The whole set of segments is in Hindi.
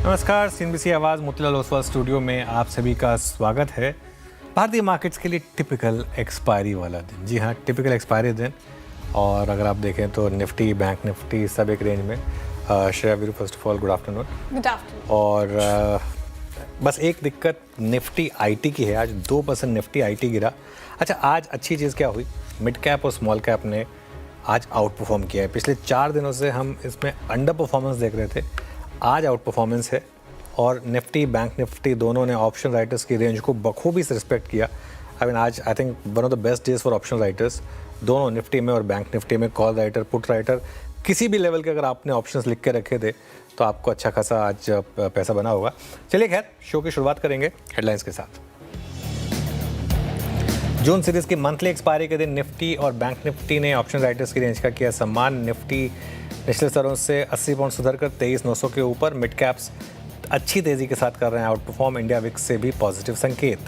नमस्कार, सीएनबीसी आवाज़ मोतीलाल ओसवाल स्टूडियो में आप सभी का स्वागत है। भारतीय मार्केट्स के लिए टिपिकल एक्सपायरी वाला दिन, जी हाँ, टिपिकल एक्सपायरी दिन। और अगर आप देखें तो निफ्टी, बैंक निफ्टी सब एक रेंज में। Shreya Veeru, first of all good afternoon. Good afternoon. और बस एक दिक्कत निफ्टी आईटी की है, आज 2% निफ्टी आईटी गिरा। अच्छा, आज अच्छी चीज़ क्या हुई, मिड कैप और स्मॉल कैप ने आज आउट परफॉर्म किया है। पिछले 4 दिनों से हम इसमें अंडर परफॉर्मेंस देख रहे थे, आज आउट परफॉर्मेंस है। और निफ्टी, बैंक निफ्टी दोनों ने ऑप्शन राइटर्स की रेंज को बखूबी से रिस्पेक्ट किया। आज I think one of the best days for option writers. दोनों निफ्टी में और बैंक निफ्टी में कॉल राइटर, पुट राइटर, किसी भी लेवल के अगर आपने ऑप्शंस लिख के रखे थे तो आपको अच्छा खासा आज पैसा बना होगा। चलिए खैर, शो की शुरुआत करेंगे हेडलाइंस के साथ। जून सीरीज की मंथली एक्सपायरी के दिन निफ्टी और बैंक निफ्टी ने ऑप्शन राइटर्स की रेंज का किया सम्मान। निफ्टी निचले स्तरों से 80 पॉइंट सुधर कर 23,900 के ऊपर। मिड कैप्स अच्छी तेजी के साथ कर रहे हैं आउट परफॉर्म। इंडिया विक्स से भी पॉजिटिव संकेत।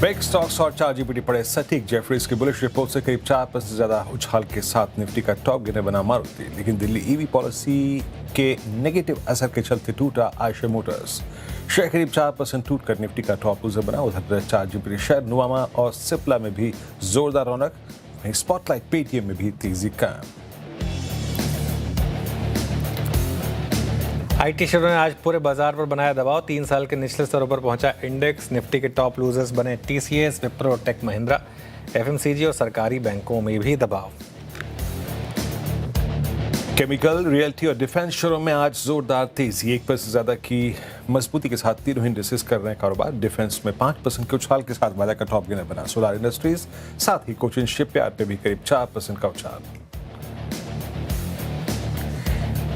बेक स्टॉक्स और 4 पड़े सटीक। जेफरीज की बुलिश रिपोर्ट से करीब 4% से ज्यादा उछाल के साथ निफ्टी का टॉप गिरने बना मारुति, लेकिन दिल्ली ईवी पॉलिसी के नेगेटिव असर के चलते टूटा आयशर मोटर्स। शेयर करीब 4% टूट कर निफ्टी का टॉप लूजर बना। उधर 4 शेयर नुवामा और सिप्ला में भी जोरदार रौनक। वहीं स्पॉटलाइट पेटीएम में भी तेजी कायम। आईटी शेयरों ने आज पूरे बाजार पर बनाया दबाव। 3 साल के निचले स्तरों पर पहुंचा इंडेक्स। निफ्टी के टॉप लूजर्स बने TCS, Wipro, Tech Mahindra. FMCG और सरकारी बैंकों में भी दबाव। केमिकल, रियल्टी और डिफेंस शेयरों में आज जोरदार तेजी। 1% से ज्यादा की मजबूती के साथ तीनों इंडेक्सेस कर रहे हैं कारोबार। डिफेंस में 5% के उछाल के साथ बाजार का टॉप गिरने बना। सोलार इंडस्ट्रीज, साथ ही कोचिन शिपयार्ड पे भी करीब 4% का उछाल।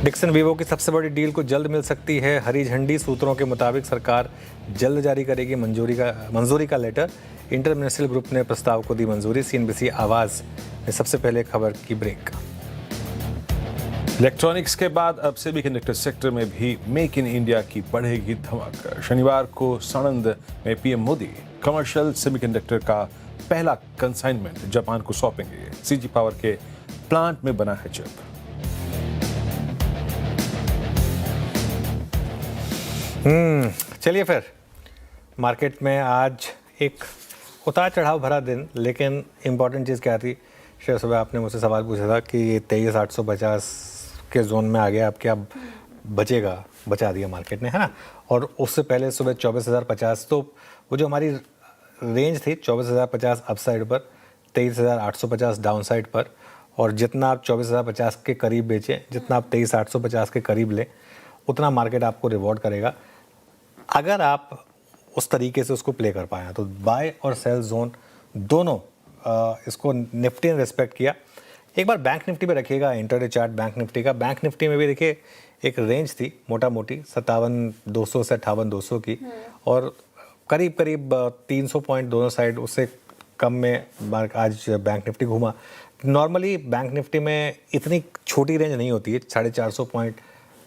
डिक्सन वीवो की सबसे बड़ी डील को जल्द मिल सकती है हरी झंडी। सूत्रों के मुताबिक सरकार जल्द जारी करेगी मंजूरी का लेटर। इंटर मिनिस्ट्रियल ग्रुप ने प्रस्ताव को दी मंजूरी। सीएनबीसी आवाज़ ने सबसे पहले खबर की ब्रेक। इलेक्ट्रॉनिक्स के बाद अब सेमीकंडक्टर सेक्टर में भी मेक इन इंडिया की बढ़ेगी धमाक। शनिवार को सानंद में पीएम मोदी कमर्शियल सेमीकंडक्टर का पहला कंसाइनमेंट जापान को सौंपेंगे। सीजी पावर के प्लांट में बना है चिप। चलिए फिर, मार्केट में आज एक उतार चढ़ाव भरा दिन, लेकिन इम्पॉर्टेंट चीज़ क्या थी? शेयर सुबह आपने मुझसे सवाल पूछा था कि ये 23,850 के जोन में आ गया, अब क्या बचेगा? बचा दिया मार्केट ने, है ना। और उससे पहले सुबह 24,050, तो वो जो हमारी रेंज थी 24,050 अप साइड पर, 23,850 डाउन साइड पर। और जितना आप 24,050 के करीब बेचें, जितना आप 23,850 के करीब लें, उतना मार्केट आपको रिवॉर्ड करेगा अगर आप उस तरीके से उसको प्ले कर पाए। तो बाय और सेल जोन दोनों इसको निफ्टी ने रिस्पेक्ट किया। एक बार बैंक निफ्टी पे रखिएगा इंटरडे चार्ट बैंक निफ्टी का। बैंक निफ्टी में भी देखिए एक रेंज थी मोटा मोटी 57,200 से 58,200 की, और करीब करीब 300 पॉइंट दोनों साइड, उससे कम में आज बैंक निफ्टी घूमा। नॉर्मली बैंक निफ्टी में इतनी छोटी रेंज नहीं होती है, 450 पॉइंट,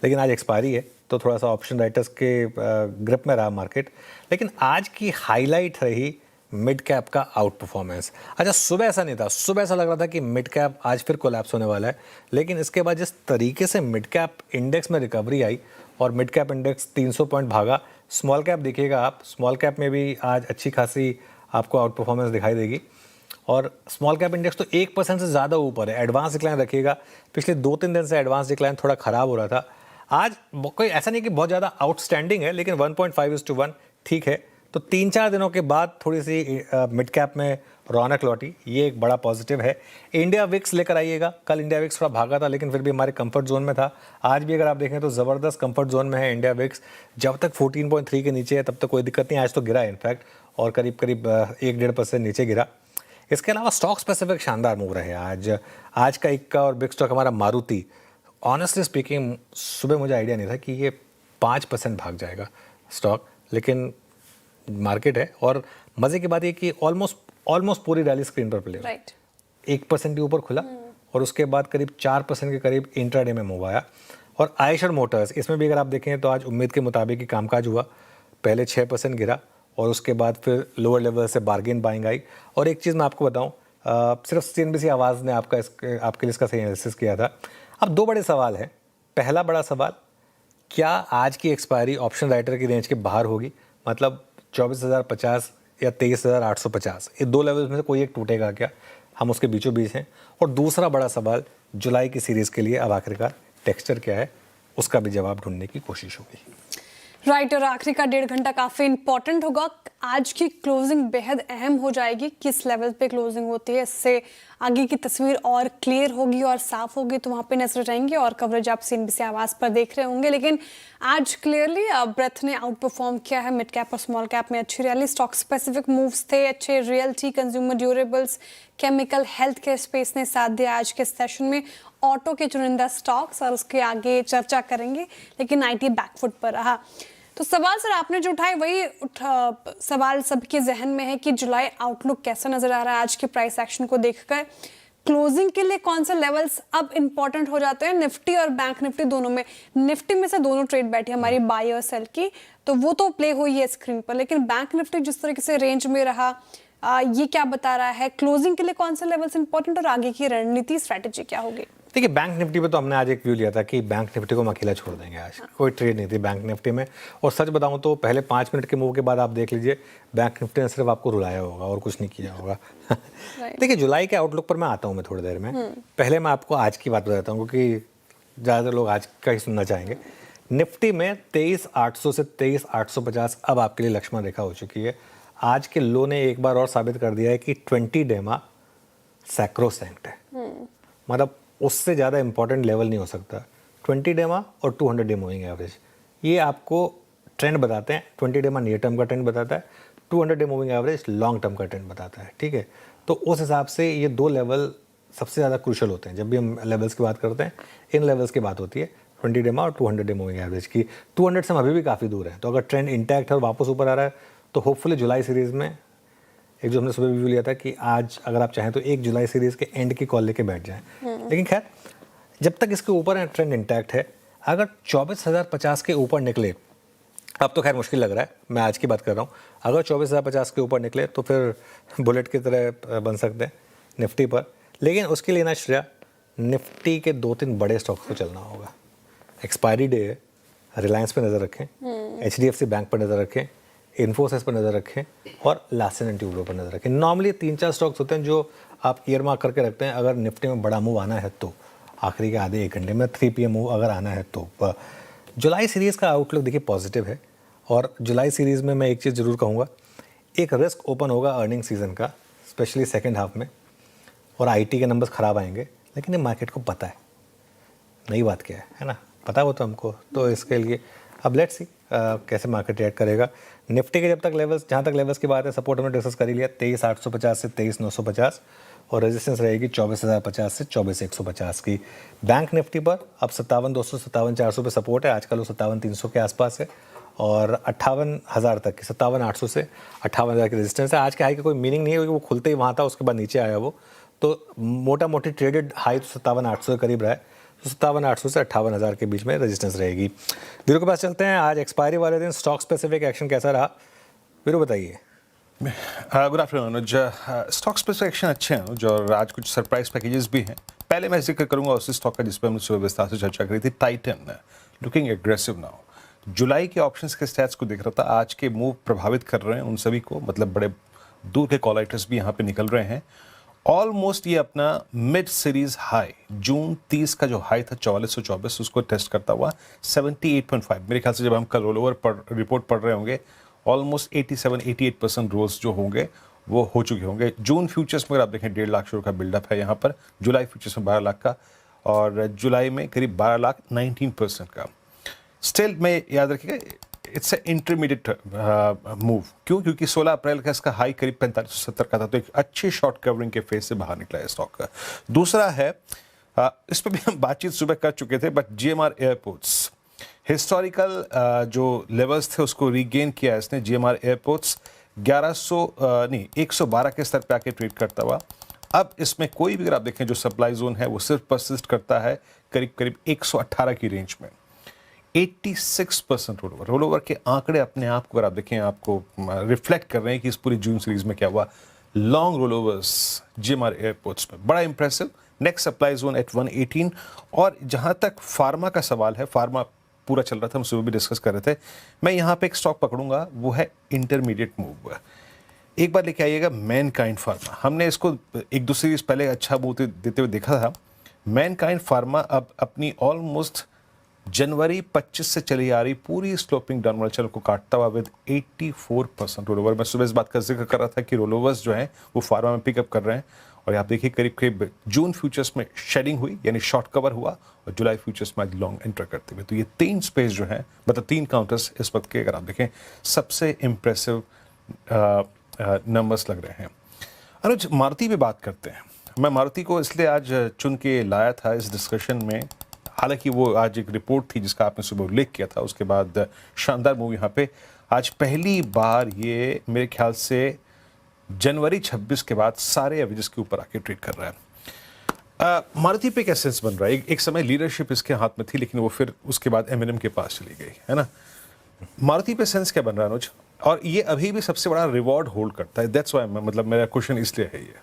लेकिन आज एक्सपायरी है तो थोड़ा सा ऑप्शन राइटर्स के ग्रिप में रहा मार्केट। लेकिन आज की हाईलाइट रही मिड कैप का आउट परफॉर्मेंस। अच्छा, सुबह ऐसा नहीं था, सुबह ऐसा लग रहा था कि मिड कैप आज फिर कोलैप्स होने वाला है, लेकिन इसके बाद जिस तरीके से मिड कैप इंडेक्स में रिकवरी आई और मिड कैप इंडेक्स 300 पॉइंट भागा। स्मॉल कैप देखिएगा आप, स्मॉल कैप में भी आज अच्छी खासी आपको आउट परफॉर्मेंस दिखाई देगी। और स्मॉल कैप इंडेक्स तो 1% से ज़्यादा ऊपर है। एडवांस डिक्लाइन रखिएगा, पिछले 2-3 दिन से एडवांस डिक्लाइन थोड़ा ख़राब हो रहा था। आज कोई ऐसा नहीं कि बहुत ज़्यादा आउटस्टैंडिंग है, लेकिन 1.5:1 ठीक है। तो 3-4 दिनों के बाद थोड़ी सी मिड कैप में रौनक लौटी, ये एक बड़ा पॉजिटिव है। इंडिया विक्स लेकर आइएगा। कल इंडिया विक्स थोड़ा भागा था, लेकिन फिर भी हमारे कंफर्ट जोन में था। आज भी अगर आप देखें तो ज़बरदस्त कंफर्ट जोन में है इंडिया विक्स। जब तक 14.3 के नीचे है तब तक कोई दिक्कत नहीं। आज तो गिरा इनफैक्ट, और करीब करीब 1-1.5% नीचे गिरा। इसके अलावा स्टॉक स्पेसिफिक शानदार मूव रहे आज का इक्का और बिग स्टॉक हमारा मारुति। ऑनेस्टली स्पीकिंग, सुबह मुझे आइडिया नहीं था कि ये 5% भाग जाएगा स्टॉक, लेकिन मार्केट है। और मज़े की बात ये कि ऑलमोस्ट पूरी रैली स्क्रीन पर प्ले। राइट। 1% के ऊपर खुला और उसके बाद करीब 4% के करीब इंट्राडे में मूव आया। और आयशर मोटर्स, इसमें भी अगर आप देखें तो आज उम्मीद के मुताबिक ही कामकाज हुआ। पहले 6% गिरा और उसके बाद फिर लोअर लेवल से बार्गेन बाइंग आई। और एक चीज़ मैं आपको बताऊँ, सिर्फ सीएनबीसी आवाज़ ने आपके लिए इसका सही एनालिसिस किया था। अब 2 बड़े सवाल हैं। पहला बड़ा सवाल, क्या आज की एक्सपायरी ऑप्शन राइटर की रेंज के बाहर होगी, मतलब 24,050 या 23,850, ये दो लेवल्स में से कोई एक टूटेगा क्या? हम उसके बीचों बीच हैं। और दूसरा बड़ा सवाल, जुलाई की सीरीज़ के लिए अब आखिरकार टेक्सचर क्या है, उसका भी जवाब ढूंढने की कोशिश होगी। राइट और आखिरी का 1.5 घंटा काफी इंपॉर्टेंट होगा। आज की क्लोजिंग बेहद अहम हो जाएगी, किस लेवल पे क्लोजिंग होती है, इससे आगे की तस्वीर और क्लियर होगी और साफ होगी, तो वहां पे नजर रहेंगे और कवरेज आप CNBC आवाज पर देख रहे होंगे। लेकिन आज क्लियरली ब्रेथ ने आउट परफॉर्म किया है, मिड कैप और स्मॉल कैप में अच्छी रैली, स्टॉक स्पेसिफिक मूव्स थे अच्छे, realty, consumer durables, chemical, health care space ने साथ दिया आज के सेशन में। ऑटो के चुनिंदा स्टॉक्स और उसके आगे चर्चा करेंगे, लेकिन IT बैकफुट पर रहा। तो सवाल सर आपने जो उठाए वही सवाल सबके जहन में है कि जुलाई आउटलुक कैसा नजर आ रहा है आज के प्राइस एक्शन को देखकर। क्लोजिंग के लिए कौन से लेवल्स अब इंपॉर्टेंट हो जाते हैं? निफ्टी और बैंक निफ्टी दोनों में, निफ्टी में से दोनों ट्रेड बैठी हमारी बाय और सेल की, तो वो तो प्ले हुई है स्क्रीन पर, लेकिन बैंक निफ्टी जिस तरीके से रेंज में रहा, ये क्या बता रहा है? क्लोजिंग के लिए कौन से लेवल्स इंपॉर्टेंट और आगे की रणनीति, स्ट्रेटेजी क्या होगी? देखिए, बैंक निफ्टी पे तो हमने आज एक व्यू लिया था कि बैंक निफ्टी को हम अकेला छोड़ देंगे, आज कोई ट्रेड नहीं थी बैंक निफ्टी में। और सच बताऊं तो पहले 5 मिनट के मूव के बाद आप देख लीजिए, बैंक निफ्टी ने सिर्फ आपको रुलाया होगा और कुछ नहीं किया होगा। देखिए, जुलाई के आउटलुक पर मैं आता हूँ मैं थोड़ी देर में। पहले मैं आपको आज की बात बताता हूँ क्योंकि ज़्यादातर लोग आज का ही सुनना चाहेंगे। निफ्टी में 23,800 से 23,850 अब आपके लिए लक्ष्मण रेखा हो चुकी है। आज के लो ने एक बार और साबित कर दिया है कि 20 डेमा सैक्रोसैंक्ट है, मतलब उससे ज़्यादा इंपॉर्टेंट लेवल नहीं हो सकता। 20 डेमा और 200 डे मूविंग एवरेज, ये आपको ट्रेंड बताते हैं। 20 डेमा नियर टर्म का ट्रेंड बताता है, 200 day moving average long term का ट्रेंड बताता है, ठीक है। तो उस हिसाब से ये दो लेवल सबसे ज़्यादा क्रूशल होते हैं जब भी हम लेवल्स की बात करते हैं। इन लेवल्स की बात होती है 20 डेमा और 200 डे मूविंग एवरेज की। 200 से हम अभी भी काफ़ी दूर हैं, तो अगर ट्रेंड इंटैक्ट है और वापस ऊपर आ रहा है तो होपफुली जुलाई सीरीज़ में एक जो हमने सुबह रिव्यू लिया था कि आज अगर आप चाहें तो 1 जुलाई सीरीज़ के एंड की कॉल लेके बैठ जाएं। लेकिन खैर, जब तक इसके ऊपर है, ट्रेंड इंटैक्ट है। अगर 24,050 के ऊपर निकले, अब तो खैर मुश्किल लग रहा है, मैं आज की बात कर रहा हूँ, अगर 24,050 के ऊपर निकले तो फिर बुलेट की तरह बन सकते हैं निफ्टी पर। लेकिन उसके लिए ना श्रेया, निफ्टी के 2-3 बड़े स्टॉक्स को चलना होगा। एक्सपायरी डे है, रिलायंस पर नज़र रखें, HDFC बैंक पर नज़र रखें, इन्फोसिस पर नज़र रखें और लार्सन एंड ट्यूब्रो पर नज़र रखें। नॉर्मली 3-4 स्टॉक्स होते हैं जो आप ईयर मार्क करके रखते हैं, अगर निफ्टी में बड़ा मूव आना है तो आखिरी के आधे 1 घंटे में 3 PM मूव अगर आना है तो। जुलाई सीरीज़ का आउटलुक देखिए पॉजिटिव है, और जुलाई सीरीज़ में मैं एक चीज़ ज़रूर कहूँगा, एक रिस्क ओपन होगा अर्निंग सीजन का, स्पेशली सेकेंड हाफ में, और IT के नंबर्स ख़राब आएंगे। लेकिन ये मार्केट को पता है, नई बात क्या है ना, पता हो तो हमको, तो इसके लिए अब लेट्स सी कैसे मार्केट रिएक्ट करेगा। निफ्टी के जब तक लेवल्स, जहाँ तक लेवल्स की बात है, सपोर्ट हमने डिस्कस कर ही लिया 23,850 से 23,950, और रेजिस्टेंस रहेगी 24,050 से 24,150 की। बैंक निफ्टी पर अब 57,200 57,400 पे सपोर्ट है, आजकल वो 57,300 के आसपास है, और 58,000 तक की, 57,800 से 58,000 की रेजिस्टेंस है। आज के हाई का कोई मीनिंग नहीं है क्योंकि वो खुलते ही वहाँ था, उसके बाद नीचे आया वो, तो मोटा मोटी ट्रेडेड हाई तो 57,800 के करीब रहा है, तो 57,800 से 58,000 के बीच में रेजिस्टेंस रहेगी। वीरू के पास चलते हैं, आज एक्सपायरी वाले दिन स्टॉक स्पेसिफिक एक्शन कैसा रहा, वीरू बताइए। गुड आफ्टरनून अनुज। स्टॉक स्पेसिफिक एक्शन अच्छे हैं अनुज, और आज कुछ सरप्राइज पैकेजेस भी हैं। पहले मैं जिक्र करूंगा उसी स्टॉक का जिस पर हमने सुबह विस्तार से चर्चा करी थी, टाइटन, लुकिंग एग्रेसिव नाउ। जुलाई के ऑप्शंस के स्टैट्स को देख रहा था, आज के मूव प्रभावित कर रहे हैं उन सभी को, मतलब बड़े दूर के कॉल राइटर्स भी यहाँ पे निकल रहे हैं। ऑलमोस्ट ये अपना मिड सीरीज हाई, जून 30 का जो हाई था 4424, उसको टेस्ट करता हुआ 78.5, मेरे ख्याल से जब हम कल रोल ओवर रिपोर्ट पढ़ रहे होंगे, ऑलमोस्ट 87-88% रोल्स जो होंगे वो हो चुके होंगे। जून फ्यूचर्स में अगर आप देखें 1.5 लाख शेयर का बिल्डअप है यहाँ पर, जुलाई फ्यूचर्स में 12 लाख का, और जुलाई में करीब 12 लाख 19% का। स्टिल में याद रखिएगा, इट्स ए इंटरमीडिएट मूव। क्यों? क्योंकि 16 अप्रैल का इसका हाई करीब 4570 का था, तो एक अच्छी शॉर्ट कवरिंग के फेज से बाहर निकला है स्टॉक का। दूसरा है, इस पर भी हम बातचीत सुबह कर चुके थे, बट GMR एयरपोर्ट्स हिस्टोरिकल जो लेवल्स थे उसको रीगेन किया इसने। GMR एयरपोर्ट्स 112 के स्तर पे आके ट्रेड करता हुआ, अब इसमें कोई भी अगर आप देखें जो सप्लाई जोन है वो सिर्फ परसिस्ट करता है करीब करीब 118 की रेंज में। 86% रोल ओवर के आंकड़े अपने आप को अगर आप देखें आपको रिफ्लेक्ट कर रहे हैं कि इस पूरी जून सीरीज में क्या हुआ। Long roll overs GMR airports में बड़ा impressive, next supply zone at 118। और जहां तक फार्मा का सवाल है, फार्मा पूरा चल रहा था, हम सुबह भी डिस्कस कर रहे थे। मैं यहाँ पे एक स्टॉक पकड़ूंगा, वो है इंटरमीडिएट मूव। एक बार लेके आइएगा मैनकाइंड फार्मा। हमने इसको एक दो सीरीज पहले अच्छा मूव देते हुए देखा था। मैनकाइंड फार्मा अब अपनी ऑलमोस्ट जनवरी 25 से चली आ रही पूरी स्लोपिंग डाउनवर्ड चल को काटता हुआ विद 84% रोल ओवर। मैं सुबह इस बात का जिक्र कर रहा था कि रोल ओवर्स जो हैं वो फार्मा में पिकअप कर रहे हैं, और आप देखिए करीब करीब जून फ्यूचर्स में शेडिंग हुई, यानी शॉर्ट कवर हुआ, और जुलाई फ्यूचर्स में आज लॉन्ग एंटर करते हुए। तो ये 3 स्पेस जो है, मतलब 3 काउंटर्स इस वक्त के अगर आप देखें सबसे इम्प्रेसिव नंबर्स लग रहे हैं। अनुज, मारुति पे बात करते हैं। मैं मारुति को इसलिए आज चुन के लाया था इस डिस्कशन में, हालांकि वो आज एक रिपोर्ट थी जिसका आपने सुबह उल्लेख किया था, उसके बाद शानदार मूव यहाँ पे आज पहली बार ये मेरे ख्याल से जनवरी 26 के बाद सारे एवरेजेस के ऊपर आके ट्रेड कर रहा है। मारुति पे क्या सेंस बन रहा है? एक समय लीडरशिप इसके हाथ में थी, लेकिन वो फिर उसके बाद एमएनएम के पास चली गई, है ना। मारुति पे सेंस क्या बन रहा है अनुज? और ये अभी भी सबसे बड़ा रिवॉर्ड होल्ड करता है, दैट्स व्हाई मतलब मेरा क्वेश्चन इसलिए है ये।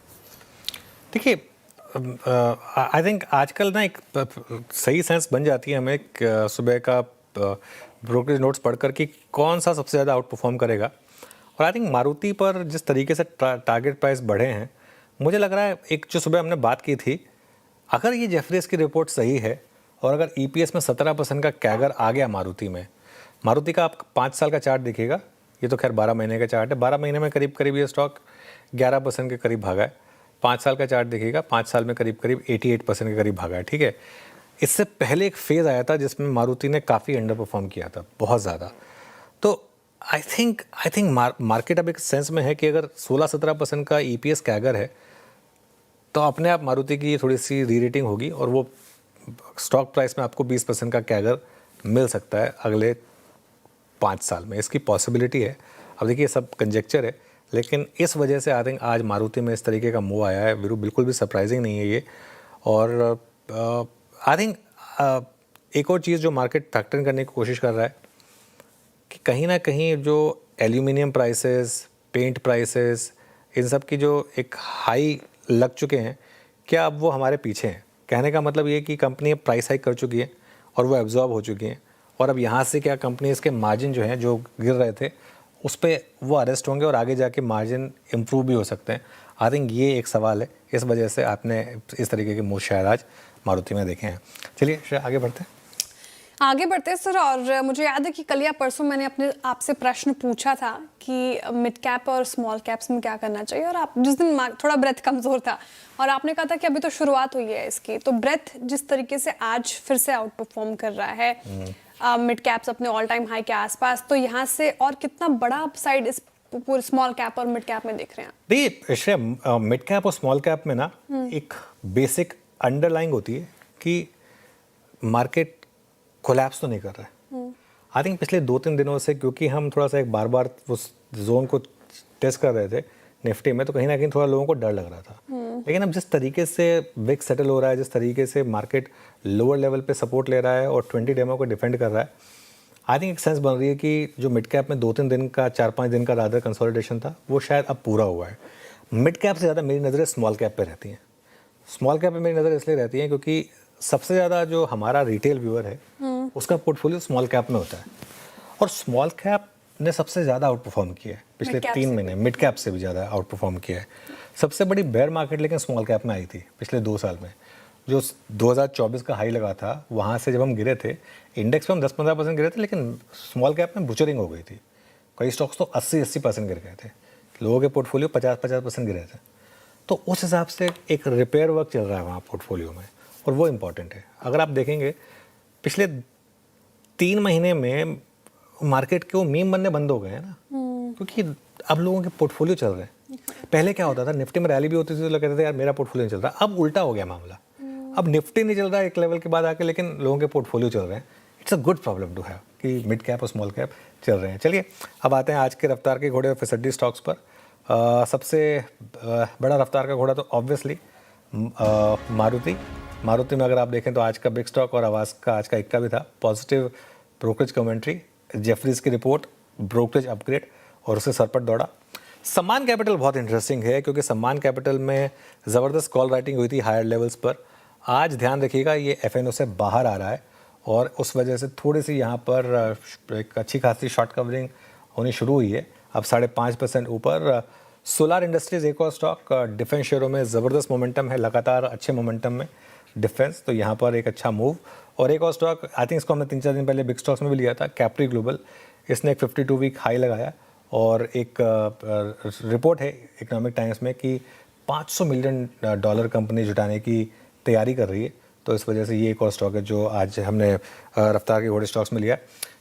देखिए, आई थिंक आजकल ना एक सही सेंस बन जाती है हमें सुबह का ब्रोकरेज नोट्स पढ़कर कि कौन सा सबसे ज़्यादा आउट परफॉर्म करेगा। और आई थिंक मारुति पर जिस तरीके से टारगेट प्राइस बढ़े हैं, मुझे लग रहा है एक जो सुबह हमने बात की थी, अगर ये जेफरीज की रिपोर्ट सही है और अगर ईपीएस में 17% का कैगर आ गया मारुति का आप 5 साल का चार्ट देखिएगा, ये तो खैर 12 महीने का चार्ट है, 12 महीने में करीब करीब ये स्टॉक 11% के करीब भागा है। 5 साल का चार्ट देखिएगा, 5 साल में करीब करीब 88% के करीब भागा है, ठीक है। इससे पहले एक फेज़ आया था जिसमें मारुति ने काफ़ी अंडर परफॉर्म किया था, बहुत ज़्यादा। तो आई थिंक मार्केट अब एक सेंस में है कि अगर 16-17% का ईपीएस कैगर है तो अपने आप मारुति की थोड़ी सी री रेटिंग होगी और वो स्टॉक प्राइस में आपको 20% का कैगर मिल सकता है अगले 5 साल में, इसकी पॉसिबिलिटी है। अब देखिए सब कंजेक्चर है, लेकिन इस वजह से आई थिंक आज मारुति में इस तरीके का मूव आया है, वीरू बिल्कुल भी सरप्राइजिंग नहीं है ये। और आई थिंक एक और चीज़ जो मार्केट फैक्टर करने की कोशिश कर रहा है कि कहीं ना कहीं जो एल्यूमिनियम प्राइसेस, पेंट प्राइसेस, इन सब की जो एक हाई लग चुके हैं, क्या अब वो हमारे पीछे हैं? कहने का मतलब ये कि कंपनी प्राइस हाइक कर चुकी है और वो एब्जॉर्ब हो चुकी हैं, और अब यहाँ से क्या कंपनी इसके मार्जिन जो हैं जो गिर रहे थे उस पर वो अरेस्ट होंगे और आगे जाके मार्जिन इम्प्रूव भी हो सकते हैं। आई थिंक ये एक सवाल है, इस वजह से आपने इस तरीके के मूव शायद आज मारुति में देखे हैं। चलिए आगे बढ़ते हैं सर। और मुझे याद है कि कल या परसों मैंने अपने आपसे प्रश्न पूछा था कि मिड कैप और स्मॉल कैप्स में क्या करना चाहिए, और आप जिस दिन थोड़ा ब्रेथ कमज़ोर था और आपने कहा था कि अभी तो शुरुआत हुई है इसकी, तो ब्रेथ जिस तरीके से आज फिर से आउट परफॉर्म कर रहा है, मिड कैप्स अपने ऑल टाइम हाई के आसपास, तो यहाँ से और कितना बड़ा अपसाइड इस पूरे स्मॉल कैप और मिड कैप में दिख रहे हैं? देखिए श्रेया, मिड कैप और स्मॉल कैप में ना एक बेसिक अंडरलाइंग होती है कि मार्केट कोलैप्स तो नहीं कर रहा है। आई थिंक पिछले 2-3 दिनों से, क्योंकि हम थोड़ा सा एक बार उस जोन को टेस्ट कर रहे थे निफ्टी में, तो कहीं ना कहीं थोड़ा लोगों को डर लग रहा था। लेकिन अब जिस तरीके से विक्स सेटल हो रहा है, जिस तरीके से मार्केट लोअर लेवल पे सपोर्ट ले रहा है और 20 डेमो को डिफेंड कर रहा है, आई थिंक एक सेंस बन रही है कि जो मिड कैप में 2-3 दिन का, 4-5 दिन का रादर कंसोलिडेशन था, वो शायद अब पूरा हुआ है। मिड कैप से ज़्यादा मेरी नज़रें स्मॉल कैप पे रहती हैं। स्मॉल कैप पे मेरी नज़र इसलिए रहती है क्योंकि सबसे ज़्यादा जो हमारा रिटेल व्यूअर है उसका पोर्टफोलियो स्मॉल कैप में होता है, और स्मॉल कैप ने सबसे ज़्यादा आउट परफॉर्म किया है पिछले 3 महीने, मिड कैप से भी ज़्यादा आउट परफॉर्म किया है। सबसे बड़ी बेयर मार्केट लेकिन स्मॉल कैप में आई थी पिछले 2 साल में, जो 2024 का हाई लगा था, वहाँ से जब हम गिरे थे, इंडेक्स पे हम 10-15% गिरे थे, लेकिन स्मॉल कैप में बुचरिंग हो गई थी। कई स्टॉक्स तो 80-80% गिर गए थे, लोगों के पोर्टफोलियो 50-50% गिरे थे। तो उस हिसाब से एक रिपेयर वर्क चल रहा है वहाँ पोर्टफोलियो में, और वो इम्पॉर्टेंट है। अगर आप देखेंगे पिछले 3 महीने में मार्केट के वो मीम बनने बंद हो गए हैं ना, क्योंकि अब लोगों के पोर्टफोलियो चल रहे हैं। पहले क्या होता था, निफ्टी में रैली भी होती थी तो लोग कहते थे यार मेरा पोर्टफोलियो नहीं चल रहा। अब उल्टा हो गया मामला, अब निफ्टी नहीं चल रहा है एक लेवल के बाद आके, लेकिन लोगों के पोर्टफोलियो चल रहे हैं। It's a good problem to have कि मिड कैप और स्मॉल कैप चल रहे हैं। चलिए अब आते हैं आज के रफ्तार के घोड़े और फिसड्डी स्टॉक्स पर। सबसे बड़ा रफ्तार का घोड़ा तो ऑब्वियसली मारुति में अगर आप देखें तो आज का बिग स्टॉक और आवास का आज का इक्का भी था। पॉजिटिव ब्रोकरेज कमेंट्री, जेफरीज की रिपोर्ट, ब्रोकरेज अपग्रेड और उससे सरपट दौड़ा। सम्मान कैपिटल बहुत इंटरेस्टिंग है क्योंकि सम्मान कैपिटल में ज़बरदस्त कॉल राइटिंग हुई थी हायर लेवल्स पर। आज ध्यान रखिएगा ये एफएनओ से बाहर आ रहा है और उस वजह से थोड़ी सी यहाँ पर एक अच्छी खासी शॉर्ट कवरिंग होनी शुरू हुई है। अब 5.5% ऊपर। सोलार इंडस्ट्रीज एक और स्टॉक, डिफेंस शेयरों में ज़बरदस्त मोमेंटम है, लगातार अच्छे मोमेंटम में डिफेंस, तो यहाँ पर एक अच्छा मूव। और एक और स्टॉक, आई थिंक इसको हमने 3-4 दिन पहले बिग स्टॉक्स में भी लिया था, कैप्री ग्लोबल। इसने एक 52 वीक हाई लगाया और एक रिपोर्ट है इकोनॉमिक टाइम्स में कि $500 मिलियन कंपनी जुटाने की तैयारी कर रही है। तो इस वजह से ये एक और स्टॉक है जो आज हमने रफ्तार के घोड़े स्टॉक्स में लिया।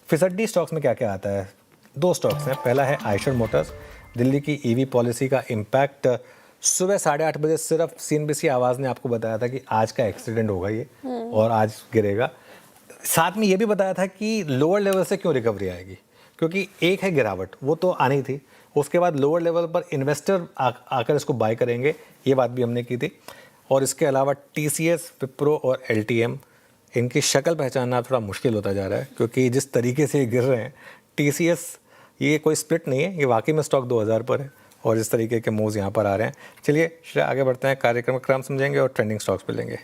फिसड्डी स्टॉक्स में क्या क्या आता है? 2 स्टॉक्स हैं। पहला है आयशर मोटर्स। दिल्ली की ईवी पॉलिसी का इम्पैक्ट, सुबह 8:30 बजे सिर्फ CNBC आवाज़ ने आपको बताया था कि आज का एक्सीडेंट होगा ये और आज गिरेगा। साथ में ये भी बताया था कि लोअर लेवल से क्यों रिकवरी आएगी, क्योंकि एक है गिरावट, वो तो आनी थी, उसके बाद लोअर लेवल पर इन्वेस्टर आकर इसको बाय करेंगे, ये बात भी हमने की थी। और इसके अलावा TCS, विप्रो और LTM, इनकी शक्ल पहचानना थोड़ा मुश्किल होता जा रहा है, क्योंकि जिस तरीके से ये गिर रहे हैं। TCS ये कोई स्प्लिट नहीं है, ये वाकई में स्टॉक 2000 पर है और इस तरीके के मूव्स यहाँ पर आ रहे हैं। चलिए श्रेया, आगे बढ़ते हैं, कार्यक्रम क्रम समझेंगे और ट्रेंडिंग स्टॉक्स पे लेंगे।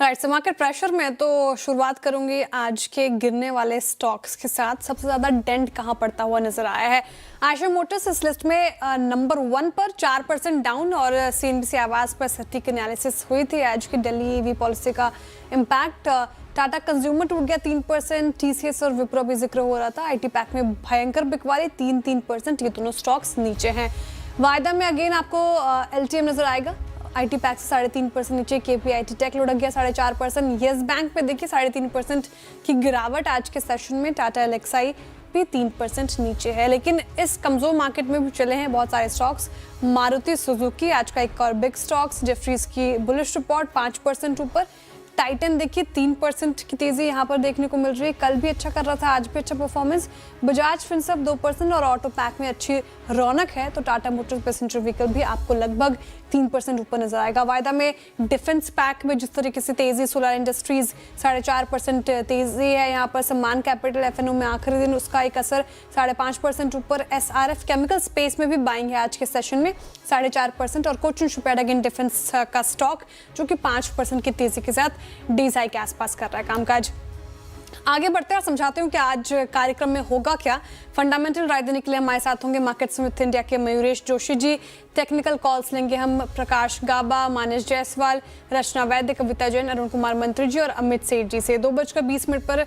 राइट, सो मार्केट प्रेशर में तो शुरुआत करूंगी आज के गिरने वाले स्टॉक्स के साथ। सबसे ज्यादा डेंट कहां पड़ता हुआ नजर आया है? आयशर मोटर्स इस लिस्ट में नंबर 1 पर 4% डाउन, और CNBC आवाज पर सटीक एनालिसिस हुई थी आज की दिल्ली ईवी पॉलिसी का इम्पैक्ट। टाटा कंज्यूमर टूट गया 3%, TCS और विप्रो भी जिक्र हो रहा था। IT पैक में भयंकर बिकवाली 3%, ये दोनों स्टॉक्स नीचे हैं। वायदा में अगेन आपको LTM नजर आएगा, IT पैक से 3.5% नीचे। KPIT टेक लुढ़क गया 4.5%। येस बैंक पे देखिए 3.5% की गिरावट आज के सेशन में। टाटा LXI भी 3% नीचे है। लेकिन इस कमजोर मार्केट में भी चले हैं बहुत सारे स्टॉक्स। मारुति सुजुकी आज का एक और बिग स्टॉक्स, जेफरीज की बुलिश रिपोर्ट 5% ऊपर। टाइटन देखिए 3% की तेजी यहाँ पर देखने को मिल रही है। कल भी अच्छा कर रहा था, आज भी अच्छा परफॉर्मेंस। बजाज फिनसर्व 2% और ऑटो पैक में अच्छी रौनक है। तो टाटा मोटर्स पैसेंजर व्हीकल भी आपको लगभग 3% ऊपर नजर आएगा। वायदा में डिफेंस पैक में जिस तरीके से तेजी, सोलर इंडस्ट्रीज 4.5% तेजी है यहाँ पर। सम्मान कैपिटल FNO में आखिरी दिन उसका एक असर 5.5% ऊपर। SRF केमिकल स्पेस में भी बाइंग है आज के सेशन में 4.5%। और कोचिन शिपयार्ड अगेन डिफेंस का स्टॉक जो कि 5% की तेजी के साथ DSI के आसपास कर रहा है कामकाज। आगे बढ़ते हैं और समझाते हूँ कि आज कार्यक्रम में होगा क्या। फंडामेंटल राय देने के लिए हमारे साथ होंगे मार्केट्स विद इंडिया के मयूरेश जोशी जी। टेक्निकल कॉल्स लेंगे हम प्रकाश गाबा, मानस जायसवाल, रचना वैद्य, कविता जैन, अरुण कुमार मंत्री जी और अमित सेठ जी से। 2:20 पर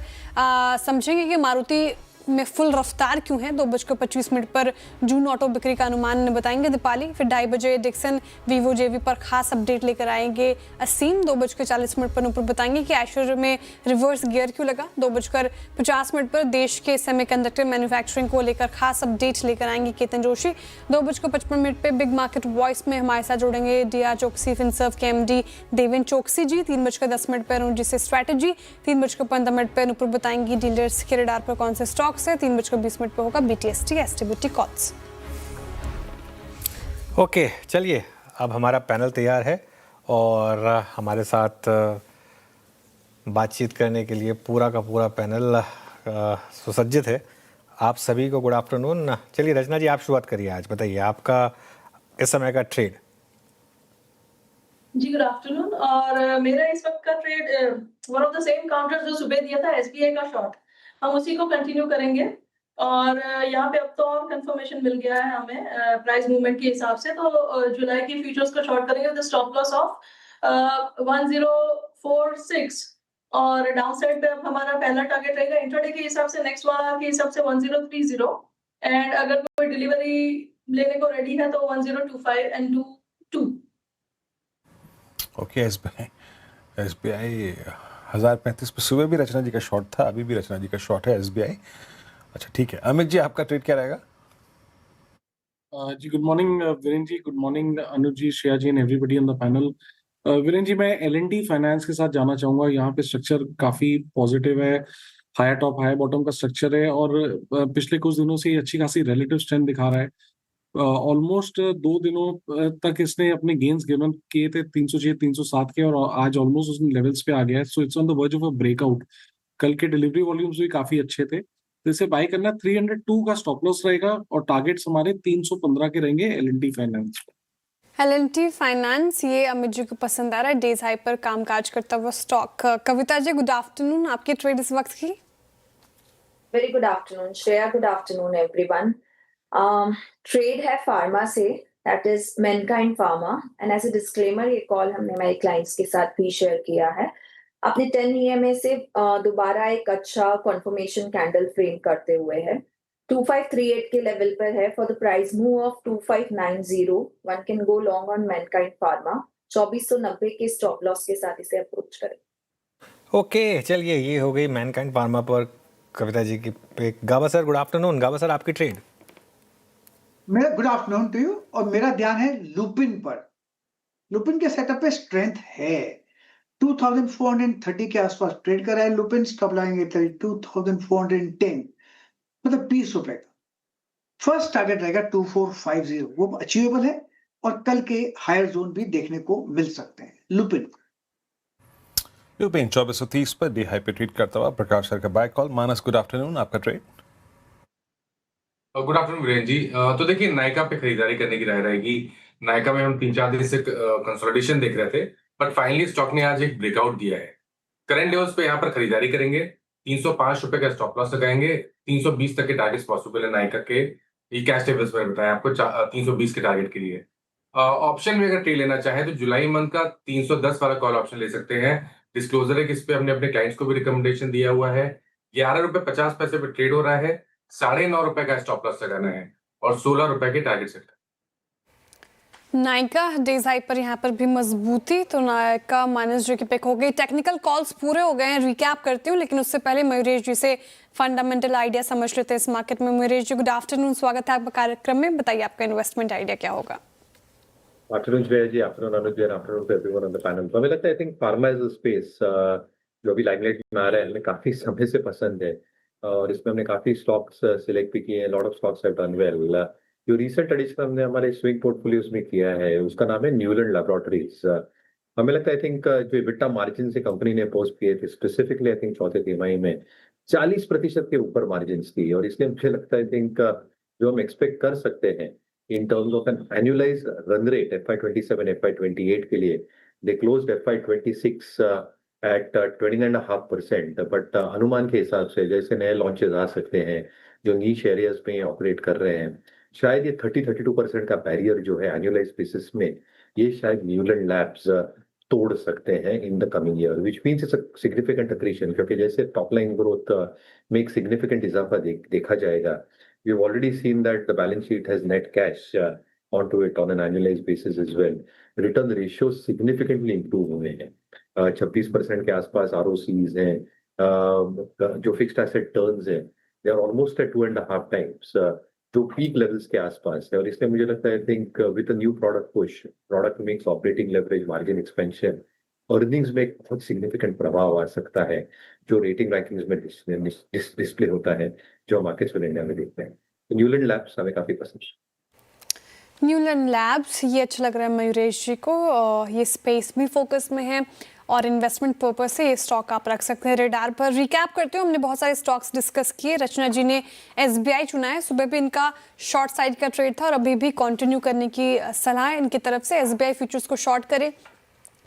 समझेंगे कि मारुति में फुल रफ्तार क्यों है। 2:25 पर जून ऑटो बिक्री का अनुमान बताएंगे दीपाली। फिर 2:30 बजे डिक्सन वीवो जेवी पर खास अपडेट लेकर आएंगे असीम। 2:40 पर ऊपर बताएंगे कि आयशर में रिवर्स गियर क्यों लगा। 2:50 पर देश के सेमीकंडक्टर मैन्युफैक्चरिंग को लेकर खास अपडेट लेकर आएंगे केतन जोशी। 2:55 पे बिग मार्केट वॉइस में हमारे साथ जुड़ेंगे DR चोकसी फिनसर्व के MD देवेन चोकसी जी। 3:10 पर अरुण जी से स्ट्रैटेजी। 3:15 पर ऊपर बताएंगी डीलर्स के रडार पर कौन से स्टॉक से। 3:20 पर होगा BTST STBT कॉल्स। ओके, चलिए अब हमारा पैनल तैयार है और हमारे साथ बातचीत करने के लिए पूरा का पूरा पैनल सुसज्जित है। आप सभी को गुड आफ्टरनून। चलिए रचना जी, आप शुरुआत करिए। आज बताइए आपका इस समय का ट्रेड। जी गुड आफ्टरनून। और मेरा इस वक्त का trade one of the same counter जो सुबह दिया था SBI का शॉर्ट, हम उसी को कंटिन्यू करेंगे। और यहाँ पे अब तो और कंफर्मेशन मिल गया है हमें प्राइस मूवमेंट के हिसाब से। तो जुलाई की फ्यूचर्स को शॉर्ट करेंगे विद स्टॉप लॉस ऑफ 1046। और डाउन साइड पे अब हमारा पहला टारगेट रहेगा इंट्राडे के हिसाब से, नेक्स्ट वाला के हिसाब से 1030। एंड अगर कोई डिलीवरी लेने को रेडी है तो 1025 एंड 22। ओके, SBI 1035 पे सुबह भी रचना जी का शॉर्ट था, अभी भी रचना जी का शॉर्ट है SBI। अच्छा ठीक है, अमित जी आपका ट्रेड क्या रहेगा? जी good morning Viren ji, good morning Anuj ji, Shreya ji and everybody on the panel. Viren ji, मैं L&T फाइनेंस के साथ जाना चाहूंगा। यहाँ पे स्ट्रक्चर काफी पॉजिटिव है, हायर टॉप हायर बॉटम का स्ट्रक्चर है और पिछले कुछ दिनों से अच्छी खासी रिलेटिव स्ट्रेंथ दिखा रहा है। ऑलमोस्ट 2 दिनों तक इसने अपने गेन्स गिवन किए थे 306 307 के, और आज ऑलमोस्ट उस लेवल्स पे आ गया है। So it's on the verge of a breakout. कल के डिलीवरी वॉल्यूम्स भी काफी अच्छे थे, तो इसे बाय करना। 302 का स्टॉप लॉस रहेगा और टारगेट्स हमारे 315 के रहेंगे L&T फाइनेंस। L&T फाइनेंस ये अमित जी को पसंद आ रहा है, डेज हाई पर कामकाज करता हुआ stock. Kavita ji good afternoon, आपकी ट्रेड इस वक्त की। Very good afternoon Shreya, good afternoon everyone. Trade है फार्मा से, that is Mankind Pharma, and as a disclaimer ये कॉल हमने हमारे क्लाइंट्स के साथ भी शेयर किया है। अपने 10 EMA से दोबारा एक अच्छा कंफर्मेशन कैंडल फ्रेम करते हुए है, 2538 के लेवल पर है। For the price move of 2590 one can go long on Mankind pharma. 2490 के स्टॉप लॉस के साथ इसे अप्रोच करें। ओके चलिए, ये हो गई मैनकाइंड फार्मा पर कविता जी की पिक। गाबा सर गुड आफ्टरनून। गाबा सर आपकी ट्रेड। मेरा गुड आफ्टरनून टू यू, और मेरा ध्यान है लुपिन पर। लुपिन के सेटअप पे स्ट्रेंथ है, 2430 के आसपास ट्रेड कर रहा है लुपिन। स्टॉप लगाएंगे 2410, मतलब 20 रुपए का। फर्स्ट टारगेट रहेगा 2450, वो अचीवेबल है, और कल के हायर जोन भी देखने को मिल सकते हैं लुपिन। यूपिन 2430 पर डी हाई पे ट्रेड करता हुआ प्रकाश सर का बाय कॉल। मानस गुड आफ्टरनून, आपका trade. Good afternoon Virendra ji. तो देखिए नायका पे खरीदारी करने की राय रहेगी। नायका में हम 3-4 दिन से कंसोलिडेशन देख रहे थे, बट फाइनली स्टॉक ने आज एक ब्रेकआउट दिया है। करंट लेवल्स पे यहाँ पर खरीदारी करेंगे, 305 रुपए का स्टॉप लॉस लगाएंगे। 320 तक के टारगेट्स पॉसिबल है नायका के। ये कैश टेबल्स मैंने बताया आपको 320 के टारगेट के लिए। ऑप्शन में अगर ट्रेड लेना चाहे तो जुलाई मंथ का 310 वाला कॉल ऑप्शन ले सकते हैं। डिस्क्लोजर है कि इस पे हमने अपने क्लाइंट्स को भी रिकमेंडेशन दिया हुआ है। 11 रुपए 50 पैसे पे ट्रेड हो रहा है। 9.5 रुपए का स्टॉप लॉस लगाना है और 16 रुपए के target set. Nykaa days high पर यहाँ पर भी मजबूती, तो नायका माइनस जी की पिक हो गई। टेक्निकल कॉल्स पूरे हो गए हैं, रिकैप करती हूँ, लेकिन उससे पहले मयूरेश जी से फंडामेंटल आइडिया समझ लेते हैं इस मार्केट में। मयूरेश जी गुड आफ्टरनून, स्वागत है आपका कार्यक्रम में। बताइए आपका इन्वेस्टमेंट आइडिया क्या होगा। Afternoon Shreya ji, afternoon Anuj ji, afternoon to everyone on the panel. तो हमें लगता है I think pharma is a space जो अभी लाइमलाइट में आ रहा है, हमें काफी समय से पसंद है, और इसमें हमने काफी स्टॉक्स सिलेक्ट भी किए हैं। Lot of stocks have done well. जो रिसेंट एडिशन हमने हमारे स्विंग पोर्टफोलियोज में किया है उसका नाम है न्यूलैंड लैबोरेटरीज। हमें लगता है आई थिंक जो EBITDA मार्जिन से कंपनी ने पोस्ट किए थे, स्पेसिफिकली आई थिंक चौथे तिमाही में 40% के ऊपर मार्जिन थी, और इसलिए मुझे लगता है आई थिंक जो हम एक्सपेक्ट कर सकते हैं in terms of an annualized run rate FY27, FY28 के लिए, they closed FY26 at 29.5%, but अनुमान के हिसाब से जैसे नए लॉन्चेस आ सकते हैं जो नीश एरियाज में ऑपरेट कर रहे हैं, शायद ये 30-32% का बैरियर जो है एनुअलाइज बेसिस में, ये शायद न्यूलैंड लैब्स तोड़ सकते हैं in the coming year, which means it's a significant accretion, क्योंकि जैसे टॉप लाइन ग्रोथ में एक सिग्निफिकेंट इजाफा देखा जाएगा। We've already seen that the balance sheet has net cash onto it on an annualized basis as well. Return ratios significantly improve हुए हैं, 26% के आसपास ROCs हैं, जो fixed asset turns हैं, they are almost at 2.5 times, जो peak levels के आसपास है। और इसलिए मुझे लगता है I think with a new product push, product mix, operating leverage, margin expansion, earnings में एक बहुत सिग्निफिकेंट प्रभाव आ सकता है, जो रेटिंग रैंकिंग्स में डिस्प्ले होता है, जो मार्केट्स में इंडिया में देखते हैं। न्यूलैंड लैब्स हमें काफी पसंद है। न्यूलैंड लैब्स ये अच्छा लग रहा है मयूरेश जी को, ये स्पेस भी फोकस में है और इन्वेस्टमेंट पर्पस से ये स्टॉक आप रख सकते हैं रेडार पर। रिकैप करते हो, हमने बहुत सारे स्टॉक्स डिस्कस किए। रचना जी ने SBI चुना है, सुबह भी इनका शॉर्ट साइड का ट्रेड था और अभी भी कंटिन्यू करने की सलाह है इनकी तरफ से। SBI फ्यूचर्स को शॉर्ट करें,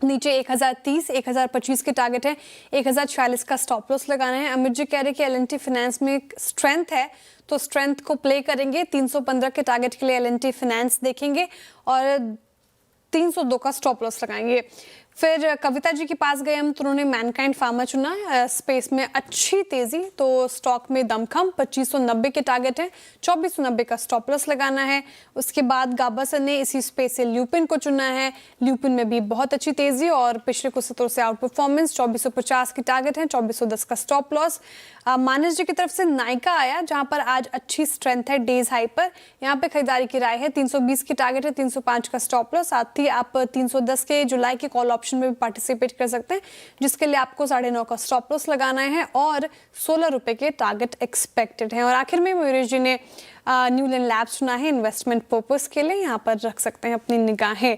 नीचे 1030, 1025 के टारगेट है, 1046 का स्टॉप लॉस लगाना है। अमित जी कह रहे कि L&T फाइनेंस में स्ट्रेंथ है, तो स्ट्रेंथ को प्ले करेंगे। 315 के टारगेट के लिए L&T फाइनेंस देखेंगे और 302 का स्टॉप लॉस लगाएंगे। फिर कविता जी के पास गए हम, तो उन्होंने मैनकाइंड फार्मा चुना। स्पेस में अच्छी तेजी, तो स्टॉक में दमखम 2590 के टारगेट है, 2490 का स्टॉप लॉस लगाना है। उसके बाद गाबा सर ने इसी स्पेस से ल्यूपिन को चुना है। ल्यूपिन में भी बहुत अच्छी तेजी और पिछले कुछ सत्रों से आउट परफॉर्मेंस, 2450 की टारगेट है, 2410 का स्टॉप लॉस। मानस जी की तरफ से नायका आया, जहां पर आज अच्छी स्ट्रेंथ है डेज हाई पर, यहाँ पे खरीदारी की राय है। 320 की टारगेट है, 305 का स्टॉप लॉस। साथ ही आप 310 के जुलाई के कॉल ऑप्शन में भी पार्टिसिपेट कर सकते हैं, जिसके लिए आपको 9.5 का स्टॉप लॉस लगाना है और 16 रुपए के टारगेट एक्सपेक्टेड हैं। और आखिर में मयूरेश जी ने न्यूलैंड लैब्स चुना है इन्वेस्टमेंट पर्पस के लिए, यहाँ पर रख सकते हैं अपनी निगाहें।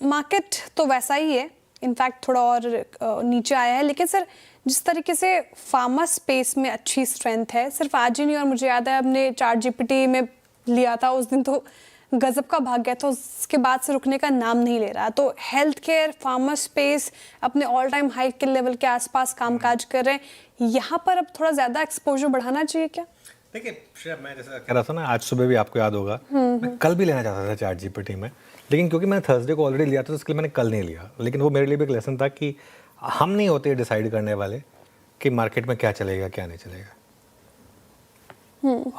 मार्केट तो वैसा ही है, इनफैक्ट थोड़ा और नीचे आया है, लेकिन सर जिस तरीके से फार्मा स्पेस में अच्छी स्ट्रेंथ है, सिर्फ आज ही नहीं, और मुझे याद है हमने ChatGPT में लिया था उस दिन, तो गजब का भाग गया था, उसके बाद से रुकने का नाम नहीं ले रहा। तो हेल्थ केयर, फार्मा स्पेस अपने ऑल टाइम हाई के लेवल के आसपास कामकाज कर रहे हैं। यहाँ पर अब थोड़ा ज़्यादा एक्सपोजर बढ़ाना चाहिए क्या? देखिए श्रेया, मैं जैसा कह रहा था ना, आज सुबह भी आपको याद होगा, मैं कल भी लेना चाहता था चैट जीपीटी में, लेकिन क्योंकि मैंने थर्सडे को ऑलरेडी लिया था तो इसके लिए मैंने कल नहीं लिया। लेकिन वो मेरे लिए भी एक लेसन था कि हम नहीं होते डिसाइड करने वाले कि मार्केट में क्या चलेगा क्या नहीं चलेगा।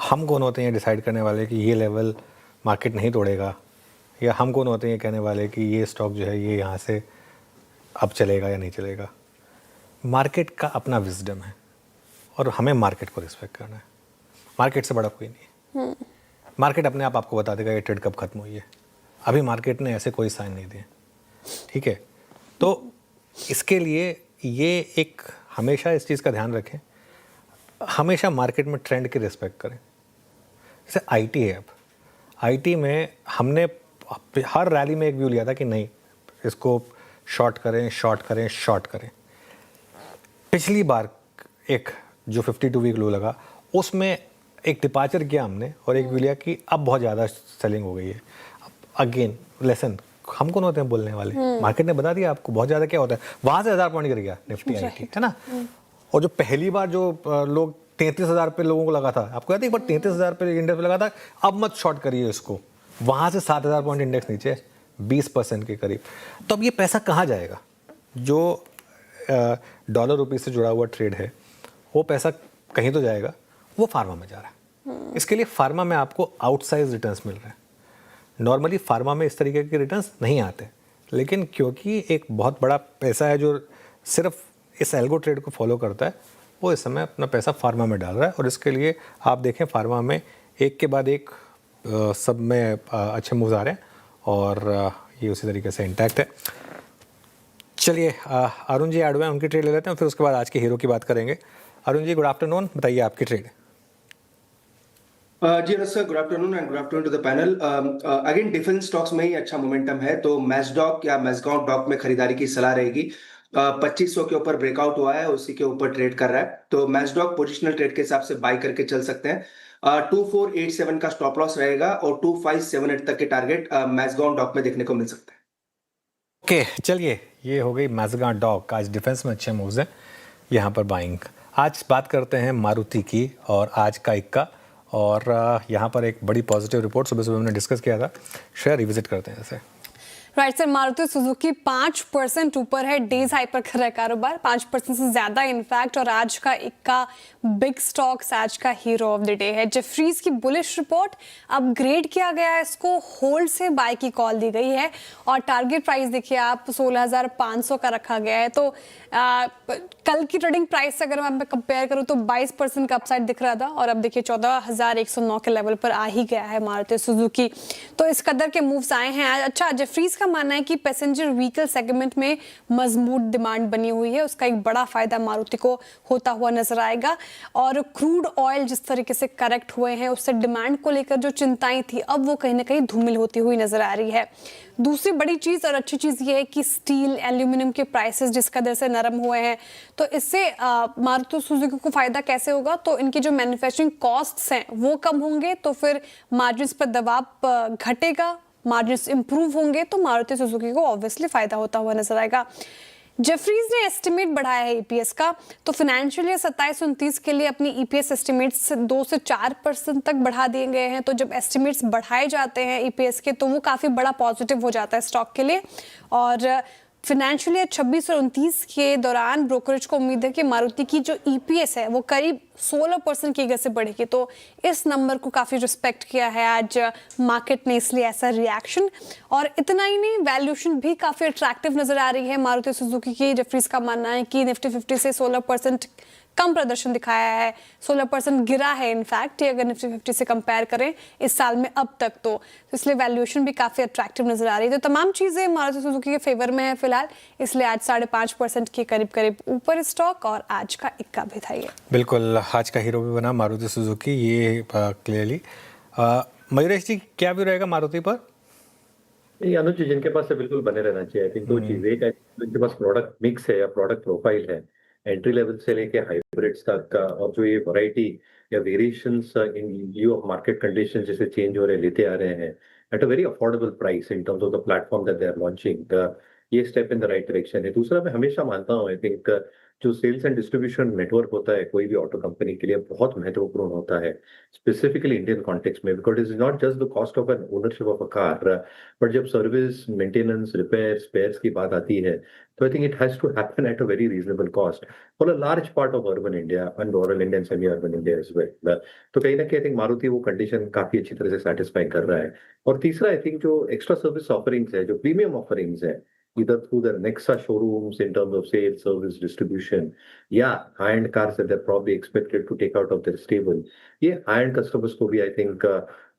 हम कौन होते हैं डिसाइड करने वाले कि ये लेवल मार्केट नहीं तोड़ेगा, या हम कौन होते हैं कहने वाले कि ये स्टॉक जो है ये यहाँ से अब चलेगा या नहीं चलेगा। मार्केट का अपना विजडम है और हमें मार्केट को रिस्पेक्ट करना है। मार्केट से बड़ा कोई नहीं है। मार्केट अपने आप आपको बता देगा ये ट्रेड कब खत्म हुई है। अभी मार्केट ने ऐसे कोई साइन नहीं दिए, ठीक है। तो इसके लिए ये एक हमेशा इस चीज़ का ध्यान रखें, हमेशा मार्केट में ट्रेंड की रिस्पेक्ट करें। जैसे आईटी है, अब आईटी में हमने हर रैली में एक व्यू लिया था कि नहीं इसको शॉर्ट करें शॉर्ट करें शॉर्ट करें। पिछली बार एक जो 52 वीक लो लगा उसमें एक डिपार्चर किया हमने और एक व्यू लिया कि अब बहुत ज़्यादा सेलिंग हो गई है। अगेन लेसन, हम कौन होते हैं बोलने वाले, मार्केट ने बता दिया आपको बहुत ज़्यादा क्या होता है। वहाँ से 1000 पॉइंट गिर गया निफ्टी आईटी, है ना। और जो पहली बार जो लोग 33,000 पे लोगों को लगा था, आपको याद है एक बार 33,000 पे इंडेक्स पे लगा था, अब मत शॉर्ट करिए इसको। वहाँ से 7,000 पॉइंट इंडेक्स नीचे 20% के करीब। तो अब ये पैसा कहाँ जाएगा? जो डॉलर रुपये से जुड़ा हुआ ट्रेड है वो पैसा कहीं तो जाएगा, वो फार्मा में जा रहा है। इसके लिए फार्मा में आपको आउटसाइज रिटर्न्स मिल रहे हैं। नॉर्मली फार्मा में इस तरीके के रिटर्न्स नहीं आते, लेकिन क्योंकि एक बहुत बड़ा पैसा है जो सिर्फ इस एल्गो ट्रेड को फॉलो करता है, वो इस समय अपना पैसा फार्मा में डाल रहा है। और इसके लिए आप देखें फार्मा में एक के बाद एक सब में अच्छे मूव्स आ रहे हैं और ये उसी तरीके से इंटैक्ट है। चलिए अरुण जी ऐड हुए हैं, उनकी ट्रेड ले लेते हैं, फिर उसके बाद आज के हीरो की बात करेंगे। अरुण जी गुड आफ्टरनून, बताइए आपकी ट्रेड। जी sir, good afternoon and good afternoon to the panel. Again defence stocks में ही अच्छा मोमेंटम है, तो मैस्डॉक या मैसगांव डॉक में खरीदारी की सलाह रहेगी। 2500 के ऊपर ब्रेकआउट हुआ है, उसी के ऊपर ट्रेड कर रहा है, तो मैस्डॉक पोजिशनल ट्रेड के हिसाब से बाय करके चल सकते हैं। 2487 का स्टॉप लॉस रहेगा और 2578 तक के टारगेट मैसगांव डॉक में देखने को मिल सकता है। ओके चलिए, ये हो गई मैसगांव डॉक। आज डिफेंस में अच्छे मूव्स हैं, यहाँ पर बाइंग। आज बात करते हैं मारुति की और आज का इक्का, और यहाँ पर एक बड़ी पॉजिटिव रिपोर्ट सुबह सुबह हमने डिस्कस किया था, शेयर रिविजिट करते हैं इसे। राइट सर, मारुति सुजुकी 5% ऊपर है, डेज हाई पर कर रहा है कारोबार, 5% से ज्यादा इनफैक्ट। और आज का इक्का बिग स्टॉक्स आज का हीरो ऑफ द डे है। जेफरीज की बुलिश रिपोर्ट, अपग्रेड किया गया है इसको, होल्ड से बाय की कॉल दी गई है और टारगेट प्राइस देखिए आप 16,500 का रखा गया है। तो कल की ट्रेडिंग प्राइस से अगर मैं कंपेयर करूं तो 22% का अपसाइड दिख रहा था और अब देखिए 14,109 के लेवल पर आ ही गया है मारुति सुजुकी। तो इस कदर के मूव्स आए हैं आज। अच्छा, जेफरीज का मानना है कि पैसेंजर व्हीकल सेगमेंट में मजबूत डिमांड बनी हुई है, उसका एक बड़ा फायदा मारुति को होता हुआ नजर आएगा। और क्रूड ऑयल जिस तरीके से करेक्ट हुए हैं उससे डिमांड को लेकर जो चिंताएं थी अब वो कहीं ना कहीं धूमिल होती हुई नजर आ रही है। दूसरी बड़ी चीज और अच्छी चीज ये है कि स्टील एल्यूमिनियम के प्राइसेस जिस कदर से नरम हुए हैं, तो इससे मारुति सुजुकी को फायदा कैसे होगा, तो इनकी जो मैन्युफैक्चरिंग कॉस्ट्स हैं वो कम होंगे तो फिर मार्जिन्स पर दबाव घटेगा, मार्जिन्स इंप्रूव होंगे तो मारुति सुजुकी को ऑब्वियसली फायदा होता हुआ नजर आएगा। जेफरीज ने एस्टिमेट बढ़ाया है ईपीएस का, तो फाइनेंशियल ईयर 27-29 के लिए अपनी ईपीएस एस्टिमेट्स 2 से 4% तक बढ़ा दिए गए हैं। तो जब एस्टिमेट्स बढ़ाए जाते हैं ईपीएस के तो वो काफ़ी बड़ा पॉजिटिव हो जाता है स्टॉक के लिए। और फाइनेंशियल ईयर 26 और 29 के दौरान ब्रोकरेज को उम्मीद है कि मारुति की जो ईपीएस है वो करीब 16% की गति से बढ़ेगी। तो इस नंबर को काफ़ी रिस्पेक्ट किया है आज मार्केट ने, इसलिए ऐसा रिएक्शन। और इतना ही नहीं, वैल्यूएशन भी काफ़ी अट्रैक्टिव नजर आ रही है मारुति सुजुकी की। जेफरीज का मानना है कि निफ्टी 50 से 16% कम प्रदर्शन दिखाया है, 16% गिरा है इनफैक्ट अगर निफ्टी 50 से कंपेयर करें इस साल में अब तक। तो इसलिए वैल्यूएशन भी काफ़ी अट्रैक्टिव नजर आ रही है। तो तमाम चीज़ें मारुति सुजुकी के फेवर में है फिलहाल, इसलिए आज 5.5% के करीब ऊपर स्टॉक और आज का इक्का भी था ये। बिल्कुल, आज का हीरो भी बना मारुति सुजुकी, ये क्लियरली। मयूरेश जी क्या भी रहेगा मारुति पर? ये अनुज जिनके पास से बिल्कुल बने रहना चाहिए। आई थिंक दो चीज़, एक है जिनके पास प्रोडक्ट मिक्स है या प्रोडक्ट प्रोफाइल है, एंट्री लेवल से लेके हाइब्रिड्स तक का, और जो ये वैरायटी या variations in view of market condition जैसे चेंज हो रहे लेते आ रहे हैं at a very affordable price in terms of the platform that they are launching, ये step in the right direction है। दूसरा, मैं हमेशा मानता हूँ, आई थिंक जो सेल्स एंड डिस्ट्रीब्यूशन नेटवर्क होता है कोई भी ऑटो कंपनी के लिए बहुत महत्वपूर्ण होता है, स्पेसिफिकली इंडियन कॉन्टेक्स्ट में, because it is not just the cost of an ownership of a car, but जब सर्विस, मेंटेनेंस, रिपेयर, स्पेयर्स की बात आती है तो I think it has to happen at a very reasonable cost for a large part of urban India and rural India and semi urban India as well. तो कहीं ना कहीं आई थिंक मारुति वो कंडीशन काफी अच्छी तरह से सेटिस्फाई कर रहा है। और तीसरा, आई थिंक जो एक्स्ट्रा सर्विस ऑफरिंग्स है, जो प्रीमियम ऑफरिंग्स है, either through their Nexa showrooms in terms of sales, service, distribution, yeah, high-end cars that they're probably expected to take out of their stable, ये high-end customers को भी I think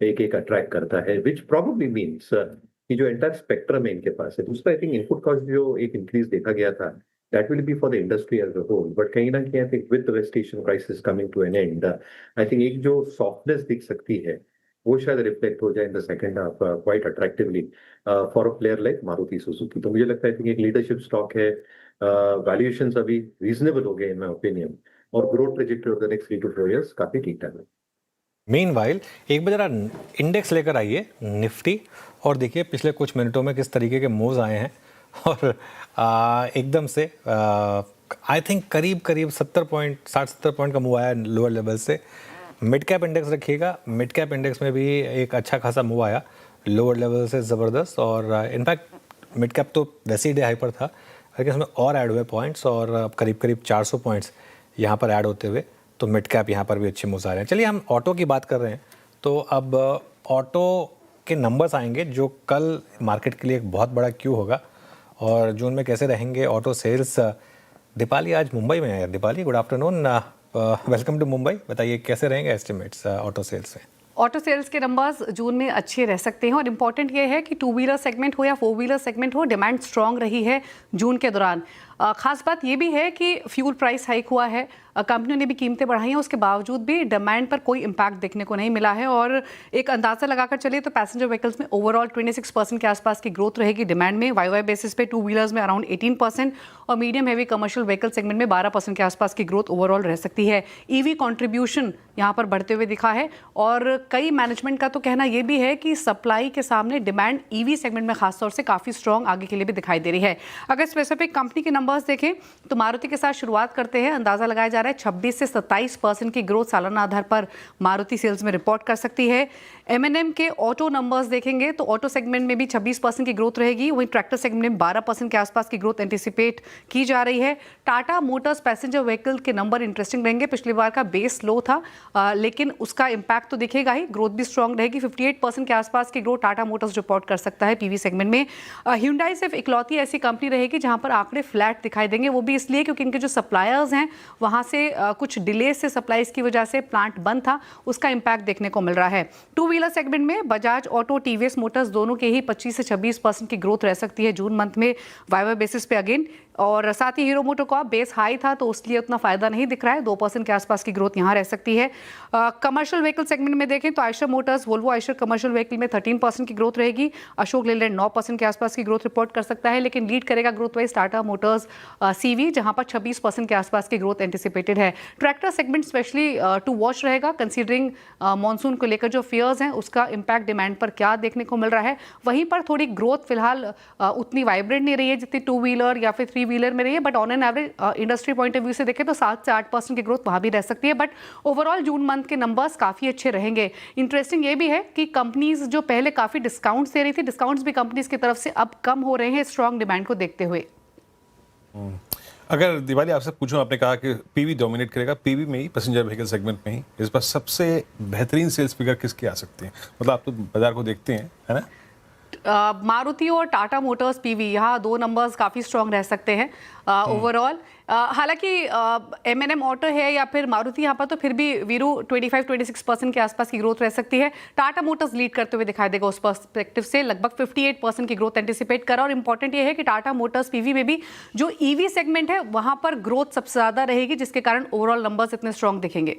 एक attract करता है, which probably means कि जो entire spectrum है इनके पास है। दूसरा, I think input cost जो एक increase देखा गया था, that will be for the industry as a whole, but कहीं ना कहीं I think with the West Asian crisis coming to an end, I think एक जो softness दिख सकती है वो शायद रिफ्लेक्ट हो जाए in the second half quite attractively for a player like Maruti Suzuki. तो मुझे लगता है कि एक लीडरशिप स्टॉक है, वैल्यूएशंस अभी रीजनेबल हो गए इन माय ओपिनियन, और growth trajectory of the next 3 to 4 years काफी ठीक ठाक है। मीनवाइल एक बार जरा इंडेक्स लेकर आइए निफ्टी, और देखिए पिछले कुछ मिनटों में किस तरीके के मूव्स आए हैं, और एकदम से आई थिंक करीब 60-70 पॉइंट का मूव आया लोअर लेवल से। मिड कैप इंडेक्स रखिएगा, मिड कैप इंडेक्स में भी एक अच्छा खासा मूव आया लोअर लेवल से ज़बरदस्त, और इनफैक्ट मिड कैप तो वैसे ही डे हाई पर था, लेकिन इसमें और ऐड हुए पॉइंट्स, और करीब 400 पॉइंट्स यहाँ पर ऐड होते हुए, तो मिड कैप यहाँ पर भी अच्छे मूव्स आ रहे हैं। चलिए हम ऑटो की बात कर रहे हैं, तो अब ऑटो के नंबर्स आएंगे जो कल मार्केट के लिए एक बहुत बड़ा क्यू होगा, और जून में कैसे रहेंगे ऑटो सेल्स। दीपाली आज मुंबई में है। Deepali, good afternoon, welcome to Mumbai. बताइए कैसे रहेंगे एस्टिमेट्स ऑटो सेल्स में? ऑटो सेल्स के नंबर्स जून में अच्छे रह सकते हैं, और इम्पॉर्टेंट ये है कि 2 व्हीलर सेगमेंट हो या 4 व्हीलर सेगमेंट हो, डिमांड स्ट्रांग रही है जून के दौरान। खास बात ये भी है कि फ्यूल प्राइस हाइक हुआ है, कंपनियों ने भी कीमतें बढ़ाई हैं, उसके बावजूद भी डिमांड पर कोई इम्पैक्ट देखने को नहीं मिला है। और एक अंदाज़ा लगाकर चलिए तो पैसेंजर व्हीकल्स में ओवरऑल 26% के आसपास की ग्रोथ रहेगी डिमांड में, वाई बेसिस पे 2 व्हीलर्स में अराउंड 18%, और medium heavy commercial vehicle segment में 12% के आसपास की ग्रोथ ओवरऑल रह सकती है। ईवी कॉन्ट्रीब्यूशन यहाँ पर बढ़ते हुए दिखा है, और कई मैनेजमेंट का तो कहना यह भी है कि सप्लाई के सामने डिमांड ईवी सेगमेंट में खासतौर से काफ़ी स्ट्रॉन्ग आगे के लिए भी दिखाई दे रही है। अगर स्पेसिफिक कंपनी के नंबर्स देखें तो मारुति के साथ शुरुआत करते हैं। अंदाजा लगाया जा रहा है 26 से 27% की ग्रोथ सालाना आधार पर मारुति सेल्स में रिपोर्ट कर सकती है। M&M के ऑटो नंबर्स देखेंगे तो ऑटो सेगमेंट में भी 26% की ग्रोथ रहेगी, वहीं ट्रैक्टर सेगमेंट में 12% के आसपास की ग्रोथ एंटिसिपेट की जा रही है। टाटा मोटर्स पैसेंजर व्हीकल के नंबर इंटरेस्टिंग रहेंगे, पिछली बार का बेस लो था, लेकिन उसका इंपैक्ट तो दिखेगा ही, ग्रोथ भी स्ट्रॉन्ग रहेगी। 58% के आसपास की ग्रोथ टाटा मोटर्स रिपोर्ट कर सकता है पीवी सेगमेंट में। Hyundai सिर्फ इकलौती ऐसी कंपनी रहेगी जहां पर आंकड़े फ्लैट दिखाई देंगे, वो भी इसलिए क्योंकि इनके जो सप्लायर्स हैं वहां से कुछ डिले से सप्लाईज की वजह से प्लांट बंद था, उसका इंपैक्ट देखने को मिल रहा है। 2 व्हीलर सेगमेंट में बजाज ऑटो, टीवीएस मोटर्स दोनों के ही 25 से 26% की ग्रोथ रह सकती है जून मंथ में वाई बेसिस पे अगेन, और साथ ही हीरो मोटो का बेस हाई था तो उसलिए उतना फायदा नहीं दिख रहा है, 2% के आसपास की ग्रोथ यहाँ रह सकती है। कमर्शियल व्हीकल सेगमेंट में देखें तो Eicher Motors, Volvo Eicher commercial vehicle में 13% की ग्रोथ रहेगी, अशोक लेलैंड 9% के आसपास की ग्रोथ रिपोर्ट कर सकता है, लेकिन लीड करेगा growth wise Tata Motors CV, जहां पर 26% के आसपास की ग्रोथ एंटिसिपेटेड है। Tractor segment specially to watch रहेगा, कंसीडरिंग मॉनसून को लेकर जो फियर्स हैं उसका इंपैक्ट डिमांड पर क्या देखने को मिल रहा है। वहीं पर थोड़ी ग्रोथ फिलहाल उतनी वाइब्रेंट नहीं रही है जितनी 2 व्हीलर या फिर 3 व्हीलर में रही है, but on an average industry point of view से देखें तो 7 से 8% की ग्रोथ वहां भी रह सकती है। बट ओवरऑल जून मंथ के नंबर्स काफी अच्छे रहेंगे। इंटरेस्टिंग ये भी है कि कंपनीज जो पहले काफी डिस्काउंट्स दे रही थी, डिस्काउंट्स भी कंपनीज की तरफ से अब कम हो रहे हैं स्ट्रॉन्ग डिमांड को देखते हुए। अगर दिवाली आपसे पूछूं, आपने कहा कि पीवी डोमिनेट करेगा, पीवी में ही पैसेंजर व्हीकल सेगमेंट में ही इस बार सबसे बेहतरीन सेल्स फिगर किसके आ सकते हैं? मतलब आप तो बाजार को देखते हैं, है ना? मारुति और टाटा मोटर्स पीवी, यहाँ 2 नंबर्स काफ़ी स्ट्रॉन्ग रह सकते हैं ओवरऑल। हालांकि M&M ऑटो है या फिर मारुति, यहाँ पर तो फिर भी वीरू 25-26% के आसपास की ग्रोथ रह सकती है। टाटा मोटर्स लीड करते हुए दिखाई देगा उस पर्सपेक्टिव से, लगभग 58% की ग्रोथ एंटिसिपेट करा। और इंपॉर्टेंट ये है कि टाटा मोटर्स पीवी में भी जो ईवी सेगमेंट है वहाँ पर ग्रोथ सबसे ज़्यादा रहेगी, जिसके कारण ओवरऑल नंबर्स इतने स्ट्रॉन्ग दिखेंगे।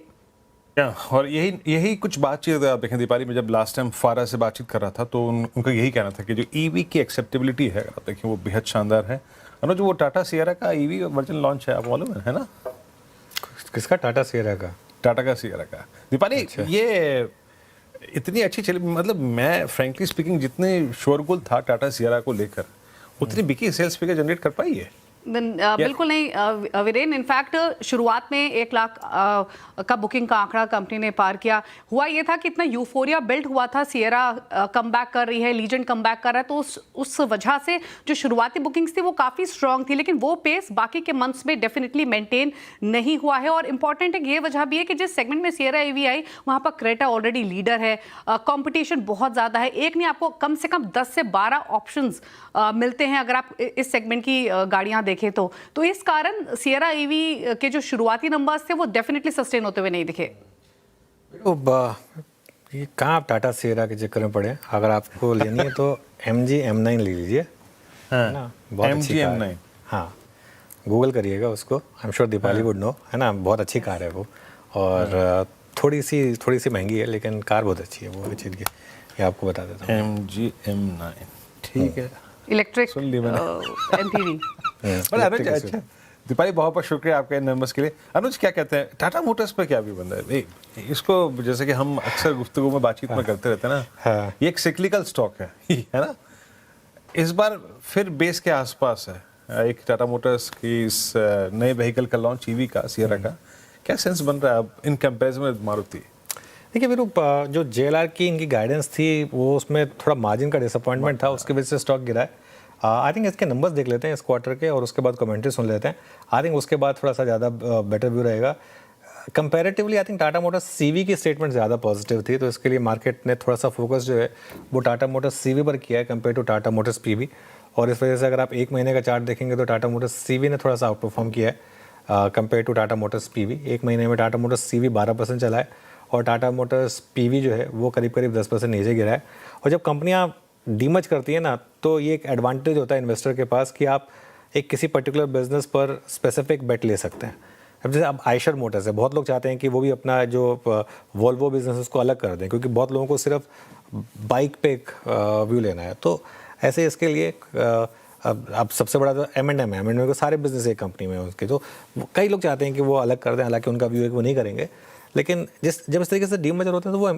और यही कुछ बातचीत अगर आप देखें दीपाली में, जब लास्ट टाइम फारा से बातचीत कर रहा था तो उनका यही कहना था कि जो ईवी की एक्सेप्टेबिलिटी है अगर आप देखें वो बेहद शानदार है। अनुज, वो टाटा सियरा का ईवी वर्जन लॉन्च है, आप मालूम है ना? किसका? टाटा सियरा का? टाटा का सियरा का। दीपाली अच्छा। ये इतनी अच्छी चली, मतलब मैं फ्रेंकली स्पीकिंग जितने शोरगुल था टाटा सियरा को लेकर उतनी बिकी सेल्स फिगर जनरेट कर पाई है? बिल्कुल नहीं वीरेन। इनफैक्ट शुरुआत में 1 लाख का बुकिंग का आंकड़ा कंपनी ने पार किया। हुआ ये था कि इतना यूफोरिया बिल्ड हुआ था, सियरा कम बैक कर रही है, लीजेंड कम बैक कर रहा है, तो उस वजह से जो शुरुआती बुकिंग्स थी वो काफ़ी स्ट्रांग थी, लेकिन वो पेस बाकी के मंथ्स में डेफिनेटली मेंटेन नहीं हुआ है। और इंपॉर्टेंट है ये वजह भी है कि जिस सेगमेंट में सियरा ईवी आई वहाँ पर क्रेटा ऑलरेडी लीडर है, कॉम्पिटिशन बहुत ज़्यादा है, एक नहीं आपको कम से कम 10 से 12 ऑप्शंस मिलते हैं अगर आप इस सेगमेंट की गाड़ियाँ देखें तो इस कारण सियरा ईवी के जो शुरुआती नंबर्स थे वो डेफिनेटली सस्टेन होते हुए नहीं दिखे। ये कहाँ आप टाटा सियरा के चक्कर में पड़े? अगर आपको लेनी है तो MG M9 ले लीजिए, है ना? बहुत अच्छी कार है। हाँ, गूगल करिएगा उसको, I am sure Deepali would know, है ना? बहुत अच्छी कार है वो, और थोड़ी सी महंगी है लेकिन कार बहुत अच्छी है, वो अच्छी है, ये आपको बता देता हूँ। MG M9 ठीक है, इलेक्ट्रिक MPV। बड़ा अनुज, अच्छा दीपाली बहुत बहुत शुक्रिया आपके नंबर्स के लिए। अनुज, क्या कहते हैं टाटा मोटर्स पे क्या भी बंदा है इसको, जैसे कि हम अक्सर गुफ्तगू में बातचीत में करते रहते हैं ना, ये एक सिक्लिकल स्टॉक है ना? इस बार फिर बेस के आसपास है एक टाटा मोटर्स की इस नए व्हीकल का लॉन्च, ईवी का, सियरा का, क्या सेंस बन रहा है अब इन कंपेरिजन में मारुति? देखिए वीरू, जो JLR की इनकी गाइडेंस थी वो उसमें थोड़ा मार्जिन का डिसअपॉइंटमेंट था, उसकी वजह से स्टॉक गिरा है। आई थिंक इसके नंबर्स देख लेते हैं इस क्वार्टर के और उसके बाद कमेंट्री सुन लेते हैं। आई थिंक उसके बाद थोड़ा सा ज़्यादा बेटर व्यू रहेगा। Comparatively I think Tata Motors CV की स्टेटमेंट ज़्यादा पॉजिटिव थी, तो इसके लिए मार्केट ने थोड़ा सा फोकस जो है वो टाटा मोटर्स CV पर किया है compare to Tata Motors PV, और इस वजह से अगर आप 1 महीने का चार्ट देखेंगे तो टाटा मोटर्स CV ने थोड़ा सा आउट परफॉर्म किया है compare to Tata Motors PV। 1 महीने में टाटा मोटर्स CV 12% चला है और टाटा मोटर्स PV जो है वो करीब 10% नीचे गिरा है। और जब कंपनियां डीमर्ज करती है ना, तो ये एक एडवांटेज होता है इन्वेस्टर के पास कि आप एक किसी पर्टिकुलर बिजनेस पर स्पेसिफिक बेट ले सकते हैं। अब जैसे अब आयशर मोटर्स है, बहुत लोग चाहते हैं कि वो भी अपना जो वोल्वो बिजनेस उसको अलग कर दें, क्योंकि बहुत लोगों को सिर्फ बाइक पे एक व्यू लेना है। तो ऐसे इसके लिए अब सबसे बड़ा तो M&M को सारे बिजनेस एक कंपनी में है उसके, तो कई लोग चाहते हैं कि वो अलग कर दें, हालांकि उनका व्यू है कि वो नहीं करेंगे। लेकिन जब इस तरीके से डीमर्जर होते हैं तो वो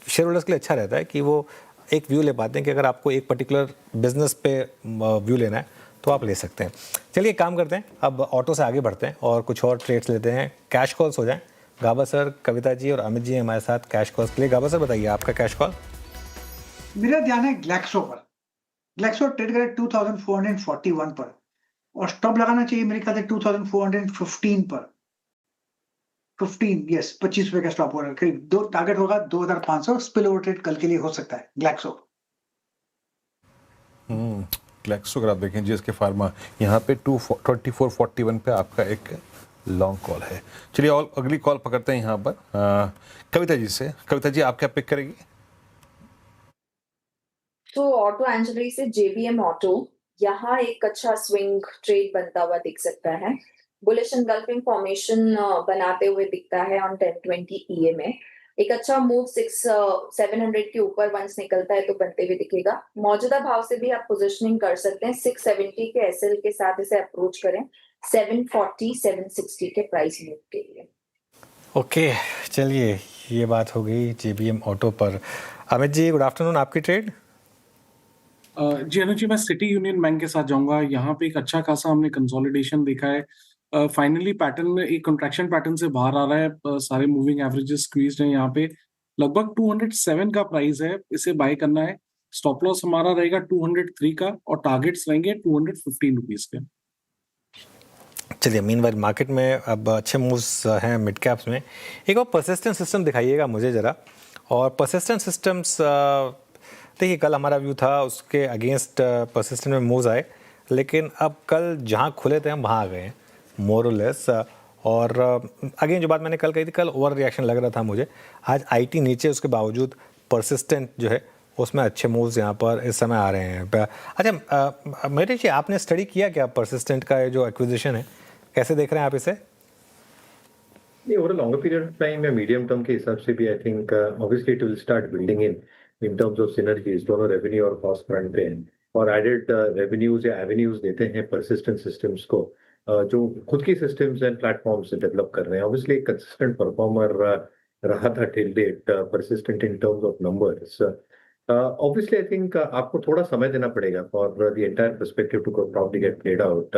शेयर होल्डर्स के लिए अच्छा रहता है कि वो एक व्यू ले पाते हैं कि अगर आपको एक पर्टिकुलर बिजनेस पे व्यू लेना है तो आप ले सकते हैं। चलिए काम करते हैं, अब ऑटो से आगे बढ़ते हैं और कुछ और ट्रेड्स लेते हैं। कैश कॉल्स हो जाएं। गाबा सर, कविता जी और अमित जी हमारे साथ कैश कॉल्स के लिए। गाबा सर बताइए आपका कैश कॉल। मेरा ध्यान है ग्लैक्सो पर। ग्लैक्सो ट्रेड करे 2441 पर और स्टॉप लगाना चाहिए मेरे ख्याल से 2415 पर। 25 रुपए का स्टॉप हो रहा है, करीब 2 टारगेट होगा 2500। स्पिल ओवर ट्रेड कल के लिए हो सकता है ग्लैक्सो। ग्लैक्सो अगर आप देखें जीएसके फार्मा यहाँ पे 2441 पे आपका एक लॉन्ग कॉल है। चलिए और अगली कॉल पकड़ते हैं यहाँ पर कविता जी से। कविता जी आप क्या पिक करेगी? तो ऑटो एंजली से JBM ऑटो, यहाँ एक अच्छा स्विंग ट्रेड बनता हुआ दिख सकता है। बुलिश एनगल्फिंग फॉर्मेशन बनाते हुए दिखता है ऑन 1020 EMA। एक अच्छा मूव 700 के ऊपर वंस निकलता है तो बनते हुए दिखेगा। मौजूदा भाव से भी आप पोजीशनिंग कर सकते हैं। 670 के SL के साथ इसे अप्रोच करें 740 760 के प्राइस मूव के लिए। ओके, चलिए ये बात हो गई JBM ऑटो पर। अमित जी गुड आफ्टरनून, आपकी ट्रेड? जी अनुज जी, मैं सिटी यूनियन बैंक के साथ जाऊंगा। यहाँ पे एक अच्छा खासा हमने कंसोलिडेशन देखा है। फाइनली पैटर्न एक कंट्रैक्शन पैटर्न से बाहर आ रहा है। सारे मूविंग एवरेजेस स्क्वीज्ड हैं। यहाँ पे लगभग 207 का प्राइस है, इसे बाय करना है। स्टॉप लॉस हमारा रहेगा 203 का और टारगेट्स रहेंगे 215 रुपीज के। चलिए मीनवाइल मार्केट में अब अच्छे मूव्स हैं मिड कैप्स में। एक और परसिस्टेंट सिस्टम दिखाइएगा मुझे ज़रा। और परसिस्टेंट सिस्टम्स देखिए कल हमारा व्यू था उसके अगेंस्ट परसिस्टेंट में मूव्स आए, लेकिन अब कल जहाँ खुले थे हम वहाँ आ गए हैं मोर और लेस। और अगेन जो बात मैंने कल कही थी, कल ओवर रिएक्शन लग रहा था मुझे। आज IT नीचे, उसके बावजूद परसिस्टेंट जो है उसमें अच्छे मूव्स यहाँ पर इस समय आ रहे हैं। अच्छा मेरे जी, आपने स्टडी किया क्या परसिस्टेंट का ये जो एक्विजिशन है, कैसे देख रहे हैं आप इसे? नहीं, over longer period of time या मीडियम टर्म के हिसाब से भी I think obviously it will start building in terms of synergies, दोनों रेवेन्यू और कॉस्ट फ्रंट पे हैं और एडेड रेवेन्यूज या एवेन्यूज देते हैं परसिस्टेंट सिस्टम्स को, जो खुद की सिस्टम्स एंड प्लेटफॉर्म्स डेवलप कर रहे हैं. ऑब्वियसली एक कंसिस्टेंट परफॉर्मर रहा था till date, persistent in terms of numbers. Obviously I think आपको थोड़ा समय देना पड़ेगा for the entire perspective to probably get played out.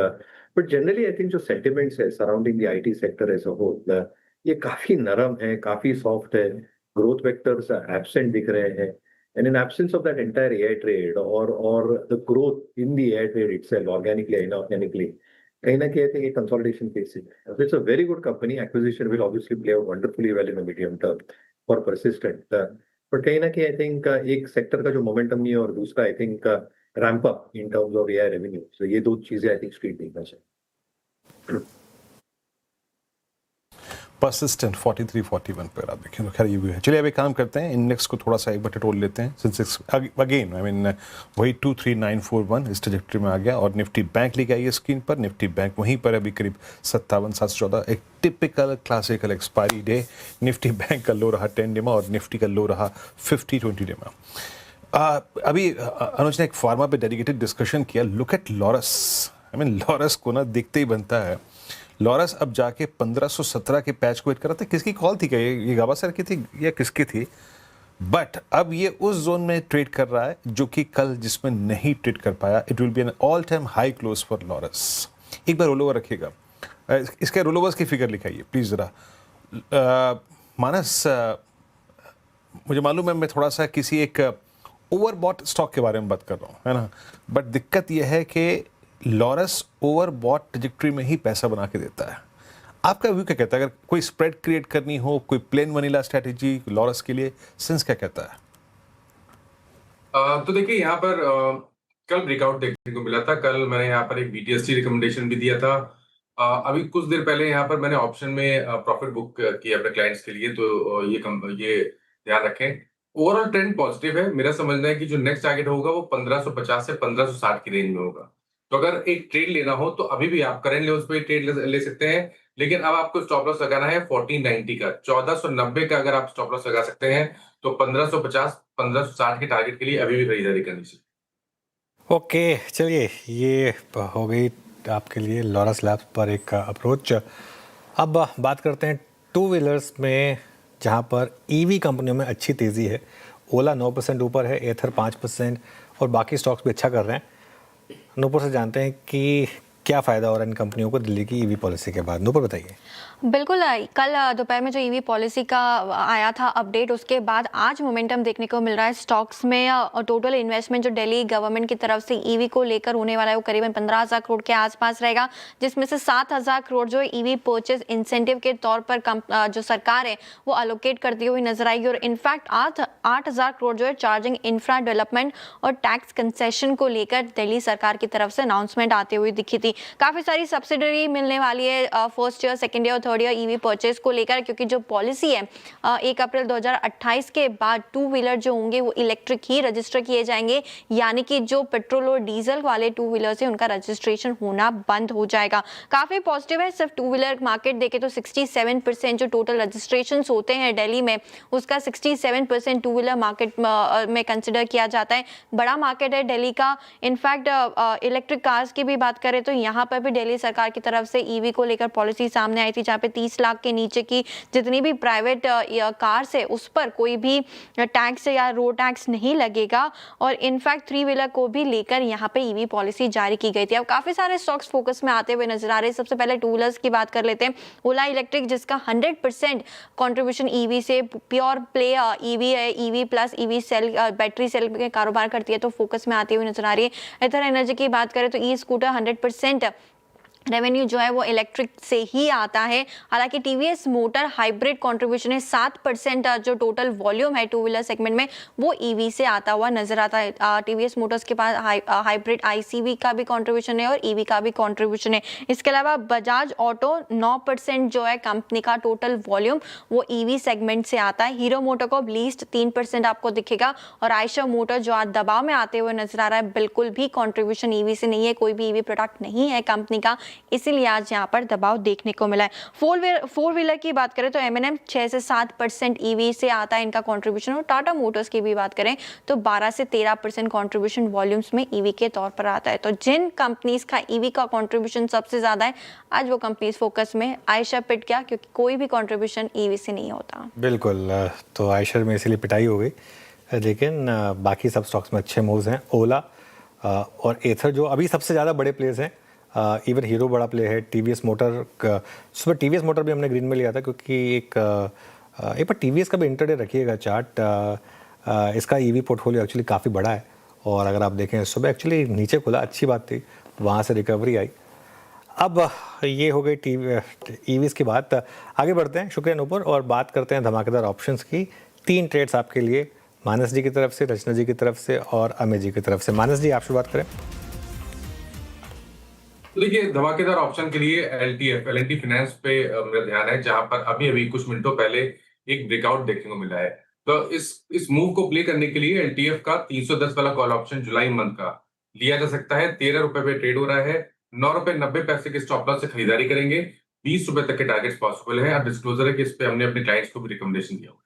But generally I think जो सेंटिमेंट्स है surrounding the IT sector as a whole, ये काफी नरम है, काफी सॉफ्ट है. ग्रोथ वेक्टर्स एब्सेंट दिख रहे हैं. And in absence of that entire AI trade or the growth in the AI trade itself, organically, inorganically, kahin na kahin I think a consolidation phase is. It's a very good company. Acquisition will obviously play out wonderfully well in the medium term for persistent. But kahin na kahin I think एक sector का जो momentum नहीं है और दूसरा I think ramp up in terms of AI revenue. So ये दो चीजें I think street देखना चाहिए. परसिस्टेंट 43-41 पर आप देखें तो खैर ये भी है. चलिए अब एक काम करते हैं, इंडेक्स को थोड़ा सा एक बार टटोल लेते हैं. सेंसेक्स अगेन आई मीन वही 23941 इस ट्रैजेक्टरी में आ गया और निफ्टी बैंक लेके आई है स्क्रीन पर. निफ्टी बैंक वहीं पर अभी करीब 57,714, एक typical classical expiry day. Nifty bank का लो रहा 10 डे में और निफ्टी का लो रहा 50-20 डे में. अभी अनुज ने एक फार्मा पे डेडिकेटेड डिस्कशन किया. Look at Laurus. I mean Laurus को ना देखते ही बनता है. लॉरस अब जाके 1517 के पैच को हिट कर रहा था. किसकी कॉल थी क्या ये गावस्कर की थी या किसकी थी? बट अब ये उस जोन में ट्रेड कर रहा है जो कि कल जिसमें नहीं ट्रेड कर पाया. It will be an all time high close for Laurus. एक बार रोल ओवर रखिएगा, इसके रोल ओवर्स की फिगर लिखाइए प्लीज जरा. मानस, मुझे मालूम है मैं थोड़ा सा किसी एक ओवरबॉट स्टॉक के बारे में बात कर रहा हूँ, है ना, बट दिक्कत यह है कि लॉरस ओवरबॉट ट्रैजेक्टरी में ही पैसा बना के देता है. आपका व्यू क्या कहता है? अगर कोई स्प्रेड क्रिएट करनी हो, कोई प्लेन वनीला स्ट्रैटेजी लॉरस के लिए, सेंस क्या कहता है? तो देखिए यहाँ पर कल ब्रेकआउट देखने को मिला था. कल मैंने यहाँ पर एक BTST रिकमेंडेशन भी दिया था. अभी कुछ देर पहले यहाँ पर मैंने ऑप्शन में प्रॉफिट बुक किया अपने क्लाइंट्स के लिए. तो ये ध्यान रखें. ओवरऑल ट्रेंड पॉजिटिव है. मेरा समझना है कि जो नेक्स्ट टारगेट होगा वो 1550 से 1560 की रेंज में होगा. तो अगर एक ट्रेड लेना हो तो अभी भी आप करंट लेवल्स पे ट्रेड ले सकते हैं, लेकिन अब आपको स्टॉप लॉस लगाना है 1490 का. 1490 का अगर आप स्टॉप लॉस लगा सकते हैं तो 1550 1560 के टारगेट के लिए अभी भी खरीदारी करनी चाहिए. ओके, चलिए ये हो गई आपके लिए लॉरस लैब्स पर एक अप्रोच. अब बात करते हैं टू व्हीलर्स में, जहां पर ईवी कंपनियों में अच्छी तेज़ी है. ओला 9% ऊपर है, एथर 5% और बाकी स्टॉक्स भी अच्छा कर रहे हैं. नूपुर से जानते हैं कि क्या फ़ायदा हो रहा है इन कंपनियों को दिल्ली की ईवी पॉलिसी के बाद. नूपुर बताइए. बिल्कुल, कल दोपहर में जो ईवी पॉलिसी का आया था अपडेट, उसके बाद आज मोमेंटम देखने को मिल रहा है स्टॉक्स में. टोटल इन्वेस्टमेंट जो दिल्ली गवर्नमेंट की तरफ से ईवी को लेकर होने वाला है वो करीबन 15,000 करोड़ के आसपास रहेगा, जिसमें से 7,000 करोड़ जो ईवी परचेज इंसेंटिव के तौर पर जो सरकार है वो अलोकेट करती हुई नजर आएगी. और इनफैक्ट 8,000 करोड़ जो है चार्जिंग इंफ्रा डेवलपमेंट और टैक्स कंसेशन को लेकर दिल्ली सरकार की तरफ से अनाउंसमेंट आते हुए दिखी थी. काफ़ी सारी सब्सिडरी मिलने वाली है फर्स्ट ईयर, सेकेंड ईयर और थर्ड ईयर ईवी परचेज को लेकर, क्योंकि जो पॉलिसी है 1 अप्रैल 2028 के बाद टू व्हीलर जो होंगे वो इलेक्ट्रिक ही रजिस्टर किए जाएंगे, यानी कि जो पेट्रोल और डीजल वाले टू व्हीलर्स हैं उनका रजिस्ट्रेशन होना बंद हो जाएगा. काफ़ी पॉजिटिव है. सिर्फ टू व्हीलर मार्केट देखें तो 67% जो टोटल रजिस्ट्रेशन होते हैं दिल्ली में, उसका 67% टू व्हीलर मार्केट में कंसिडर किया जाता है. बड़ा मार्केट है दिल्ली का. इनफैक्ट इलेक्ट्रिक कार्स की भी बात करें तो यहाँ पर भी दिल्ली सरकार की तरफ से ईवी को लेकर पॉलिसी सामने आई थी, जहाँ पे 30 लाख के नीचे की जितनी भी प्राइवेट कार्स है उस पर कोई भी टैक्स या रोड टैक्स नहीं लगेगा. और इनफैक्ट 3 व्हीलर को भी लेकर यहाँ पे ईवी पॉलिसी जारी की गई थी. अब काफी सारे स्टॉक्स फोकस में आते हुए नजर आ रहे हैं. सबसे पहले टू व्हीलर्स की बात कर लेते हैं. ओला इलेक्ट्रिक, जिसका 100% कॉन्ट्रीब्यूशन ईवी से, प्योर प्ले ईवी है, EV plus EV cell battery cell के कारोबार करती है, तो फोकस में आती हुई नजर आ रही है. एथर एनर्जी की बात करें तो ई स्कूटर 100% रेवेन्यू जो है वो इलेक्ट्रिक से ही आता है. हालांकि टीवीएस मोटर हाइब्रिड कंट्रीब्यूशन है 7%, जो टोटल वॉल्यूम है टू व्हीलर सेगमेंट में वो ईवी से आता हुआ नजर आता है. टीवीएस मोटर्स के पास हाइब्रिड आईसीवी का भी कंट्रीब्यूशन है और ईवी का भी कंट्रीब्यूशन है. इसके अलावा बजाज ऑटो 9% जो है कंपनी का टोटल वॉल्यूम वो ईवी सेगमेंट से आता है. हीरो मोटर को लीस्ट 3% आपको दिखेगा और आयशर मोटर जो आज दबाव में आते हुए नजर आ रहा है, बिल्कुल भी कंट्रीब्यूशन ईवी से नहीं है. कोई भी ईवी प्रोडक्ट नहीं है कंपनी का. इसीलिए आज यहाँ पर दबाव देखने को मिला है। फोर व्हीलर की बात करें तो M&M 6 से 7% ईवी से आता है इनका कंट्रीब्यूशन, और टाटा मोटर्स की भी बात करें तो 12 से 13% कंट्रीब्यूशन वॉल्यूम्स में ईवी के तौर पर आता है। तो जिन कंपनीज का ईवी का कंट्रीब्यूशन सबसे ज्यादा है आज वो कंपनीज फोकस में। आयशर पिट गया क्योंकि कोई भी कंट्रीब्यूशन ईवी से नहीं होता। बिल्कुल, तो आयशर में इसीलिए पिटाई हो गई, लेकिन बाकी सब स्टॉक्स में अच्छे मूव्स हैं। ओला और एथर जो अभी सबसे ज़्यादा बड़े प्लेयर्स हैं, इवन हीरो बड़ा प्ले है। टीवीएस मोटर सुबह टीवीएस मोटर भी हमने ग्रीन में लिया था क्योंकि एक बार टीवीएस का भी इंटरडे रखिएगा चार्ट। इसका ईवी पोर्टफोलियो एक्चुअली काफ़ी बड़ा है और अगर आप देखें सुबह एक्चुअली नीचे खुला, अच्छी बात थी, वहाँ से रिकवरी आई। अब ये हो गई ईवीज़ की बात। आगे बढ़ते हैं शुक्रिया नूपुर और बात करते हैं धमाकेदार ऑप्शंस की। 3 ट्रेड्स आपके लिए मानस जी की तरफ से, रचना जी की तरफ से और अमित जी की तरफ से। मानस जी, आप शुरुआत करें। तो देखिए, धमाकेदार ऑप्शन के लिए एल&टी फाइनेंस पे मेरा ध्यान है, जहां पर अभी कुछ मिनटों पहले एक ब्रेकआउट देखने को मिला है। तो इस मूव को प्ले करने के लिए एलटीएफ का 310 वाला कॉल ऑप्शन जुलाई मंथ का लिया जा सकता है। 13 रुपए पे ट्रेड हो रहा है। 9 रुपए 90 पैसे के स्टॉप लॉस से खरीदारी करेंगे। 20 रुपए तक के टारगेट्स पॉसिबल है। अब डिस्क्लोजर है कि इस पे हमने अपने क्लाइंट्स को भी रिकमेंडेशन दिया हुआ है।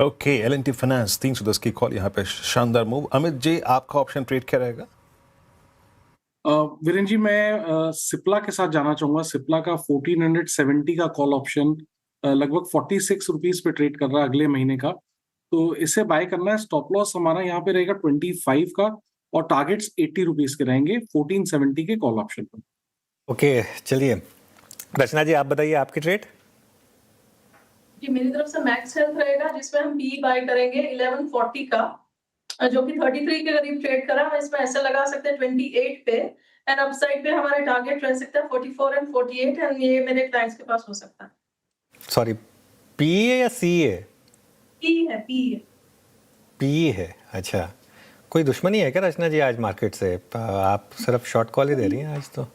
ओके, एल&टी फाइनेंस 310 की कॉल, यहाँ पे शानदार मूव। अमित जी, आपका ऑप्शन ट्रेड क्या रहेगा? वीरेन जी, मैं सिप्ला के साथ जाना चाहूंगा। सिप्ला का 1470 का कॉल ऑप्शन लगभग 46 रुपीज पे ट्रेड कर रहा है अगले महीने का, तो इसे बाय करना है। स्टॉप लॉस हमारा यहाँ पे रहेगा 25 का और टारगेट्स 80 रुपीज के रहेंगे 1470 के कॉल ऑप्शन पर। ओके, चलिए रचना जी, आप बताइए आपकी ट्रेड। जी, मेरी तरफ से मैक्स हेल्थ रहेगा जिसमें हम पी बाय करेंगे 1140 का, जो कि 33 के करीब ट्रेड करा। हम इसमें ऐसे लगा सकते हैं 28 पे, एंड अपसाइड पे हमारे टारगेट रह सकता है 44 एंड 48, एंड ये मेरे क्लाइंट्स के पास हो सकता है। सॉरी, पी है या सी है? पी है। अच्छा, कोई दुश्मनी है क्या रचना जी आज मार्केट से? आप सिर्फ शॉर्ट कॉल ही दे रही हैं आज तो।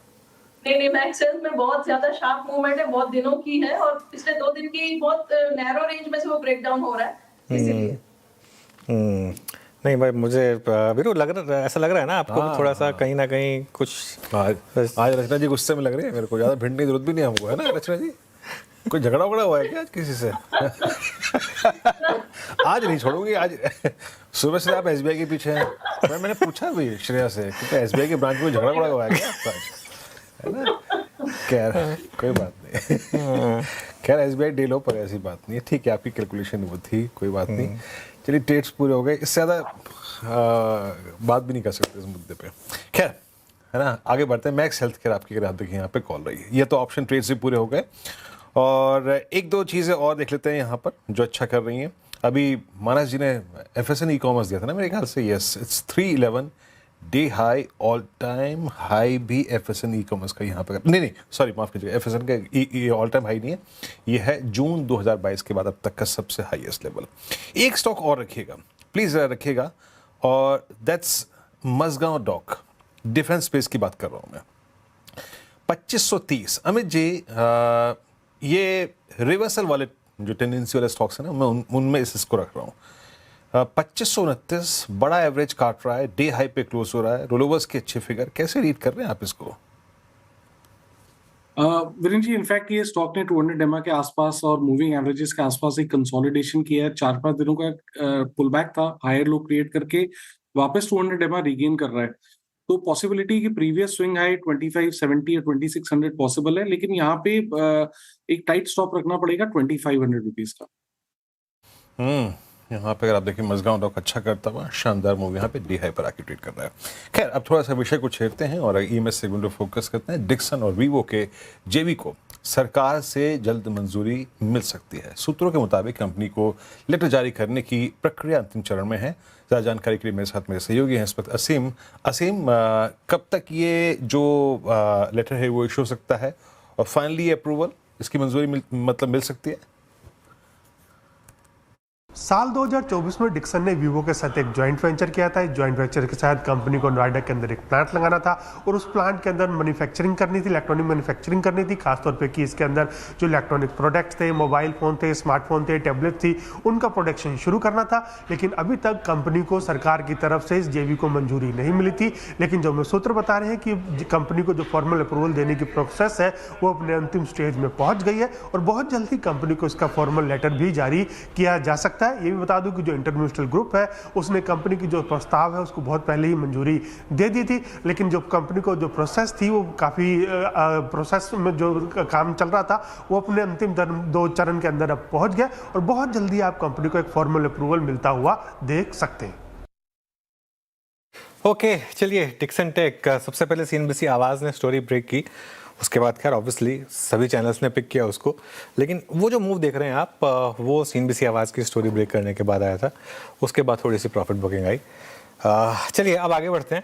नहीं, मैक्स हेल्थ में बहुत ज्यादा शार्प मूवमेंट है, बहुत दिनों की है, और पिछले 2 दिन की बहुत नैरो रेंज में से वो ब्रेक डाउन हो रहा है, इसीलिए। नहीं भाई, मुझे वीरू ऐसा लग रहा है ना आपको थोड़ा सा कहीं ना कहीं कुछ। आज रचना जी गुस्से में लग रही है। मेरे को ज्यादा भिड़ने की जरूरत भी नहीं हमको, है ना रचना जी? कोई झगड़ा वगड़ा हुआ है क्या आज किसी से? आज नहीं छोड़ूंगी। आज सुबह से आप एसबीआई के पीछे हैं। मैंने पूछा भी श्रेया से कि एसबीआई के ब्रांच में झगड़ा वगड़ा हुआ है क्या आपका आज, है ना? खैर कोई बात नहीं। खैर एसबीआई डील हो, पर ऐसी बात नहीं है। ठीक है, आपकी कैलकुलेशन वो थी, कोई बात नहीं। चलिए, ट्रेड्स पूरे हो गए, इससे ज़्यादा बात भी नहीं कर सकते इस मुद्दे पे। खैर, है ना, आगे बढ़ते हैं। मैक्स हेल्थ केयर आपकी, अगर आप देखिए यहाँ पे कॉल रही है। ये तो ऑप्शन ट्रेड से पूरे हो गए और 1-2 चीज़ें और देख लेते हैं यहाँ पर जो अच्छा कर रही हैं। अभी मानस जी ने एफएसएन ई कॉमर्स दिया था ना मेरे ख्याल से। Yes, it's 311 day high, all time high भी एफएसएन ई कॉमर्स का यहाँ पर। नहीं, सॉरी, माफ कीजिएगा, एफएसएन का ये ऑल टाइम हाई नहीं है, ये है जून 2022 के बाद अब तक का सबसे हाईएस्ट लेवल। एक स्टॉक और रखिएगा प्लीज, रखिएगा, और that's Mazagon Dock. Defence space की बात कर रहा हूँ मैं। 2530। अमित जी, ये रिवर्सल वाले जो टेंडेंसी वाले स्टॉक्स हैं ना, मैं उनमें इसको रख रहा हूँ। 2529 बड़ा एवरेज काट रहा है, डे हाई पे क्लोज हो रहा है, रोलोवर्स के अच्छे फिगर। कैसे रीड कर रहे हैं आप इसको? वीरेन जी, इनफैक्ट ये स्टॉक ने 200 EMA के आसपास और मूविंग एवरेजेस के आसपास एक कंसोलिडेशन किया है। 4-5 दिनों का पुल बैक था, हायर लो क्रिएट करके वापस 200 EMA रिगेन कर रहा है। तो पॉसिबिलिटी की प्रीवियस स्विंग हाई 2570 या 2600 पॉसिबल है, लेकिन यहाँ पे एक टाइट स्टॉप रखना पड़ेगा 2500 रुपीज का। यहाँ पे अगर आप देखें मजगांव डॉक अच्छा करता हुआ शानदार मूव यहाँ पे डी हाई पर आके ट्रेड कर रहा है। खैर, अब थोड़ा सा विषय को छेड़ते हैं और ईएमएस सेगमेंट पर फोकस करते हैं। डिक्सन और वीवो के जेवी को सरकार से जल्द मंजूरी मिल सकती है। सूत्रों के मुताबिक कंपनी को लेटर जारी करने की प्रक्रिया अंतिम चरण में है। ज़्यादा जानकारी के लिए मेरे साथ मेरे सहयोगी हैं इस वक्त असीम। कब तक ये जो लेटर है वो इशू हो सकता है और फाइनली अप्रूवल, इसकी मंजूरी मिल सकती है? साल 2024 में डिक्सन ने वीवो के साथ एक जॉइंट वेंचर किया था। इस जॉइंट वेंचर के साथ कंपनी को नोएडा के अंदर एक प्लांट लगाना था और उस प्लांट के अंदर मैन्युफैक्चरिंग करनी थी, इलेक्ट्रॉनिक मैन्युफैक्चरिंग करनी थी, खासतौर पे कि इसके अंदर जो इलेक्ट्रॉनिक प्रोडक्ट्स थे, मोबाइल फ़ोन थे, स्मार्टफोन थे, टैबलेट थी, उनका प्रोडक्शन शुरू करना था। लेकिन अभी तक कंपनी को सरकार की तरफ से इस जेवी को मंजूरी नहीं मिली थी। लेकिन जो हमें सूत्र बता रहे हैं कि कंपनी को जो फॉर्मल अप्रूवल देने की प्रोसेस है वो अपने अंतिम स्टेज में पहुंच गई है और बहुत जल्दी कंपनी को इसका फॉर्मल लेटर भी जारी किया जा सकता है। ये भी बता दूं कि जो इंटरनेशनल ग्रुप है उसने कंपनी की जो प्रस्ताव है उसको बहुत पहले ही मंजूरी दे दी थी। लेकिन जो कंपनी को जो प्रोसेस थी वो काफ़ी प्रोसेस में जो काम चल रहा था वो अपने अंतिम 2 चरण के अंदर अब पहुंच गया और बहुत जल्दी आप कंपनी को एक फॉर्मल अप्रूवल मिलता हुआ देख सकते हैं। ओके, चलिए डिक्सन टेक, सबसे पहले CNBC आवाज़ ने स्टोरी ब्रेक की, उसके बाद खैर ऑब्वियसली सभी चैनल्स ने पिक किया उसको, लेकिन वो जो मूव देख रहे हैं आप वो CNBC आवाज़ की स्टोरी ब्रेक करने के बाद आया था, उसके बाद थोड़ी सी प्रॉफिट बुकिंग आई। चलिए अब आगे बढ़ते हैं,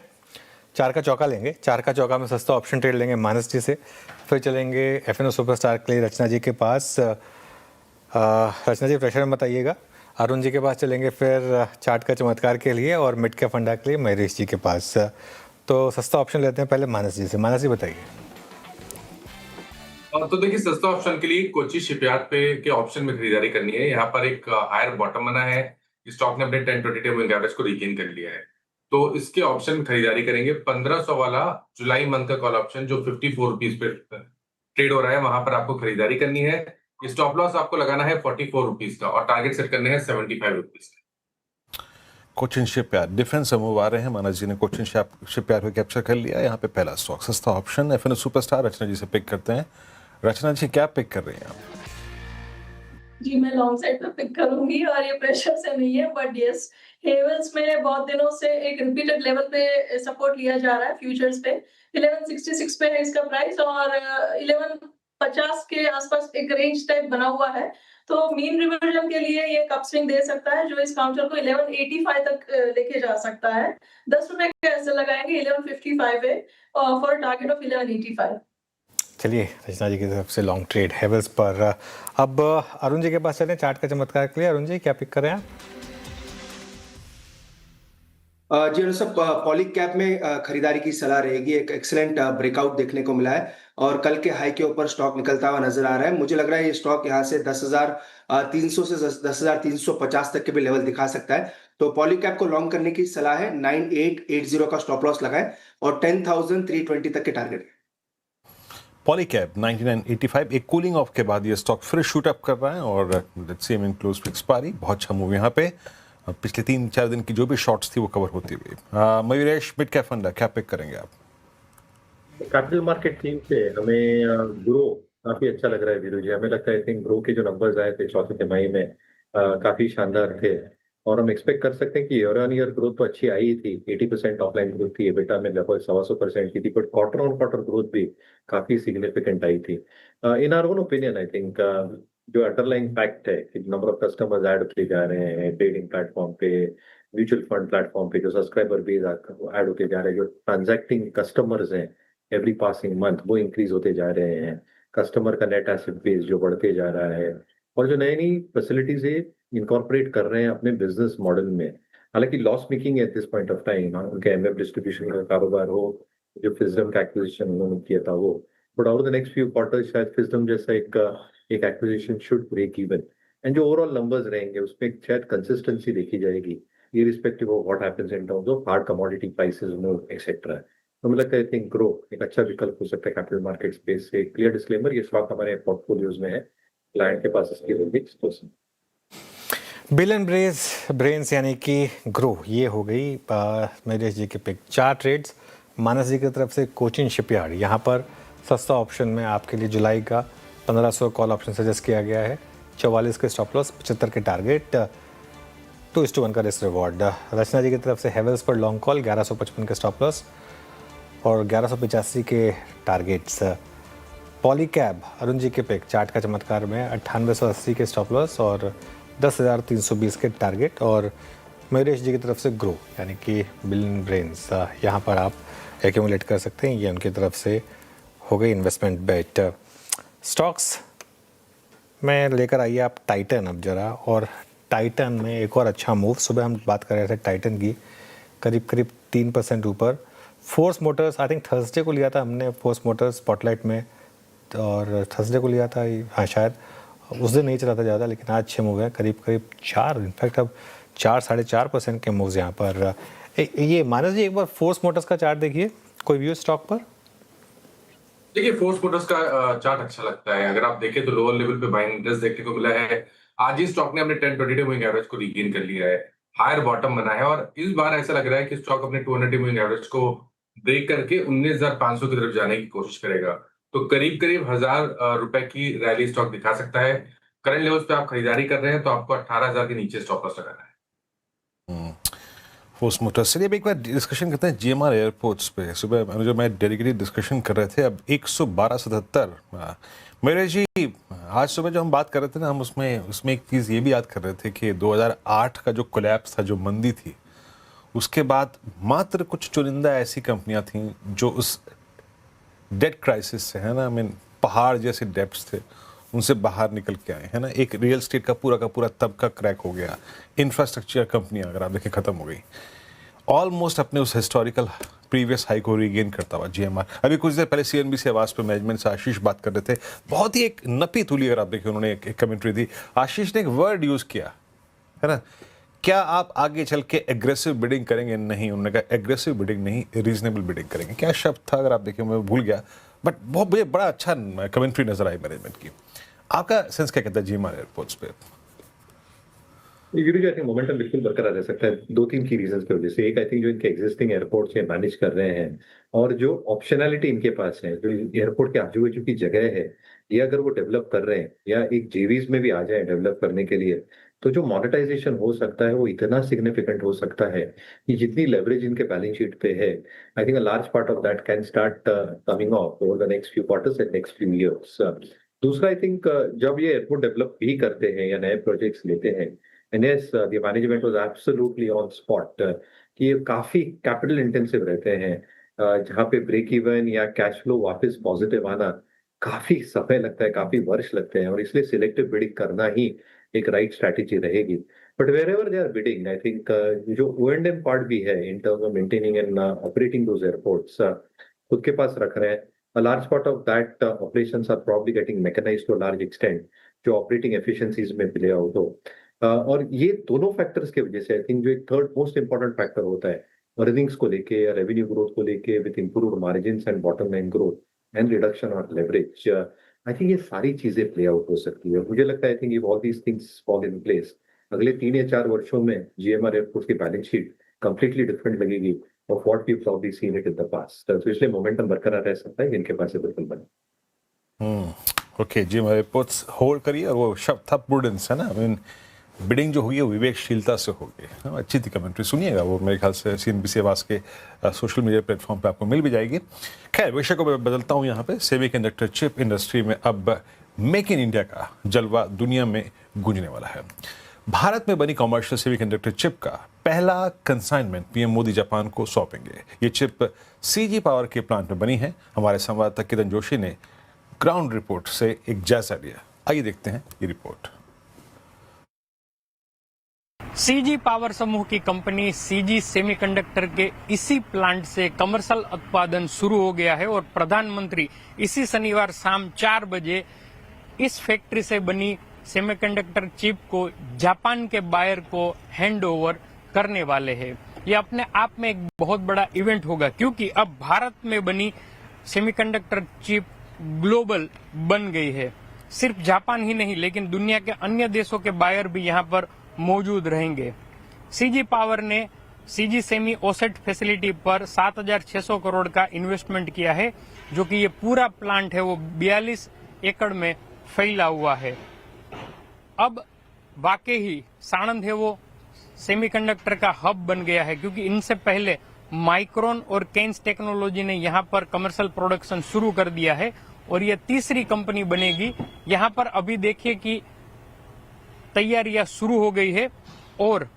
4 का चौका लेंगे। 4 का चौका में सस्ता ऑप्शन ट्रेड लेंगे मानस जी से, फिर चलेंगे FNO सुपरस्टार के लिए रचना जी के पास। रचना जी प्रेशर में बताइएगा। अरुण जी के पास चलेंगे फिर चार्ट का चमत्कार के लिए, और मिड के फंडा के लिए महेश जी के पास। तो सस्ता ऑप्शन लेते हैं पहले मानस जी से। मानस जी बताइए। तो देखिए, सस्ता ऑप्शन के लिए कोची शिपयार्ड पे के ऑप्शन में खरीदारी करनी है। यहाँ पर एक हायर बॉटम बना है, स्टॉक ने अपने 10-20 डे मूविंग एवरेज को रिगेन कर लिया है, तो इसके ऑप्शन में खरीदारी करेंगे। 1500 वाला जुलाई मंथ का कॉल ऑप्शन जो 54 रुपीज पे ट्रेड हो रहा है, वहां पर आपको खरीदारी करनी है। स्टॉप लॉस आपको लगाना है 44 रुपीज का और टारगेट सेट करने हैं 75 रुपीज का। कोचिन शिपयार्ड डिफेंस से मूव आ रहे हैं। मानस जी ने कोचिन शिपयार्ड को कैप्चर कर लिया। यहाँ पे पहला स्टॉक सस्ता ऑप्शन FNO सुपरस्टार रचना जी से पिक करते हैं। रचना जी क्या पिक कर रही हैं आप? जी मैं लॉन्ग साइड पे पिक करूंगी और ये प्रेशर से नहीं है, बट यस हेवल्स में बहुत दिनों से एक रिपीटेड लेवल पे सपोर्ट लिया जा रहा है फ्यूचर्स पे। 1166 पे है इसका प्राइस और 1150 के आसपास एक रेंज टाइप बना हुआ है, तो मीन रिवर्जन के लिए ये कप स्विंग दे सकता है जो इस काउंटर को 1185 तक लेके जा सकता है। 10 रुपए का ऐसे लगाएंगे 1155 है फॉर टारगेट ऑफ 1185। चलिए रचना जी की तरफ से लॉन्ग ट्रेड हेवल्स पर। अब अरुण जी के पास चलें चार्ट का चमत्कार के लिए। अरुण जी क्या पिक कर रहे हैं आप? जी सब पॉलीकैप में खरीदारी की सलाह रहेगी। एक एक्सीलेंट ब्रेकआउट देखने को मिला है और कल के हाई के ऊपर स्टॉक निकलता हुआ नजर आ रहा है। मुझे लग रहा है ये स्टॉक यहाँ से 10,300 से 10,350 तक के भी लेवल दिखा सकता है, तो पॉलीकैप को लॉन्ग करने की सलाह है। 9880 का स्टॉप लॉस लगाएं और 10,320 तक के टारगेट है। पॉलीकैप 9985 एक कूलिंग ऑफ के बाद ये स्टॉक फिर शूट अप कर रहा है और let's see in close to expiry. बहुत अच्छा मूव यहाँ पे, पिछले 3-4 दिन की जो भी शॉर्ट्स थी वो कवर होती हुई। मयूरेश मिड कैप फंड क्या पिक करेंगे आप? कैपिटल मार्केट थीम से हमें ग्रो काफी अच्छा लग रहा है वीरू जी। हमें लगता है आई थिंक ग्रो के जो नंबर्स आए थे चौथी तिमाही में काफी शानदार थे और हम एक्सपेक्ट कर सकते हैं कि ईयर ऑन ईयर ग्रोथ तो अच्छी आई थी। 80% ऑफलाइन ग्रोथ थी, एबिटा में लगभग 125% की थी, but quarter on quarter growth भी काफी सिग्निफिकेंट आई थी। In our own opinion I think जो अंडरलाइंग फैक्ट है कि नंबर ऑफ कस्टमर्स ऐड होते जा रहे हैं ट्रेडिंग प्लेटफॉर्म पे, म्यूचुअल फंड प्लेटफॉर्म पे, जो सब्सक्राइबर बेस ऐड होते जा रहे हैं, जो ट्रांजैक्टिंग कस्टमर्स हैं एवरी पासिंग मंथ वो इंक्रीज होते जा रहे हैं, कस्टमर का नेट एसेट बेस जो बढ़ते जा रहा है और जो नई नई फैसिलिटीज है इनकॉर्पोरेट कर रहे हैं अपने बिजनेस मॉडल में। हालांकि लॉस मेकिंग है at this point of time, उनके एमएफ डिस्ट्रीब्यूशन का कारोबार हो, जो फिजडम का एक्विजिशन उन्होंने किया था वो, but over the next few quarters शायद फिजडम जैसा एक acquisition should break even and जो ओवरऑल नंबर्स रहेंगे उसमें शायद कंसिस्टेंसी देखी जाएगी irrespective of what happens in terms of hard commodity prices move etcetera. तो मुझे लगता है आई थिंक ग्रो एक अच्छा विकल्प हो सकता है कैपिटल मार्केट स्पेस से। क्लियर डिस्क्लेमर, ये स्टॉक हमारे पोर्टफोलियोज में है, क्लाइंट के पास इसकी रिस्क तो बिल एंड ब्रेन्स यानी कि ग्रो ये हो गई महेश जी के पिक। 4 ट्रेड्स मानस जी की तरफ से कोचिन शिपयार्ड, यहाँ पर सस्ता ऑप्शन में आपके लिए जुलाई का 1500 कॉल ऑप्शन सजेस्ट किया गया है, 44 के स्टॉप लॉस, 75 के टारगेट, 2:1 का रिस्क रिवॉर्ड। रचना जी की तरफ से हेवल्स पर लॉन्ग कॉल 1155 के स्टॉप लॉस और 1185 के टारगेट्स। पॉलीकैब अरुण जी के पिक, चार्ट का चमत्कार में 9880 के स्टॉप लॉस और 10,320 के टारगेट। और मयूरेश जी की तरफ से ग्रो यानी कि बिल एंड ब्रेन्स, यहाँ पर आप एक्यूमुलेट कर सकते हैं, ये उनकी तरफ से हो गई इन्वेस्टमेंट बेट। स्टॉक्स में लेकर आइए आप टाइटन अब जरा, और टाइटन में एक और अच्छा मूव, सुबह हम बात कर रहे थे टाइटन की, करीब करीब 3% ऊपर। Force Motors I think Thursday को लिया था हमने, फोर्स मोटर्स स्पॉटलाइट में, और थर्सडे को लिया था, हाँ शायद, उस दिन नहीं चला था ज़्यादा, लेकिन आज अच्छे मूव है, करीब करीब 4, इनफैक्ट अब 4-4.5% के मूव्स यहाँ पर। ये मानस जी एक बार फोर्स मोटर्स का चार्ट देखिए, कोई व्यू स्टॉक पर? देखिए फोर्स मोटर्स का चार्ट अच्छा लगता है। अगर आप देखें तो लोअर लेवल पे बाइंग इंटरेस्ट देखने को मिला है। आज ही स्टॉक ने अपने 10-20 डे मूविंग एवरेज को रीगेन कर लिया है, हायर बॉटम बना है, और इस बार ऐसा लग रहा है कि स्टॉक अपने 200 डे मूविंग एवरेज को ब्रेक करके 19,500 की तरफ जाने की कोशिश करेगा। तो करीब करीब 1,000 रुपए की रैली स्टॉक दिखा सकता है। करंट लेवल्स पे आप खरीदारी कर रहे हैं तो आपको 18,000 के नीचे स्टॉप लॉस लगाना है। Force Motors. चलिए अब एक बार डिस्कशन करते हैं जीएमआर एयरपोर्ट्स पे। सुबह जो मैं डेडिकेटेड डिस्कशन कर रहे थे, अब 112.77। मेरे जी आज सुबह जो हम बात कर रहे थे ना, हम उसमें एक चीज़ ये भी याद कर रहे थे कि 2008 का जो कोलैप्स था, जो मंदी थी, उसके बाद मात्र कुछ चुनिंदा ऐसी कंपनियां थीं जो उस डेट क्राइसिस से, है ना, पहाड़ जैसे डेप्थ्स थे, उनसे बाहर निकल के आए, है ना। एक रियल एस्टेट का पूरा तबका क्रैक हो गया, इंफ्रास्ट्रक्चर कंपनियां अगर आप देखें खत्म हो गई, ऑलमोस्ट अपने उस हिस्टोरिकल प्रीवियस हाई को रीगेन करता हुआ जीएमआर। अभी कुछ देर पहले सीएनबीसी आवाज पे मैनेजमेंट से आशीष बात कर रहे थे, बहुत ही एक नपी तुली, अगर आप देखें उन्होंने एक कमेंट्री दी। आशीष ने एक वर्ड यूज किया, है ना, क्या आप आगे चल के एग्रेसिव बिडिंग करेंगे? नहीं, उन्होंने कहा एग्रेसिव बिडिंग नहीं, रीजनेबल बिडिंग करेंगे। क्या शब्द था अगर आप देखें, मैं भूल गया, बट बहुत मुझे बड़ा अच्छा कमेंट्री नजर आई मैनेजमेंट की। आपका सेंस क्या कहता है जीएमआर एयरपोर्ट्स पे? गिरिजा, आई थिंक मोमेंटम बिल्कुल बरकरार रह सकता है 2-3 की रीजन की वजह से। एक, आई थिंक जो इनके एग्जिस्टिंग एयरपोर्ट्स ये मैनेज कर रहे हैं, और जो ऑप्शनैलिटी इनके पास है, जो एयरपोर्ट के आजू बाजू की जगह है, ये अगर वो डेवलप कर रहे हैं या एक जेवीज में भी आ जाए डेवलप करने के लिए, तो जो मोनेटाइजेशन हो सकता है वो इतना सिग्निफिकेंट हो सकता है कि जितनी लेवरेज इनके बैलेंस शीट पे है, I think a large part of that can start coming of over the next few quarters and next few years. दूसरा, आई थिंक जब ये एयरपोर्ट डेवलप भी करते हैं या नए प्रोजेक्ट्स लेते हैं, and yes, the management was absolutely on spot कि ये काफी कैपिटल इंटेंसिव रहते हैं, जहाँ पे ब्रेक इवन या कैश फ्लो वापस पॉजिटिव आना काफी समय लगता है, काफी वर्ष लगते हैं, और इसलिए सिलेक्टिव बिडिंग करना ही एक राइट स्ट्रैटेजी रहेगी। But wherever they are bidding, I think जो O&M पार्ट भी है in terms of maintaining and operating those airports खुद के पास रख रहे हैं। A large part of that operations are probably getting mechanized to a large extent, जो ऑपरेटिंग एफिशिएंसीज में प्ले आउट हो। और ये दोनों फैक्टर्स के वजह से आई थिंक जो एक थर्ड मोस्ट इंपॉर्टेंट फैक्टर होता है अर्निंग्स को लेके या रेवेन्यू ग्रोथ को लेके, with improved margins and bottom line growth and reduction of leverage, I think ये सारी चीजें प्ले आउट हो सकती है। मुझे लगता है I think if all these things fall in place, अगले 3 या 4 वर्षों में जीएमआर एयरपोर्ट की बैलेंस शीट कंप्लीटली डिफरेंट लगेगी of what we probably seen it in the past. तो इसलिए मोमेंटम बरकरार रह सकता है, इनके पास बिल्कुल बने। ओके, जीएमआर एयरपोर्ट्स होल्ड करिए। और वो शब्द था प्रूडेंस, है ना, बिडिंग जो हुई है विवेकशीलता से होगी। अच्छी थी कमेंट्री, सुनिएगा वो मेरे ख्याल से सीएनबीसी आवाज के सोशल मीडिया प्लेटफॉर्म पे आपको मिल भी जाएगी। खैर, विषय को मैं बदलता हूँ। यहाँ पे सेमीकंडक्टर चिप इंडस्ट्री में अब मेक इन इंडिया का जलवा दुनिया में गूंजने वाला है। भारत में बनी कॉमर्शियल सेमीकंडक्टर चिप का पहला कंसाइनमेंट पीएम मोदी जापान को सौंपेंगे। ये चिप सीजी पावर के प्लांट में बनी है। हमारे संवाददाता किरण जोशी ने ग्राउंड रिपोर्ट से एक जायजा लिया, आइए देखते हैं ये रिपोर्ट। सीजी पावर समूह की कंपनी सीजी सेमीकंडक्टर के इसी प्लांट से कमर्शियल उत्पादन शुरू हो गया है, और प्रधानमंत्री इसी शनिवार शाम 4 बजे इस फैक्ट्री से बनी सेमीकंडक्टर चिप को जापान के बायर को हैंड ओवर करने वाले हैं। ये अपने आप में एक बहुत बड़ा इवेंट होगा, क्योंकि अब भारत में बनी सेमीकंडक्टर चिप ग्लोबल बन गई है। सिर्फ जापान ही नहीं, लेकिन दुनिया के अन्य देशों के बायर भी यहाँ पर मौजूद रहेंगे। सीजी पावर ने सीजी सेमी ओसेट फैसिलिटी पर 7,600 करोड़ का इन्वेस्टमेंट किया है, जो कि ये पूरा प्लांट है वो 42 एकड़ में फैला हुआ है। अब वाकई ही साणंद है वो सेमीकंडक्टर का हब बन गया है, क्योंकि इनसे पहले माइक्रोन और केन्स टेक्नोलॉजी ने यहाँ पर कमर्शियल प्रोडक्शन शुरू कर दिया है, और ये तीसरी कंपनी बनेगी। यहाँ पर अभी देखिए कि तैयारियां शुरू हो गई है, और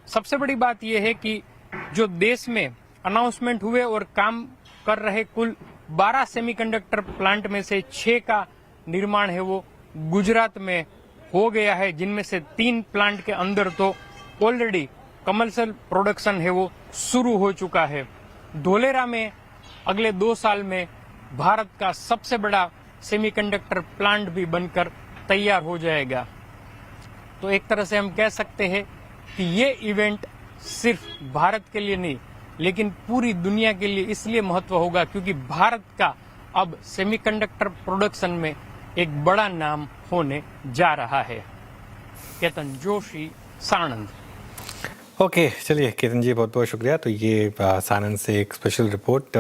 सबसे बड़ी बात यह है कि जो देश में अनाउंसमेंट हुए और काम कर रहे कुल 12 सेमीकंडक्टर प्लांट में से 6 का निर्माण है वो गुजरात में हो गया है, जिनमें से 3 प्लांट के अंदर तो ऑलरेडी कमर्शियल प्रोडक्शन है वो शुरू हो चुका है। धोलेरा में अगले 2 साल में भारत का सबसे बड़ा सेमीकंडक्टर प्लांट भी बनकर तैयार हो जाएगा। तो एक तरह से हम कह सकते हैं कि ये इवेंट सिर्फ भारत के लिए नहीं लेकिन पूरी दुनिया के लिए इसलिए महत्व होगा क्योंकि भारत का अब सेमीकंडक्टर प्रोडक्शन में एक बड़ा नाम होने जा रहा है। केतन जोशी, साणंद। ओके, चलिए केतन जी बहुत बहुत शुक्रिया। तो ये सानंद से एक स्पेशल रिपोर्ट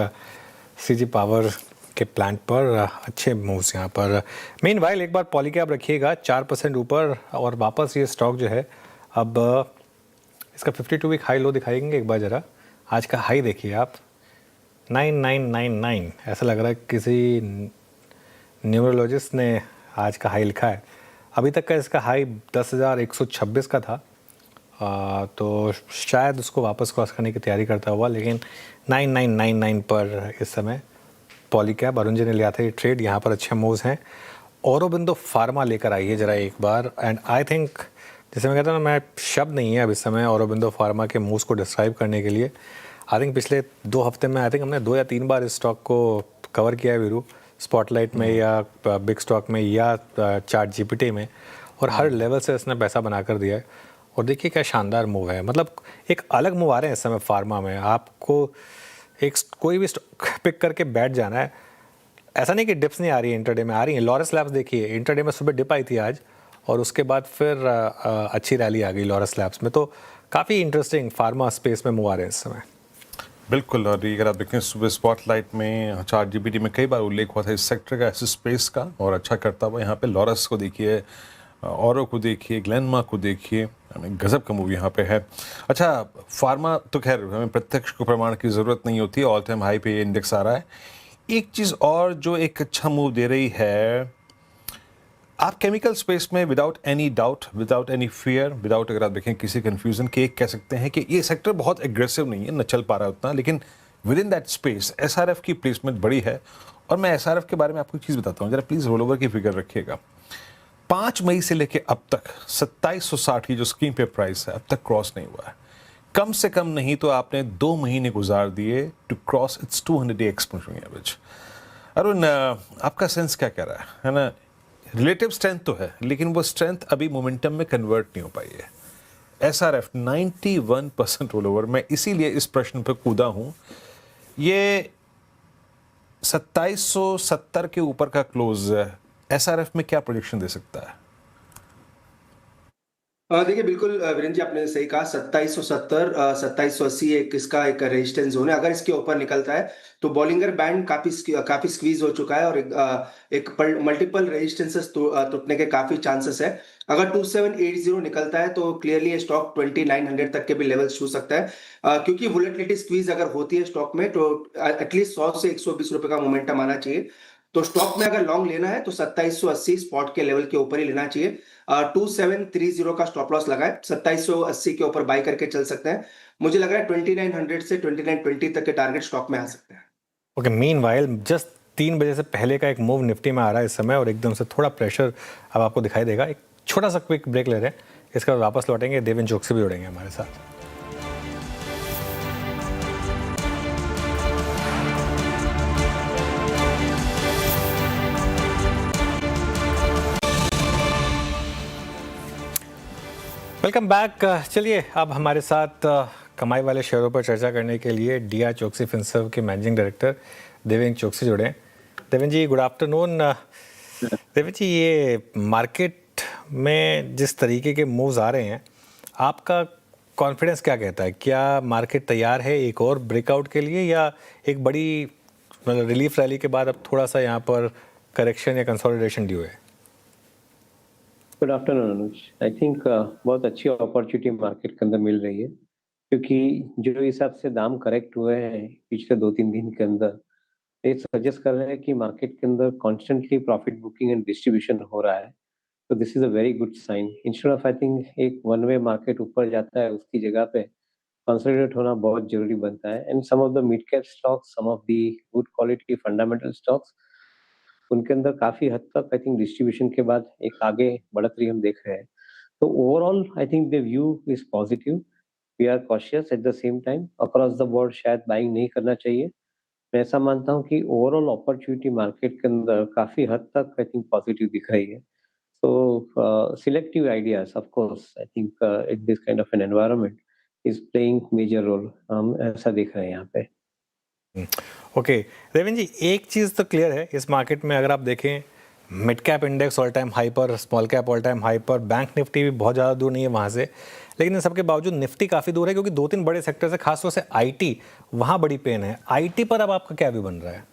सीजी पावर के प्लांट पर अच्छे मूव्स यहाँ पर। मेन वाइल एक बार पॉलीकैब रखिएगा 4% ऊपर और वापस ये स्टॉक जो है अब इसका 52 वीक हाई लो दिखाएंगे एक बार ज़रा। आज का हाई देखिए आप 9999, ऐसा लग रहा है किसी न्यूमरोलॉजिस्ट ने आज का हाई लिखा है। अभी तक का इसका हाई 10,126 का था, तो शायद उसको वापस क्रॉस करने की तैयारी करता हुआ, लेकिन 9999 पर इस समय पॉलीकैब अरुण जी ने लिया था ये ट्रेड। यहाँ पर अच्छे मूव्स हैं। औरोबिंदो फार्मा लेकर आइए ज़रा एक बार। एंड आई थिंक जैसे मैं कहता हूँ ना, मैं शब्द नहीं है अब इस समय औरोबिंदो फार्मा के मूव्स को डिस्क्राइब करने के लिए। आई थिंक पिछले 2 हफ्ते में आई थिंक हमने 2 या 3 बार इस स्टॉक को कवर किया है वीरू, स्पॉटलाइट में या बिग स्टॉक में या चार्ट जीपीटी में, और हर लेवल से इसने पैसा बनाकर दिया है। और देखिए क्या शानदार मूव है, मतलब एक अलग मूव आ रहे हैं इस समय फार्मा में। आपको एक कोई भी स्टॉक पिक करके बैठ जाना है। ऐसा नहीं कि डिप्स नहीं आ रही है, इंटरडे में आ रही है। लॉरस लैब्स देखिए, इंटरडे में सुबह डिप आई थी आज और उसके बाद फिर अच्छी रैली आ गई लॉरस लैब्स में। तो काफ़ी इंटरेस्टिंग फार्मा स्पेस में मूव आ रहे हैं इस समय। बिल्कुल। और अगर आप देखें सुबह स्पॉटलाइट में चार्ट जीपीटी में कई बार उल्लेख हुआ था इस सेक्टर का, ऐसे स्पेस का, और अच्छा करता हुआ। यहाँ पे लॉरस को देखिए, औरों को देखिए, ग्लेनमार्क को देखिए, गजब का मूव यहाँ पे है। अच्छा, फार्मा तो खैर हमें प्रत्यक्ष को प्रमाण की ज़रूरत नहीं होती, ऑल टाइम हाई पे ये इंडेक्स आ रहा है। एक चीज़ और जो एक अच्छा मूव दे रही है, आप केमिकल स्पेस में without any doubt, without any fear, without अगर आप देखें किसी कन्फ्यूज़न के, एक कह सकते हैं कि ये सेक्टर बहुत एग्रेसिव नहीं है, न चल पा रहा है उतना, लेकिन with in that space SRF की प्लेसमेंट बड़ी है। और मैं एसआरएफ के बारे में आपको एक चीज़ बताता हूँ, जरा प्लीज़ रोल ओवर की फिगर रखिएगा। 5 मई से लेके अब तक 2760 की जो स्क्रीन पे प्राइस है अब तक क्रॉस नहीं हुआ है। कम से कम नहीं तो आपने 2 महीने गुजार दिए to cross its 200-day exponential average. Arun, आपका सेंस क्या कह रहा है ना? रिलेटिव स्ट्रेंथ तो है, लेकिन वो स्ट्रेंथ अभी मोमेंटम में कन्वर्ट नहीं हो पाई है। SRF 91% roll over. मैं इसीलिए इस प्रश्न पर कूदा हूँ। ये 2770 के ऊपर का क्लोज एसआरएफ में क्या प्रोजेक्शन दे सकता है? देखिए बिल्कुल वीरेंद्र जी, आपने सही कहा। 2770 2780 एक इसका एक रेजिस्टेंस जोन है। अगर इसके ऊपर निकलता है तो बॉलिंगर बैंड काफी स्क्वीज हो चुका है और एक मल्टीपल रेजिस्टेंसेस टूटने के काफी चांसेस है। अगर 2780 निकलता है तो क्लियरली ये स्टॉक 2900 तक के भी लेवल्स छू सकता है, क्योंकि वोलेटिलिटी स्क्वीज अगर होती है स्टॉक में तो एटलीस्ट 100 से 120 रुपए का मोमेंटम आना चाहिए। तो स्टॉक में अगर लॉन्ग लेना है तो 2780 स्पॉट के लेवल के ऊपर ही लेना चाहिए। 2730 का स्टॉप लॉस लगाए, 2780 के ऊपर बाय करके चल सकते हैं। मुझे लग रहा है 2900 से 2920 तक के टारगेट स्टॉक में आ सकते हैं। ओके, मीनवाइल जस्ट 3 बजे से पहले का एक मूव निफ्टी में आ रहा है इस समय और एकदम से थोड़ा प्रेशर अब आपको दिखाई देगा। एक छोटा सा क्विक ब्रेक ले रहे हैं, इसका वापस लौटेंगे। देवेंद्र चौकसी भी जुड़ेंगे हमारे साथ। Welcome back. चलिए अब हमारे साथ कमाई वाले शेयरों पर चर्चा करने के लिए डीआर चौकसी फिनसर्व के मैनेजिंग डायरेक्टर देवेंद्र चौकसी जुड़े हैं। देवेंद्र जी गुड आफ्टरनून। देवेंद्र जी, ये मार्केट में जिस तरीके के मूव्स आ रहे हैं, आपका कॉन्फिडेंस क्या कहता है? क्या मार्केट तैयार है एक और ब्रेकआउट के लिए, या एक बड़ी मतलब रिलीफ रैली के बाद अब थोड़ा सा यहाँ पर करेक्शन या कंसोलिडेशन ड्यू है? Good afternoon Anuj. I think बहुत अच्छी अपॉर्चुनिटी मार्केट के अंदर मिल रही है, क्योंकि जो हिसाब से दाम करेक्ट हुए हैं पिछले 2-3 दिन के अंदर, ये सजेस्ट कर रहे हैं कि मार्केट के अंदर constantly profit booking and distribution हो रहा है। तो this is a very good sign. Instead of I think एक वन वे मार्केट ऊपर जाता है, उसकी जगह पे कंसोलिडेट होना बहुत जरूरी बनता है। And some of the mid cap stocks, some of the good quality fundamental stocks उनके अंदर काफी हद तक आई थिंक डिस्ट्रीब्यूशन के बाद एक आगे बढ़ोतरी हम देख रहे हैं। तो overall I think the view is positive. We are cautious at the same time, across the board शायद बाइंग नहीं करना चाहिए। मैं ऐसा मानता हूँ कि ओवरऑल अपॉर्चुनिटी मार्केट के अंदर काफी हद तक आई थिंक पॉजिटिव दिख रही है। So selective ideas, of course, I think in this kind of an environment is playing major role. हम ऐसा देख रहे हैं यहाँ पे। ओके रेवन जी, एक चीज़ तो क्लियर है इस मार्केट में, अगर आप देखें mid cap index all time high पर, small cap all time high पर, बैंक निफ्टी भी बहुत ज़्यादा दूर नहीं है वहाँ से, लेकिन इन सबके बावजूद निफ्टी काफ़ी दूर है क्योंकि 2-3 बड़े सेक्टर से, खासतौर से आईटी, वहाँ बड़ी पेन है। आईटी पर अब आपका क्या व्यू बन रहा है?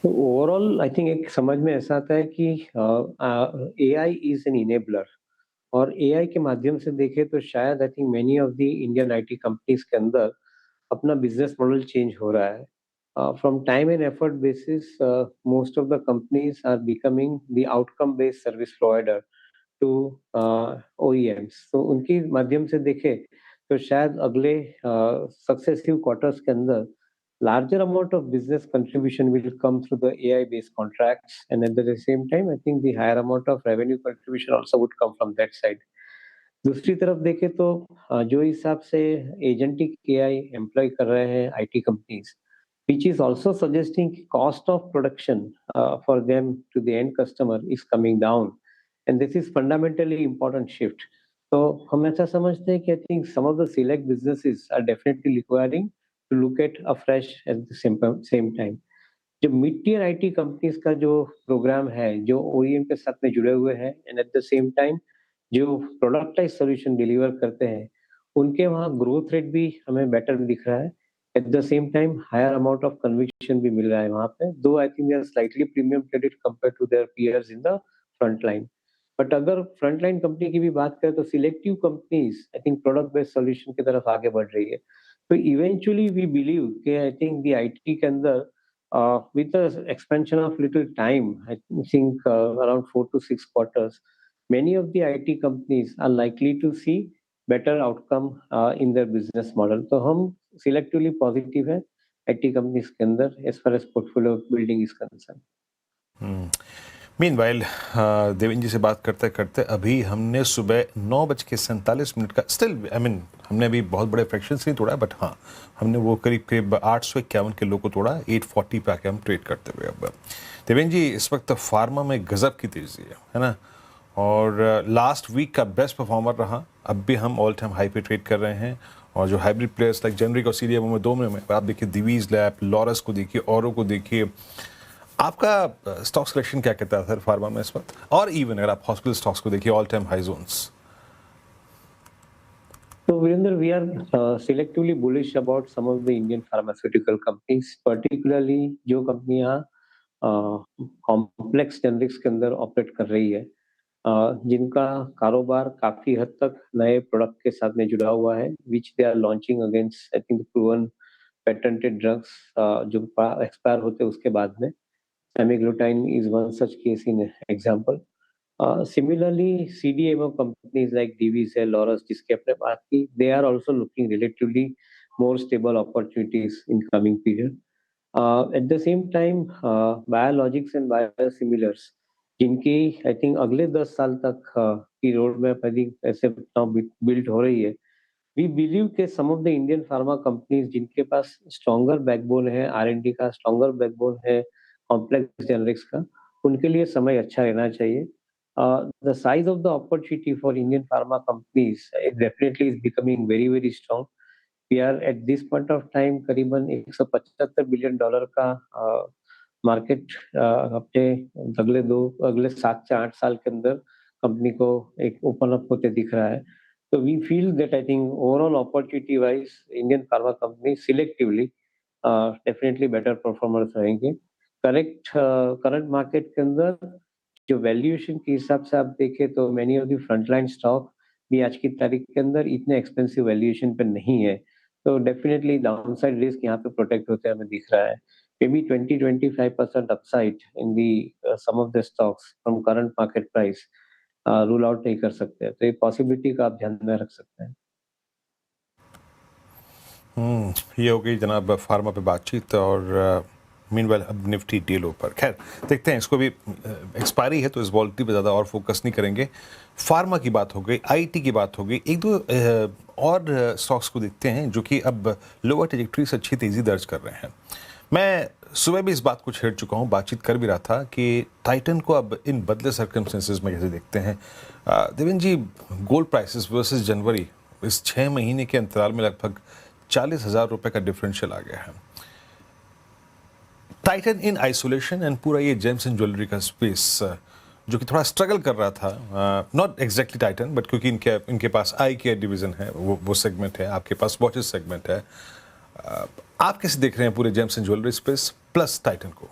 तो ओवरऑल आई थिंक एक समझ में ऐसा आता है कि AI इज एन इनेबलर, और AI के माध्यम से देखें तो शायद I think many of the Indian IT companies के अंदर अपना बिजनेस मॉडल चेंज हो रहा है। From time and effort basis most of the companies are becoming the outcome based service provider to OEMs। तो उनके माध्यम से देखें तो शायद अगले सक्सेसिव क्वार्टर्स के अंदर larger amount of business contribution will come through the AI based contracts, and at the same time I think the higher amount of revenue contribution also would come from that side। दूसरी तरफ देखें तो जो हिसाब से एजेंटिक AI एम्प्लॉय कर रहे हैं IT companies, which is also suggesting cost of production for them to the end customer is coming down, and this is fundamentally important shift। तो हम ऐसा समझते हैं कि I think some of the select businesses are definitely requiring to look at afresh at the same time। जो मिड टियर IT कंपनीज का जो प्रोग्राम है, जो OEM के साथ में जुड़े हुए हैं, and eight the same time जो प्रोडक्टाइज सॉल्यूशन डिलीवर करते हैं, उनके वहाँ ग्रोथ रेट भी हमें बेटर दिख रहा है। At the same time higher amount of conviction भी मिल रहा है वहाँ पे, though I think they are slightly premium credit compare to their peers in the front line. But अगर फ्रंट लाइन कंपनी की भी बात करें तो selective companies I think product based solution की तरफ आगे बढ़ रही है। तो इवेंचुअली वी बिलीव कि आई थिंक द IT के अंदर with the expansion of little time, I think around 4 to 6 quarters, many of the IT companies are likely to see better outcome in their business model। तो हम selectively positive है IT companies के अंदर as far as portfolio building is concerned। Meanwhile Devendra ji से बात करते करते अभी हमने सुबह 9:47 का हमने अभी बहुत बड़े फ्रैक्शंस नहीं तोड़ा, बट हाँ हमने वो करीब 851 के लो को तोड़ा, 840 पे आके हम ट्रेड करते हुए। अब देवेंद्र जी, इस वक्त फार्मा में गजब की तेजी है ना, और लास्ट वीक का बेस्ट परफॉर्मर रहा। अब भी हम ऑल टाइम हाई पे ट्रेड कर रहे हैं, और जो हाइब्रिड प्लेयर्स लाइक जेनरिक और CDMO में 2 में आप देखिए, दिवीज लैब, लॉरस को देखिए, औरों को देखिए। आपका स्टॉक सिलेक्शन क्या कहता है सर फार्मा में इस वक्त? और इवन अगर आप हॉस्पिटल स्टॉक्स को देखिए, all time high zones. So Virender, we are selectively bullish about some of the Indian pharmaceutical companies, particularly जो कंपनियां कॉम्प्लेक्स जेनरिक्स के अंदर ऑपरेट कर रही है, जिनका कारोबार काफी हद तक नए प्रोडक्ट के साथ में जुड़ा हुआ है, which they are launching against I think proven patented drugs जो एक्सपायर होते उसके बाद में। Semaglutide is one such case in example। Similarly, CDMO companies like Divi's, Laurus, जिसके अपने बात की, they are also looking relatively more stable opportunities in coming period। At the same time, biologics and biosimilars, जिनकी I think अगले 10 साल तक की रोड मैप I think ऐसे बिल्ड हो रही है। We believe कि some of the Indian pharma companies जिनके पास stronger backbone है, R&D का stronger backbone है, complex generics का, उनके लिए समय अच्छा रहना चाहिए। The size of the opportunity for Indian pharma companies definitely is becoming very very strong। We are at this point of time करीबन $175 बिलियन का मार्केट अपने अगले 7 से 8 साल के अंदर कंपनी को एक ओपन अप होते दिख रहा है। तो we feel that I think overall opportunity wise Indian pharma company selectively definitely better performers रहेंगे। करंट मार्केट के अंदर जो वैल्यूएशन के हिसाब से आप देखें तो many of the frontline stock भी आज की तारीख के अंदर इतने एक्सपेंसिव वैल्यूएशन पे नहीं है, तो डेफिनेटली डाउनसाइड रिस्क यहाँ पे प्रोटेक्ट होते हमें दिख रहा है। Maybe 20-25% upside in the some of the stocks from current market price rule out नहीं कर सकते, तो ये पॉसिबिलिटी का आप ध्यान में रख सकते हैं। ये हो गई जनाब फार्मा पे बातचीत, और मीनवाइल अब निफ्टी डे लो पर। खैर देखते हैं, इसको भी एक्सपायरी है तो इस वॉलिटी पे ज़्यादा और फोकस नहीं करेंगे। फार्मा की बात हो गई, आईटी की बात हो गई, एक दो और स्टॉक्स को देखते हैं जो कि अब लोअर ट्रेजेक्टरी से अच्छी तेज़ी दर्ज कर रहे हैं। मैं सुबह भी इस बात को छेड़ चुका हूँ, बातचीत कर भी रहा था कि टाइटन को अब इन बदले सर्कमस्टेंसेस में कैसे देखते हैं। देवेंद्र जी, गोल्ड प्राइसेस वर्सेस जनवरी, इस 6 महीने के अंतराल में लगभग 40,000 रुपए का डिफरेंशियल आ गया है। टाइटन इन आइसोलेशन एंड पूरा ये जेम्स एंड ज्वेलरी का स्पेस जो कि थोड़ा स्ट्रगल कर रहा था, नॉट एग्जैक्टली टाइटन बट क्योंकि इनके पास आई केयर डिवीजन है, वो सेगमेंट है, आपके पास वॉचेस सेगमेंट है। आप कैसे देख रहे हैं पूरे James and jewellery space plus Titan को?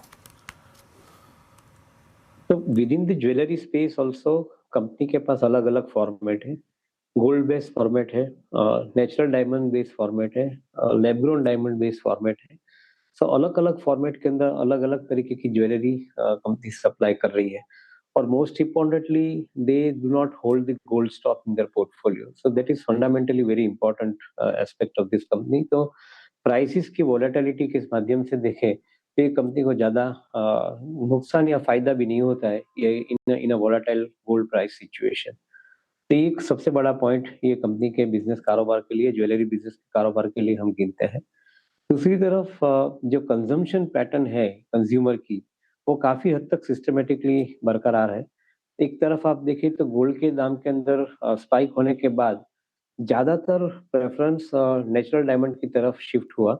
तो with in the jewellery space also company के पास अलग अलग फॉर्मेट है। गोल्ड बेस्ड फॉर्मेट है, नेचुरल डायमंड बेस्ड फॉर्मेट है, lab grown diamond based format है। सो अलग अलग फॉर्मेट के अंदर अलग अलग तरीके की ज्वेलरी कंपनी सप्लाई कर रही है। और most importantly they do not hold the gold stock in their portfolio, so that is fundamentally very important aspect of this company. तो प्राइसेस की वोलेटिलिटी के माध्यम से देखें तो ये कंपनी को ज्यादा नुकसान या फायदा भी नहीं होता है ये in a volatile gold price situation. तो एक सबसे बड़ा पॉइंट ये कंपनी के बिजनेस कारोबार के लिए, ज्वेलरी बिजनेस के कारोबार के लिए हम गिनते हैं। दूसरी तरफ जो कंजम्पशन पैटर्न है कंज्यूमर की, वो काफी हद तक सिस्टमेटिकली बरकरार है। एक तरफ आप देखें तो गोल्ड के दाम के अंदर स्पाइक होने के बाद ज्यादातर प्रेफरेंस नेचुरल डायमंड की तरफ शिफ्ट हुआ,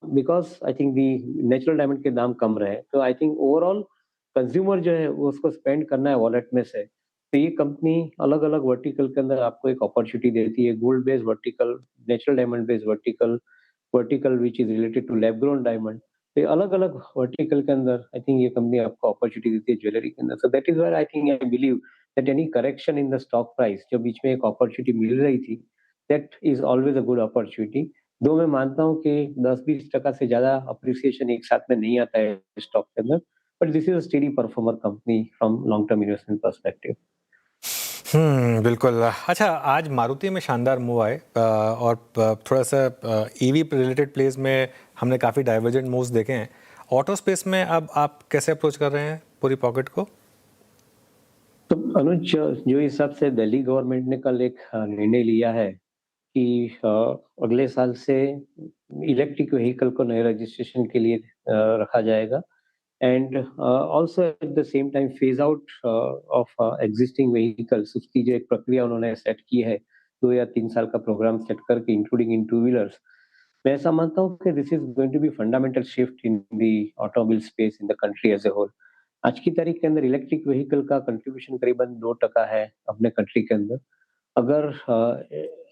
because I think the natural diamond के दाम कम रहे। तो आई थिंक ओवरऑल कंज्यूमर जो है वो उसको स्पेंड करना है वॉलेट में से, तो ये कंपनी अलग अलग वर्टिकल के अंदर आपको एक अपॉर्चुनिटी देती है। Gold based vertical, natural diamond based vertical which is related to lab grown diamond. तो ये अलग अलग वर्टिकल के अंदर आई थिंक ये कंपनी आपको अपॉर्चुनिटी देती है ज्वेलरी के अंदर। So that is why I think I believe that any correction in the stock price जो बीच में एक अपॉर्चुनिटी मिल रही थी, that is always a good opportunity. Though मैं मानता हूँ कि 10-20% से ज्यादा अप्रिसिएशन एक साथ में नहीं आता है स्टॉक के अंदर, but this is a steady performer company from long term investment perspective. बिल्कुल। अच्छा, आज मारुति में शानदार मूव आए और थोड़ा सा ईवी रिलेटेड प्लेस में हमने काफ़ी डाइवर्जेंट मूव्स देखे हैं। ऑटो स्पेस में अब आप कैसे अप्रोच कर रहे हैं पूरी पॉकेट को? तो अनुज, जो हिसाब से दिल्ली गवर्नमेंट ने कल एक निर्णय लिया है कि अगले साल से इलेक्ट्रिक व्हीकल को नए रजिस्ट्रेशन के लिए रखा जाएगा, and also eight the same time phase out of existing vehicles, उसकी जो एक प्रक्रिया उन्होंने सेट की है 2 या 3 साल का प्रोग्राम सेट करके, इंक्लूडिंग इन टू व्हीलर्स। मैं ऐसा मानता हूँ कि this is going to be fundamental shift in the automobile space in the country as a whole. आज की तारीख के अंदर इलेक्ट्रिक व्हीकल का कंट्रीब्यूशन करीबन 2% है अपने कंट्री के अंदर। अगर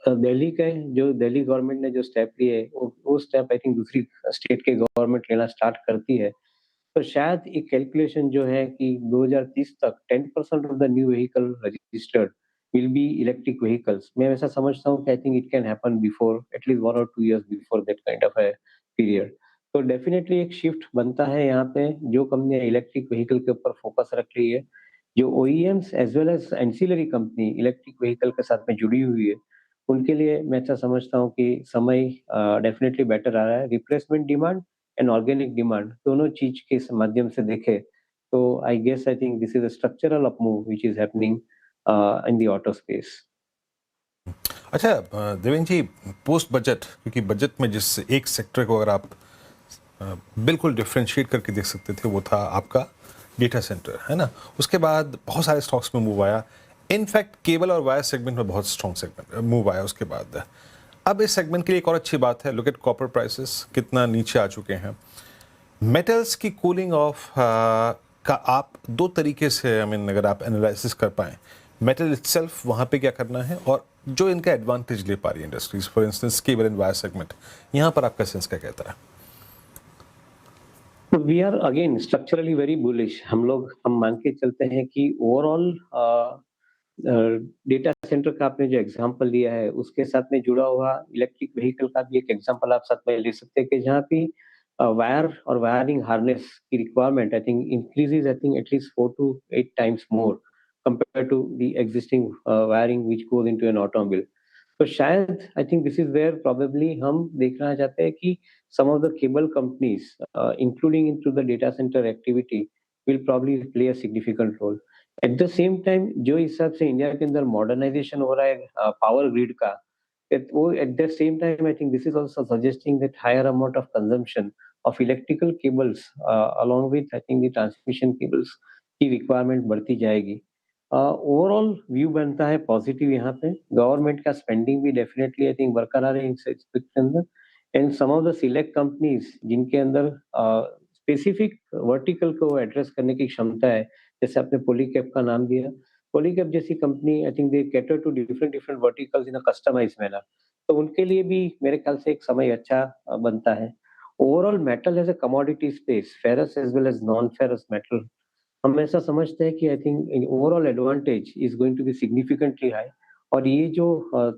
दिल्ली गवर्नमेंट ने जो स्टेप लिए वो स्टेप आई थिंक दूसरी स्टेट के गवर्नमेंट लेना स्टार्ट करती है, तो शायद एक कैलकुलेशन जो है कि 2030 तक 10% of the new vehicle registered will be electric vehicles. मैं ऐसा समझता हूँ कि I think it can happen before at least 1 or 2 years before that kind of a period. तो डेफिनेटली एक शिफ्ट बनता है यहाँ पे। जो कंपनियां इलेक्ट्रिक व्हीकल के ऊपर फोकस रख रही है, जो OEMs as well as ancillary company electric vehicle के साथ में जुड़ी हुई है, उनके लिए मैं ऐसा समझता हूँ कि समय डेफिनेटली बेटर आ रहा है। Replacement demand and organic demand दोनों चीज के माध्यम से देखे तो I guess I think this is a structural up move which is happening in the auto space. अच्छा देवेंद्र जी, पोस्ट बजट, क्योंकि बजट में जिस एक सेक्टर को अगर आप बिल्कुल डिफ्रेंशिएट करके देख सकते थे वो था आपका डेटा सेंटर, है ना। उसके बाद बहुत सारे स्टॉक्स में मूव आया, इनफैक्ट केबल और वायर सेगमेंट में बहुत स्ट्रॉन्ग सेगमेंट मूव आया उसके बाद। अब इस सेगमेंट के लिए एक और अच्छी बात है, लुक एट कॉपर प्राइसेस कितना नीचे आ चुके हैं। मेटल्स की कूलिंग ऑफ का आप दो तरीके से अगर आप एनालिसिस कर पाएँ, मेटल इटसेल्फ वहाँ पे क्या करना है और जो इनका एडवांटेज ले पा रही है industries, for instance cable and wire segment, यहाँ पर आपका सेंस क्या कहता है? We are again structurally very bullish. हम मान के चलते हैं कि ओवरऑल डेटा सेंटर का आपने जो एग्जांपल लिया है उसके साथ में जुड़ा हुआ इलेक्ट्रिक व्हीकल का भी एक एग्जांपल आप साथ में ले सकते हैं कि जहाँ पे वायर और वायरिंग हार्नेस की requirement I think increases I think at least 4 to 8 times more compared to the existing wiring which goes into an automobile. तो शायद I think this is where probably हम देखना चाहते हैं कि some of the cable companies, including into the data center activity, will probably play a significant role. At the same time, जो हिसाब से इंडिया के अंदर मॉडर्नाइजेशन हो रहा है पावर ग्रिड का, वो at the same time I think this is also suggesting that higher amount of consumption of electrical cables along with I think the transmission cables की requirement बढ़ती जाएगी. ओवरऑल व्यू बनता है पॉजिटिव यहाँ पे. गवर्नमेंट का स्पेंडिंग भी डेफिनेटली आई थिंक बरकरार है इन एस्पेक्ट के अंदर. And some of the select companies जिनके अंदर स्पेसिफिक वर्टिकल को एड्रेस करने की क्षमता है, जैसे आपने पॉलीकैब का नाम दिया. पॉलीकैब जैसी company I think they cater to different verticals in a customised manner. तो उनके लिए भी मेरे ख्याल से एक समय अच्छा बनता है. Overall metal as a commodity space, ferrous as well as non ferrous metal, हम ऐसा समझते हैं कि I think overall advantage is going to be significantly high. और ये जो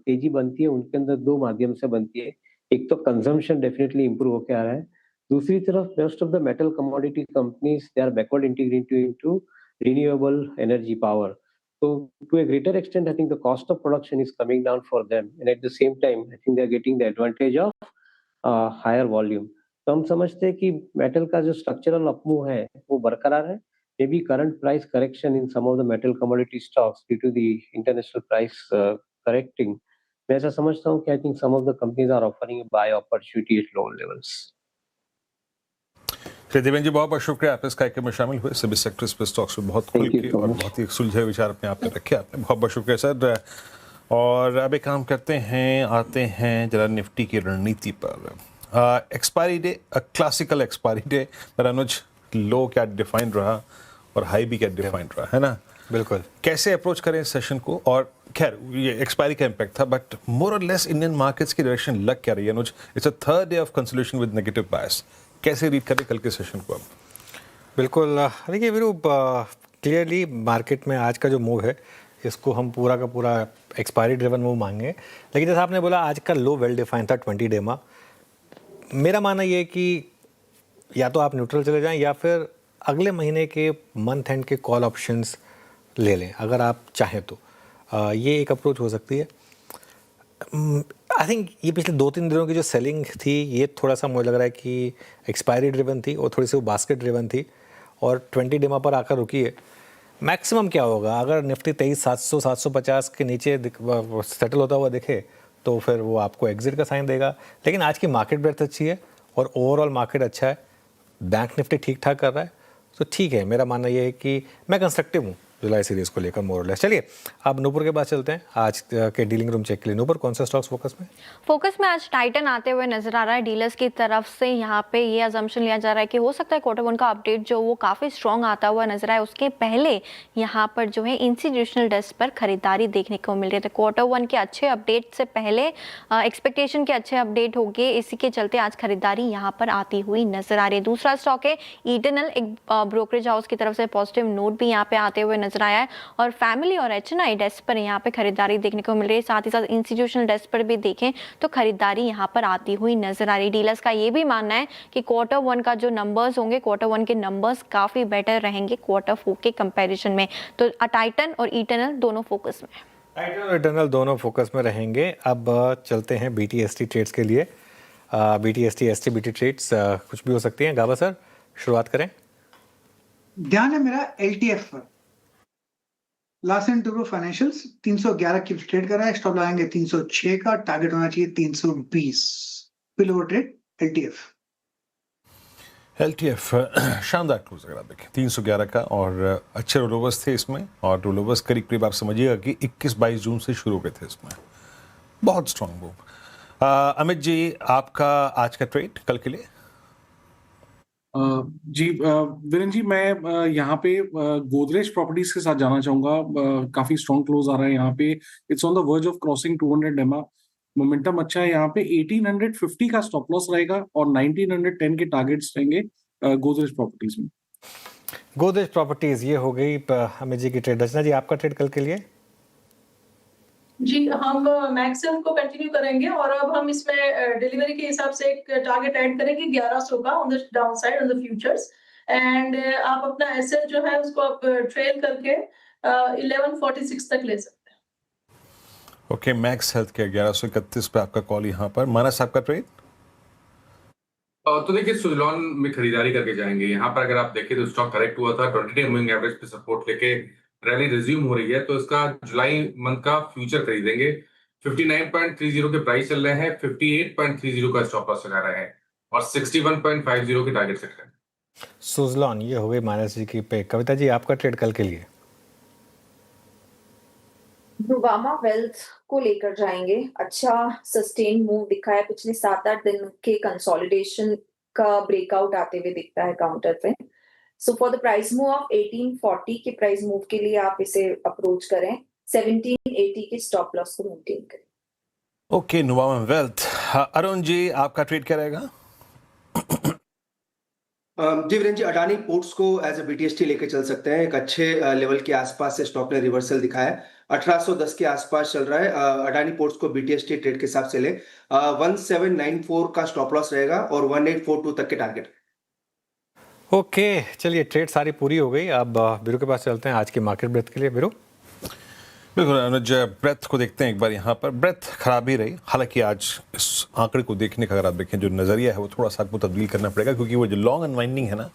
तेजी बनती है उनके अंदर दो माध्यम से बनती है. एक तो कंजम्पशन डेफिनेटली इंप्रूव होकर आ रहा है. दूसरी तरफ most of the metal commodity companies they are backward integrated into renewable energy power. So to a greater extent, I think the cost of production is coming down for them, and at the same time, I think they are getting the advantage of higher volume. तो हम समझते हैं कि मेटल का जो स्ट्रक्चरल अपमूव है वो बरकरार है. Maybe current price correction in some of the metal commodity stocks due to the international price correcting. मैं ऐसा समझता हूँ कि I think some of the companies are offering a buy opportunity at lower levels. Devendra जी बहुत बहुत शुक्रिया, आप इस कार्यक्रम में शामिल हुए. सभी सेक्टर्स पे स्टॉक्स में बहुत खुल के और बहुत ही सुलझे विचार अपने आप में रखे आपने. बहुत बहुत शुक्रिया सर. और अब एक काम करते हैं, आते हैं जरा निफ्टी की रणनीति पर. Expiry day, classical expiry day. पर अनुज, लो क्या डिफाइन रहा और हाई भी क्या डिफाइंड रहा है ना. बिल्कुल. कैसे अप्रोच करें इस सेशन को. और खैर ये एक्सपायरी का इम्पैक्ट था, बट मोर और लेस इंडियन मार्केट्स की डायरेक्शन लग क्या रही है Anuj. It's a third day of consolidation with negative bias. कैसे रीड करें कल के सेशन को अब. बिल्कुल. देखिए वीरू, क्लियरली मार्केट में आज का जो मूव है इसको हम पूरा का पूरा एक्सपायरी ड्रिवन मूव मांगे. लेकिन जैसा आपने बोला आज का लो वेल डिफाइंड था 20 डे में. मेरा मानना ये है कि या तो आप न्यूट्रल चले जाएं या फिर अगले महीने के मंथ एंड के कॉल ऑप्शंस ले लें अगर आप चाहें तो. ये एक अप्रोच हो सकती है. आई थिंक ये पिछले 2-3 दिनों की जो सेलिंग थी ये थोड़ा सा मुझे लग रहा है कि एक्सपायरी ड्रिवन थी और थोड़ी सी वो बास्केट ड्रिवन थी और 20 डेमा पर आकर रुकी है. मैक्सिमम क्या होगा अगर निफ्टी 23,700 750 के नीचे सेटल होता हुआ दिखे तो फिर वो आपको एग्जिट का साइन देगा. लेकिन आज की मार्केट ब्रेथ अच्छी है और ओवरऑल मार्केट अच्छा है. बैंक निफ्टी ठीक ठाक कर रहा है. तो ठीक है, मेरा मानना ये है कि मैं कंस्ट्रक्टिव हूँ जुलाई सीरीज को लेकर मोर और लेस. चलिए अब नूपुर के पास चलते हैं आज के डीलिंग रूम चेक के लिए. नूपुर, कौन सा स्टॉक्स फोकस में? फोकस में आज टाइटन आते हुए नजर आ रहा है डीलर्स की तरफ से. यहाँ पे ये अजम्पशन लिया जा रहा है कि हो सकता है क्वार्टर 1 का अपडेट जो वो काफी स्ट्रॉन्ग आता हुआ नजर आए. उसके पहले यहाँ पर जो है इंस्टीट्यूशनल डेस्क पर खरीदारी देखने को मिल रही है. तो क्वार्टर 1 के अच्छे अपडेट से पहले एक्सपेक्टेशन के अच्छे अपडेट हो गए, इसी के चलते आज खरीदारी यहाँ पर आती हुई नजर आ रही है. दूसरा स्टॉक है इटर्नल, एक ब्रोकरेज हाउस की तरफ से पॉजिटिव नोट भी यहाँ पे आते हुए नजर आया है. और फैमिली और एचएनआई डेस्क पर यहाँ पे खरीदारी देखने को मिल रही है. साथ ही साथ इंस्टीट्यूशनल डेस्क पर भी देखें तो खरीदारी यहाँ पर आती हुई नजर आ रही है. डीलर्स का ये भी मानना है कि क्वार्टर 1 का जो नंबर्स होंगे, क्वार्टर 1 के नंबर्स काफी बेटर रहेंगे क्वार्टर 4 के कंपैरिजन में. तो टाइटन और इटर्नल दोनों फोकस में. टाइटन और इटर्नल दोनों फोकस में रहेंगे. अब चलते हैं BTST ट्रेड्स के लिए. BTST STBT ट्रेड्स कुछ भी हो सकती हैं. गाबा सर शुरुआत करें. ध्यान है मेरा LTF पर. लार्सन टुब्रो फाइनेंशियल्स 311 की ट्रेड कर रहा है. स्टॉप लगाएंगे 306 का. टारगेट होना चाहिए 320. पिल ओवर ट्रेड LTF शानदार क्लोज अगर आप देखें 311 का. और अच्छे रोलोवर्स थे इसमें. और रोलोवर्स करीब करीब आप समझिएगा कि 21-22 जून से शुरू हुए थे इसमें. बहुत स्ट्रॉन्ग मूव. अमित जी, आपका आज का ट्रेड कल के लिए. जी वीरेंद्र जी, मैं यहाँ पे गोदरेज प्रॉपर्टीज के साथ जाना चाहूंगा. काफी स्ट्रॉन्ग क्लोज आ रहा है यहाँ पे. It's on the verge of crossing 200 डेमा. मोमेंटम अच्छा है यहाँ पे. 1850 का स्टॉप लॉस रहेगा और 1910 के टारगेट्स रहेंगे गोदरेज प्रॉपर्टीज में. गोदरेज प्रॉपर्टीज ये हो गई अमित जी की ट्रेड. रचना जी, आपका ट्रेड कल के लिए. जी, हम मैक्सिमम को कंटिन्यू करेंगे और अब हम इसमें डिलीवरी के हिसाब से एक टारगेट ऐड करेंगे 1100 का on the down side on the futures. And आप अपना एसएल जो है उसको आप ट्रेल करके 1146 तक ले सकते हैं. ओके, मैक्स हेल्थ केयर 1131 पे आपका कॉल यहाँ पर। मानस आपका ट्रेड? तो देखिए सुजलॉन में खरीदारी करके जाएंगे। यहाँ पर अगर आप देखें तो स्टॉक करेक्ट हुआ था, 20-day मूविंग एवरेज पे सपोर्ट लेके रैली रिज्यूम हो रही है, तो इसका जुलाई मंथ का फ्यूचर खरीदेंगे। 59.30 के प्राइस चल रहे हैं, 58.30 का स्टॉप लॉस लगा रहे हैं और 61.50 के टारगेट सेट करें। सुजलॉन ये हो गई मानस जी की पे। कविता जी आपका ट्रेड कल के लिए? नुवामा वेल्थ को लेकर जाएंगे। अच्छा सस्टेन मूव दिखा है, पिछले 7-8 दिन के कंसोलिडेशन का ब्रेकआउट आते हुए दिखता है काउंटर पे। So for the price move of 1840 के प्राइस मूव के लिए आप इसे अप्रोच करें, 1780 के स्टॉप लॉस को मेंटेन करें। Okay, Nuvama wealth. अरुण जी आपका ट्रेड क्या रहेगा? जी वीरेंद्र जी, अडानी पोर्ट्स को एज अ BTST लेके चल सकते हैं। एक अच्छे लेवल के आसपास से स्टॉक ने रिवर्सल दिखाया है, 1810 के आसपास चल रहा है। अडानी पोर्ट्स को BTST ट्रेड के हिसाब से ले। 1794 का स्टॉप लॉस रहेगा और 1842 तक के टारगेट। ओके, चलिए ट्रेड सारी पूरी हो गई। अब बिरू के पास चलते हैं आज की मार्केट ब्रेथ के लिए। बिरू? बिल्कुल अनुज, ब्रेथ को देखते हैं एक बार यहाँ पर। ब्रेथ खराब ही रही, हालांकि आज इस आंकड़े को देखने का अगर आप देखें जो नज़रिया है वो थोड़ा सा आपको तब्दील करना पड़ेगा, क्योंकि वो जो लॉन्ग अनवाइंडिंग है ना,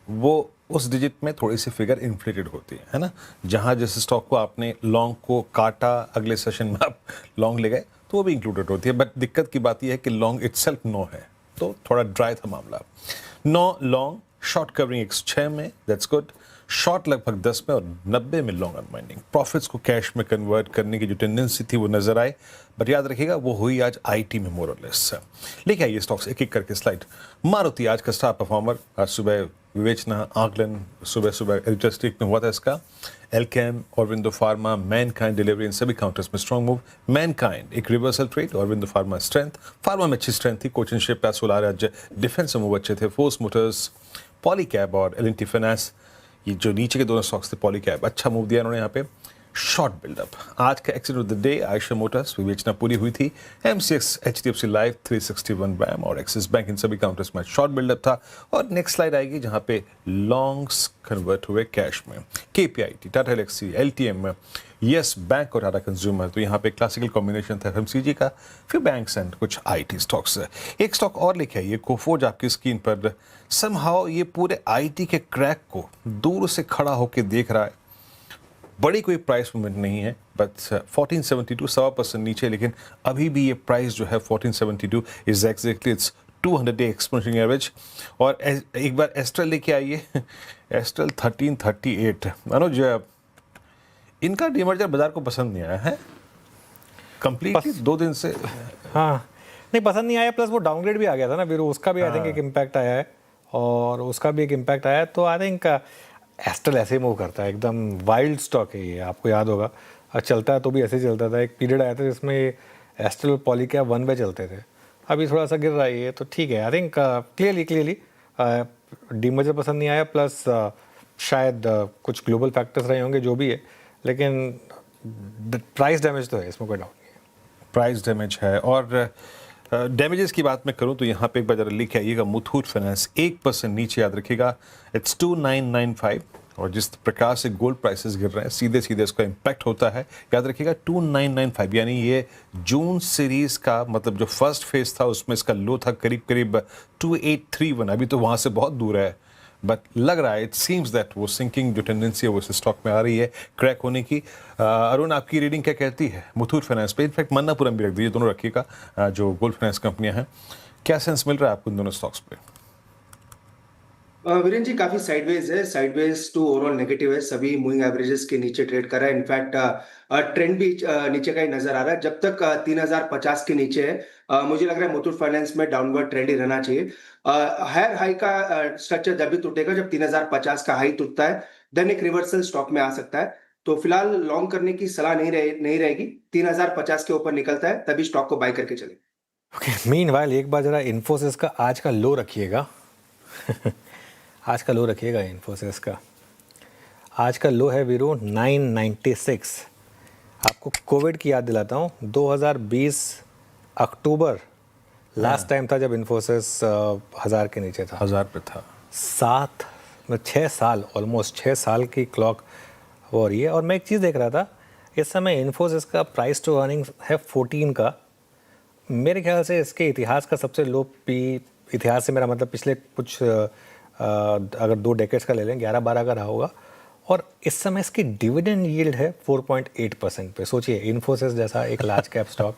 वो उस डिजिट में थोड़ी सी फिगर इन्फ्लेटेड होती है ना। जहाँ जिस स्टॉक को आपने लॉन्ग को काटा, अगले सेशन में आप लॉन्ग ले गए तो वो भी इंक्लूडेड होती है। बट दिक्कत की बात यह है कि लॉन्ग इटसेल्फ 9 है, तो थोड़ा ड्राई था मामला। 9 लॉन्ग, शॉर्ट कवरिंग 6 में, दैट्स गुड। शॉर्ट लगभग 10 में और 90 में लॉन्ग अनवाइंडिंग। प्रॉफिट्स को कैश में कन्वर्ट करने की जो टेंडेंसी थी वो नजर आए, बट याद रखिएगा वो हुई आज IT में मोर और लेस। लेके आइए स्टॉक्स एक एक करके स्लाइड। मारुति आज का स्टार परफॉर्मर। आज सुबह विवेचना, आकलन सुबह सुबह एरिटेस्टिक में हुआ था इसका। Alkem, Aurobindo pharma, Mankind delivery, इन सभी काउंटर्स में स्ट्रॉन्ग मूव। मैनकाइंड एक reversal trade, Aurobindo pharma strength. Pharma में अच्छी स्ट्रेंथ थी। कोचिन शिप, सोलार, आज डिफेंस में मूव अच्छे थे। फोर्स मोटर्स, पॉलीकैब और L&T फाइनेंस, ये जो नीचे के दोनों स्टॉक्स थे, पॉलीकैब अच्छा मूव दिया इन्होंने यहाँ पे। Short buildup. आज का exit of the day Eicher motors, विवेचना पूरी हुई थी। MCX, HDFC लाइफ, 361 RAM और एक्सिस बैंक, इन सभी काउंटर्स में शॉर्ट बिल्डअप था। और नेक्स्ट स्लाइड आएगी जहाँ पे लॉन्ग्स कन्वर्ट हुए कैश में। KPIT, Tata Elxsi, LTM, yes bank और टाटा कंज्यूमर, तो यहाँ पे क्लासिकल कॉम्बिनेशन था FMCG का, फिर बैंक्स एंड कुछ IT स्टॉक्स। एक स्टॉक और लेके आइए, कोफोर्ज आपकी स्क्रीन पर। समहाउ ये पूरे IT के क्रैक को दूर से खड़ा होकर देख रहा है। बड़ी कोई प्राइस मूवमेंट नहीं है, बट 1472 1.25% नीचे, लेकिन अभी भी ये प्राइस जो है 1472 is exactly it's 200-day exponential average. और एक बार एस्ट्रल लेके आइए, एस्ट्रल 1338। अनुज, इनका डीमर्जर बाजार को पसंद नहीं आया है कंप्लीटली 2 दिन से। हाँ, नहीं पसंद नहीं आया, प्लस वो डाउनग्रेड भी आ गया था ना बिरू, उसका भी आई थिंक एक इम्पैक्ट आया है। और उसका भी एक इम्पैक्ट आया है, तो आई थिंक एस्ट्रल ऐसे ही मूव करता है, एकदम वाइल्ड स्टॉक है ये, आपको याद होगा। और चलता है तो भी ऐसे ही चलता था। एक पीरियड आया था जिसमें एस्ट्रल पॉलीकैब 1 पे चलते थे, अभी थोड़ा सा गिर रहा है ये, तो ठीक है। आई थिंक क्लियरली डीमर्जर पसंद नहीं आया, प्लस शायद कुछ ग्लोबल फैक्टर्स रहे होंगे जो भी है, लेकिन प्राइस डैमेज तो है, इसमें कोई डाउट नहीं है। प्राइस डैमेज है। और डैमेजेस की बात मैं करूं तो यहाँ पे एक बार जरा लिख आइएगा, मुथूट फाइनेंस 1% नीचे, याद रखिएगा इट्स 2995। और जिस प्रकार से गोल्ड प्राइसेस गिर रहे हैं, सीधे सीधे इसका इम्पैक्ट होता है। याद रखिएगा 2995, यानी ये जून सीरीज का मतलब जो फर्स्ट फेज था उसमें इसका लो था करीब 2831। अभी तो वहाँ से बहुत दूर है, बट लग रहा है इट सीम्स दैट वो सिंकिंग जो टेंडेंसी है वो इस स्टॉक में आ रही है क्रैक होने की। अरुण, आपकी रीडिंग क्या कहती है मुथूट फाइनेंस पे? इनफैक्ट मन्नापुरम भी रख दीजिए, दोनों रखिएगा जो गोल्ड फाइनेंस कंपनियां हैं। क्या सेंस मिल रहा है आपको इन दोनों स्टॉक्स पे? वीरेंद्र जी, काफी साइडवेज है, साइडवेज टू ओवरऑल नेगेटिव है। सभी मूविंग एवरेजेस के नीचे ट्रेड कर रहा है। इनफैक्ट ट्रेंड भी नीचे का ही नजर आ रहा है। जब तक 3050 के नीचे है, मुझे लग रहा है मुथूट फाइनेंस में डाउनवर्ड ट्रेंड ही रहना चाहिए। हायर हाई का स्ट्रक्चर जब भी टूटेगा, जब 3050 का हाई टूटता है, देन एक रिवर्सल स्टॉक में आ सकता है। तो फिलहाल लॉन्ग करने की सलाह नहीं रहेगी। 3050 के ऊपर निकलता है तभी स्टॉक को बाय करके चले। ओके, मीनवाइल एक बार जरा इन्फोसिस का आज का लो रखिएगा। आज का लो रखिएगा इन्फोसिस का। आज का लो है वीरू 996। आपको कोविड की याद दिलाता हूँ, 2020 अक्टूबर लास्ट टाइम था जब इन्फोसिस 1000 के नीचे था, 1000 पे था। 6 साल, ऑलमोस्ट 6 साल की क्लॉक हो रही है। और मैं एक चीज़ देख रहा था, इस समय इन्फोसिस का प्राइस टू अर्निंग्स है 14 का। मेरे ख्याल से इसके इतिहास का सबसे लो पी, इतिहास से मेरा मतलब पिछले कुछ अगर 2 डेकेड्स का ले लें 11-12 का रहा होगा। और इस समय इसकी डिविडेंड यील्ड है 4.8% पे। सोचिए इन्फोसिस जैसा एक लार्ज कैप स्टॉक,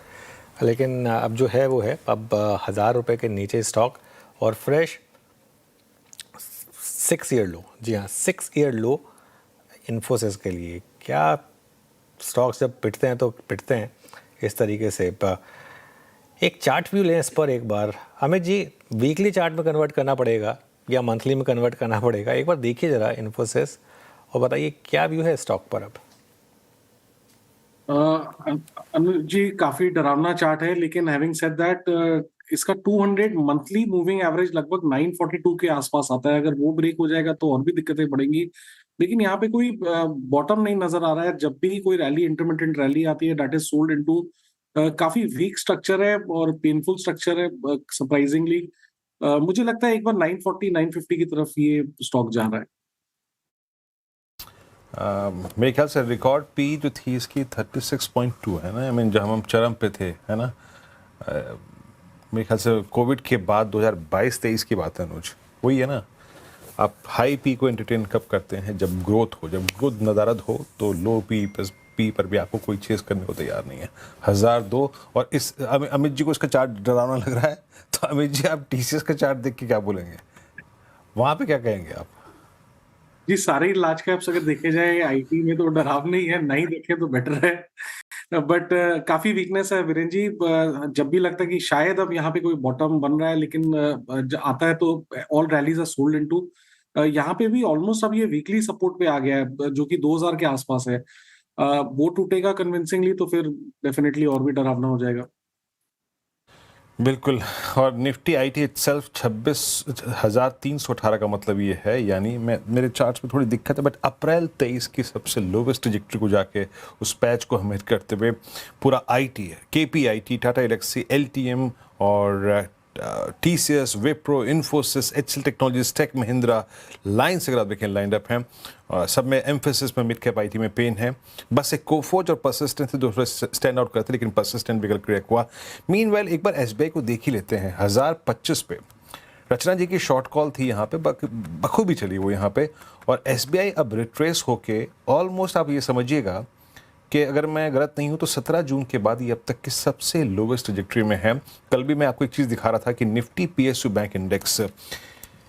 लेकिन अब जो है वो है अब 1000 रुपये के नीचे स्टॉक और फ्रेश 6 ईयर लो। जी हाँ, 6 ईयर लो इन्फोसिस के लिए। क्या स्टॉक्स जब पिटते हैं तो पिटते हैं इस तरीके से। एक चार्ट व्यू लें इस पर एक बार। अमित जी, वीकली चार्ट में कन्वर्ट करना पड़ेगा या मंथली में कन्वर्ट करना पड़ेगा? एक बार देखिए ज़रा इन्फोसिस और बताइए क्या व्यू है स्टॉक पर अब। अनुज जी, काफी डरावना चार्ट है, लेकिन हैविंग सेड दैट इसका 200 मंथली मूविंग एवरेज लगभग 942 के आसपास आता है। अगर वो ब्रेक हो जाएगा तो और भी दिक्कतें बढ़ेंगी, लेकिन यहाँ पे कोई बॉटम नहीं नजर आ रहा है। जब भी कोई रैली, इंटरमिटेंट रैली आती है, दैट इज सोल्ड इनटू काफी वीक स्ट्रक्चर है और पेनफुल स्ट्रक्चर है सरप्राइजिंगली। मुझे लगता है एक बार 940 950 की तरफ ये स्टॉक जा रहा है। मेरे ख्याल से रिकॉर्ड पी जो थी इसकी 36.2 है ना। आई मीन जब हम चरम पे थे, है ना। मेरे ख्याल से कोविड के बाद 2022-23 की बात है अनुज, वही है ना। आप हाई पी को एंटरटेन कब करते हैं? जब ग्रोथ हो, जब ग्रोथ नदारद हो तो लो पी पर भी आपको कोई चेस करने को तैयार नहीं है। 1002 और इस अमित जी को इसका चार्ट डरावना लग रहा है, तो अमित जी आप टीसीएस का चार्ट देख के क्या बोलेंगे? वहाँ पे क्या कहेंगे आप? जी, सारे लार्ज कैप्स अगर देखे जाए आईटी में तो डरावना ही है, नहीं देखे तो बेटर है। बट काफी वीकनेस है वीरेन जी। जब भी लगता है कि शायद अब यहाँ पे कोई बॉटम बन रहा है, लेकिन आता है तो all rallies are sold into. यहाँ पे भी ऑलमोस्ट अब ये वीकली सपोर्ट पे आ गया है, जो कि 2000 के आसपास है। वो टूटेगा कन्विंसिंगली तो फिर डेफिनेटली और भी डरावना हो जाएगा। बिल्कुल। और निफ्टी आईटी इटसेल्फ 26,318 का मतलब ये है, यानी मेरे चार्ट्स में थोड़ी दिक्कत है, बट अप्रैल 23 की सबसे लोवेस्ट ट्रजेक्टरी को जाके उस पैच को हम हिट करते हुए पूरा आईटी है, केपीआईटी, टाटा एलेक्सी, एलटीएम और TCS, Wipro, Infosys, HCL technologies, tech Mahindra, line से अगर आप देखें लाइंड अप हैं। सब में एम्फेसिस में मिड कैप आईटी में पेन है। बस एक कोफोज और परसिस्टेंट से दूसरे स्टैंड आउट करते, लेकिन परसिस्टेंट भी क्रैक हुआ। मीनवाइल एक बार एसबीआई को देख ही लेते हैं। 1025 पे रचना जी की शॉर्ट कॉल थी यहाँ पे, बखूबी चली वो यहाँ पे। और एसबीआई अब रिट्रेस होके ऑलमोस्ट आप ये समझिएगा कि अगर मैं गलत नहीं हूं तो 17 जून के बाद ये अब तक की सबसे लोवेस्ट ट्रजेक्टरी में है। कल भी मैं आपको एक चीज़ दिखा रहा था कि निफ्टी पीएसयू बैंक इंडेक्स,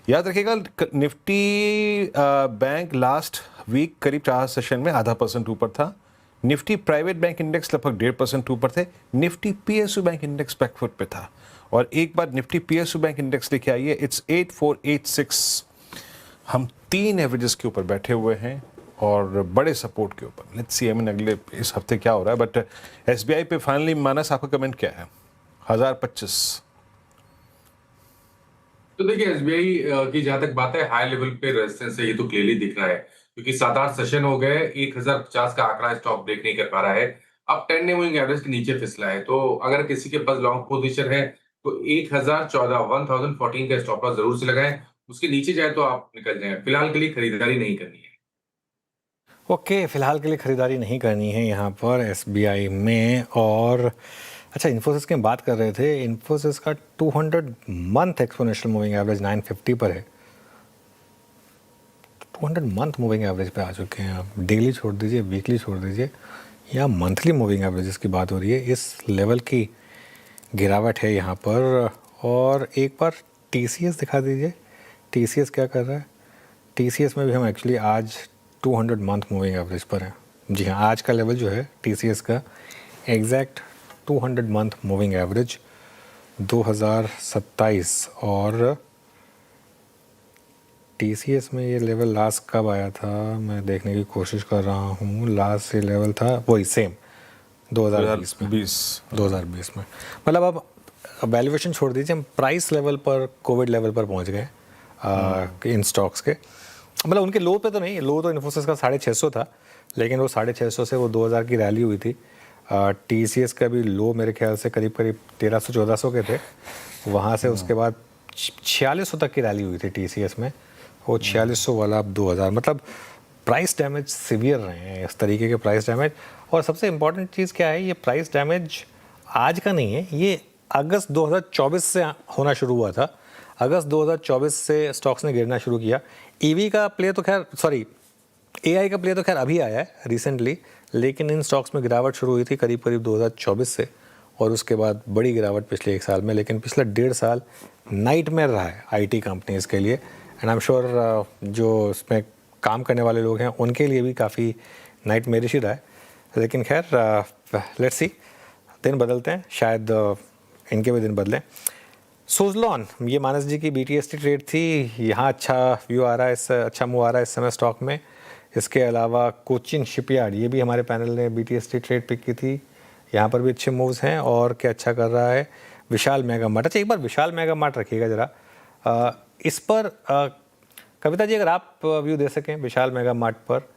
याद रखिएगा, निफ्टी बैंक लास्ट वीक करीब 4 सेशन में 0.5% ऊपर था। निफ्टी प्राइवेट बैंक इंडेक्स लगभग 1.5% ऊपर थे। Nifty PSU bank index backfoot पे था। और एक बार निफ्टी पीएसयू बैंक इंडेक्स लेके आइए, इट्स 8486। हम 3 एवरेजेस के ऊपर बैठे हुए हैं और बड़े सपोर्ट के ऊपर। लेट्स सी अगले इस हफ्ते क्या हो रहा है। बट एसबीआई पे फाइनली मानस आपका कमेंट क्या है? 1025। तो देखिए एसबीआई की जहां तक बात है, हाई लेवल पे रेजिस्टेंस है, ये तो क्लियरली दिख रहा है, क्योंकि 7-8 सेशन हो गए 1050 का आंकड़ा स्टॉक ब्रेक नहीं कर पा रहा है। अब 10 डे मूविंग एवरेज के नीचे फिसला है। तो अगर किसी के पास लॉन्ग पोजीशन है तो 1014 का स्टॉप लॉस जरूर से लगाएं। उसके नीचे जाए तो आप निकल जाएं। फिलहाल के लिए खरीदारी नहीं करनी है। ओके, फिलहाल के लिए ख़रीदारी नहीं करनी है यहाँ पर एसबीआई में। और अच्छा, इन्फोसिस की हम बात कर रहे थे। इन्फोसिस का 200 मंथ एक्सपोनेंशियल मूविंग एवरेज 950 पर है। 200 मंथ मूविंग एवरेज पे आ चुके हैं आप। डेली छोड़ दीजिए, वीकली छोड़ दीजिए, या मंथली मूविंग एवरेजेस की बात हो रही है। इस लेवल की गिरावट है यहाँ पर। और एक बार टीसीएस दिखा दीजिए, टीसीएस क्या कर रहा है। टीसीएस में भी हम एक्चुअली आज 200 मंथ मूविंग एवरेज पर है। जी हाँ, आज का लेवल जो है टीसीएस का एग्जैक्ट 200 मंथ मूविंग एवरेज 2027। और टीसीएस में ये लेवल लास्ट कब आया था, मैं देखने की कोशिश कर रहा हूँ। लास्ट ये लेवल था वही सेम 2020 में। मतलब अब वैल्यूएशन छोड़ दीजिए, हम प्राइस लेवल पर, कोविड लेवल पर पहुँच गए इन स्टॉक्स के। मतलब उनके लो पे तो नहीं, लो तो इन्फोसिस का 650 था, लेकिन वो 650 से वो 2000 की रैली हुई थी। टीसीएस का भी लो मेरे ख्याल से करीब 1300-1400 के थे। वहाँ से उसके बाद 4600 तक की रैली हुई थी टीसीएस में। वो 4600 वाला अब 2000, मतलब प्राइस डैमेज सीवियर रहे हैं, इस तरीके के प्राइस डैमेज। और सबसे इम्पॉर्टेंट चीज़ क्या है, ये प्राइस डैमेज आज का नहीं है, ये अगस्त 2024 से होना शुरू हुआ था। अगस्त 2024 से स्टॉक्स ने गिरना शुरू किया। ईवी का प्ले तो खैर एआई का प्ले तो खैर अभी आया है रिसेंटली, लेकिन इन स्टॉक्स में गिरावट शुरू हुई थी करीब 2024 से, और उसके बाद बड़ी गिरावट पिछले 1 साल में। लेकिन पिछले 1.5 साल नाइटमेयर रहा है आईटी कंपनीज़ के लिए, एंड आई एम श्योर जो इसमें काम करने वाले लोग हैं उनके लिए भी काफ़ी नाइटमेयरिश ही रहा है। लेकिन खैर लेट्स सी, दिन बदलते हैं, शायद इनके भी दिन बदलें। सुज़लॉन, ये मानस जी की BTST ट्रेड थी, यहाँ अच्छा व्यू आ रहा है, अच्छा मूव आ रहा है इस समय स्टॉक में। इसके अलावा कोचिन शिपयार्ड, ये भी हमारे पैनल ने BTST ट्रेड पिक की थी, यहाँ पर भी अच्छे मूव्स हैं। और क्या अच्छा कर रहा है विशाल मेगा मार्ट। अच्छा, एक बार विशाल मेगा मार्ट रखिएगा ज़रा, इस पर कविता जी अगर आप व्यू दे सकें विशाल मेगा मार्ट पर।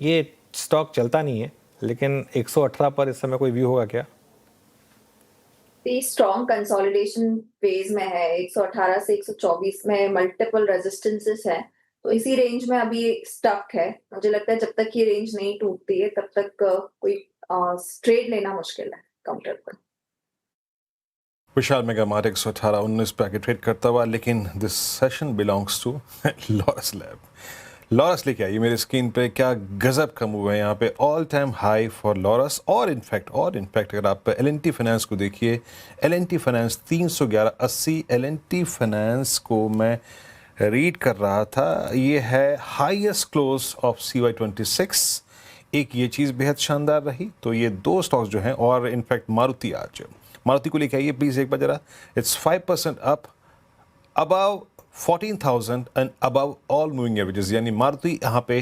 ये स्टॉक चलता नहीं है, लेकिन 118 पर इस समय कोई व्यू होगा क्या? स्ट्रॉन्ग कंसोलिडेशन फेज में है, 118 से 124 में मल्टीपल रेजिस्टेंसेस है, तो इसी रेंज में अभी स्टक है। मुझे लगता है जब तक ये रेंज नहीं टूटती है तब तक कोई ट्रेड लेना मुश्किल है काउंटर पर। विशाल मेगा मार्ट 118.19 पे आके ट्रेड करता हुआ, लेकिन this session belongs to Laurus lab. Laurus लेके आइए मेरे स्क्रीन पे, क्या गजब का मूव है यहाँ पे, all time high for Laurus. और इनफैक्ट अगर आप L&T फाइनेंस को देखिए, L&T फाइनेंस 311.80, L&T फाइनेंस को मैं रीड कर रहा था, ये है हाईएस्ट क्लोज ऑफ CY26। एक ये चीज़ बेहद शानदार रही। तो ये 2 स्टॉक्स जो हैं, और इनफैक्ट मारुति को लेके आइए प्लीज़ एक बार जरा। It's 5% up above 14,000 and above all moving averages. यानी मारुति यहाँ पे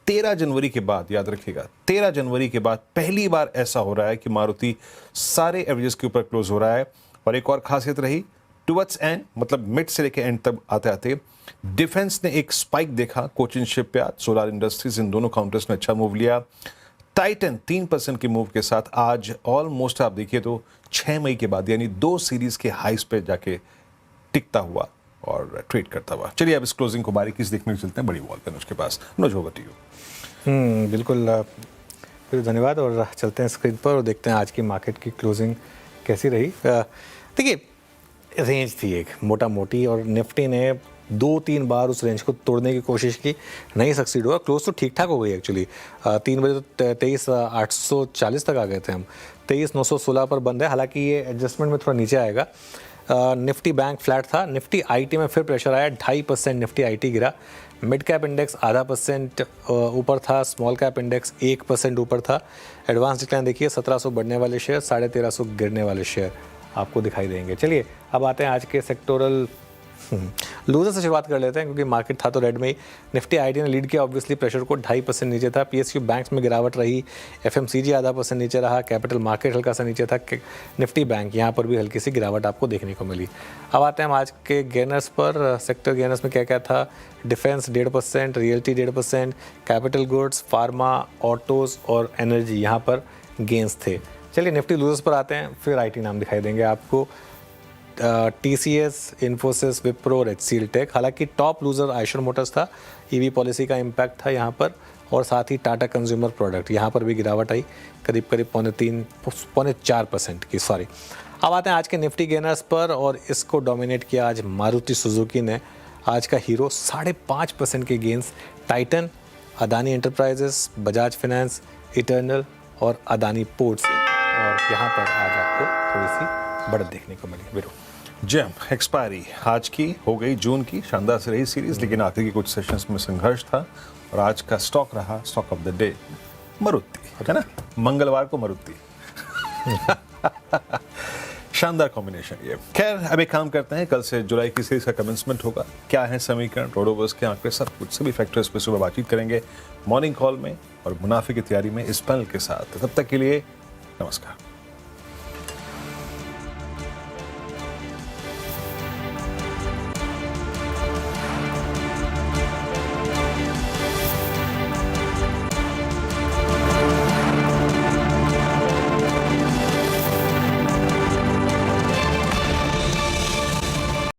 13 जनवरी के बाद, याद रखिएगा 13 जनवरी के बाद पहली बार ऐसा हो रहा है कि मारुति सारे एवरेजेस के ऊपर क्लोज हो रहा है। और एक और खासियत रही, टुवर्ड्स एंड, मतलब मिड से लेके एंड तक आते आते डिफेंस ने एक स्पाइक देखा, कोचिन शिपयार्ड, सोलार इंडस्ट्रीज, इन दोनों काउंटर्स ने अच्छा मूव लिया। टाइटन 3% के मूव के साथ आज ऑलमोस्ट आप देखिए तो 6 मई के बाद, यानी 2 सीरीज के हाइस पे जाके टिकता हुआ और ट्रेड करता हुआ। चलिए अब इस क्लोजिंग को बारीकी से देखने चलते हैं बड़ी वॉल पे उसके पास। अनुज, ओवर टू यू। बिल्कुल, फिर धन्यवाद। और चलते हैं स्क्रीन पर और देखते हैं आज की मार्केट की क्लोजिंग कैसी रही। देखिए, रेंज थी एक मोटा मोटी, और निफ्टी ने 2-3 बार उस रेंज को तोड़ने की कोशिश की, नहीं सक्सीड हुआ। क्लोज तो ठीक ठाक हो गई एक्चुअली, 3 बजे तो 23,840 तक आ गए थे हम, 23,916 पर बंद है। हालांकि ये एडजस्टमेंट में थोड़ा नीचे आएगा। निफ्टी बैंक फ्लैट था। निफ्टी आईटी में फिर प्रेशर आया, 2.5% निफ्टी आईटी गिरा। मिड कैप इंडेक्स 0.5% ऊपर था, स्मॉल कैप इंडेक्स 1% ऊपर था। एडवांस डिक्लाइन देखिए, 1700 बढ़ने वाले शेयर, 1350 गिरने वाले शेयर आपको दिखाई देंगे। चलिए अब आते हैं आज के सेक्टोरल लूजर से शुरुआत कर लेते हैं, क्योंकि मार्केट था तो रेड में ही। निफ्टी आईटी ने लीड किया ऑब्वियसली, प्रेशर को 2.5% नीचे था। पीएसयू बैंक्स में गिरावट रही, एफएमसीजी 0.5% नीचे रहा, कैपिटल मार्केट हल्का सा नीचे था, निफ्टी बैंक यहाँ पर भी हल्की सी गिरावट आपको देखने को मिली। अब आते हैं हम आज के गेनर्स पर। सेक्टर गेनर्स में क्या क्या था? Defence 1.5%, realty 1.5%, capital goods, pharma, autos और एनर्जी यहाँ पर गेंस थे। चलिए निफ्टी लूजर्स पर आते हैं, फिर आईटी नाम दिखाई देंगे आपको। TCS, इन्फोसिस, विप्रो और HCL टेक। हालांकि टॉप लूजर आयशर मोटर्स था, ईवी पॉलिसी का इम्पैक्ट था यहाँ पर, और साथ ही टाटा कंज्यूमर प्रोडक्ट, यहाँ पर भी गिरावट आई करीब 3.4% की। सॉरी। अब आते हैं आज के निफ्टी गेनर्स पर, और इसको डोमिनेट किया आज मारुति सुजुकी ने। आज का हीरो 5.5% के gains Titan, Adani enterprises, Bajaj finance, eternal और अदानी पोर्ट्स। और यहाँ पर आज आपको थोड़ी सी बढ़त देखने को मिली। विरो जेम एक्सपायरी आज की हो गई, जून की, शानदार से रही सीरीज, लेकिन आखिर की कुछ सेशंस में संघर्ष था। और आज का स्टॉक रहा stock of the day Maruti, है ना, मंगलवार को मारुति। शानदार कॉम्बिनेशन ये। खैर अब एक काम करते हैं, कल से जुलाई की सीरीज का कमेंसमेंट होगा। क्या है समीकरण, रोडोवर्स के आंकड़े, सब कुछ सभी फैक्टर्स पे सुबह बातचीत करेंगे मॉर्निंग कॉल में और मुनाफे की तैयारी में इस पैनल के साथ। तब तक के लिए नमस्कार।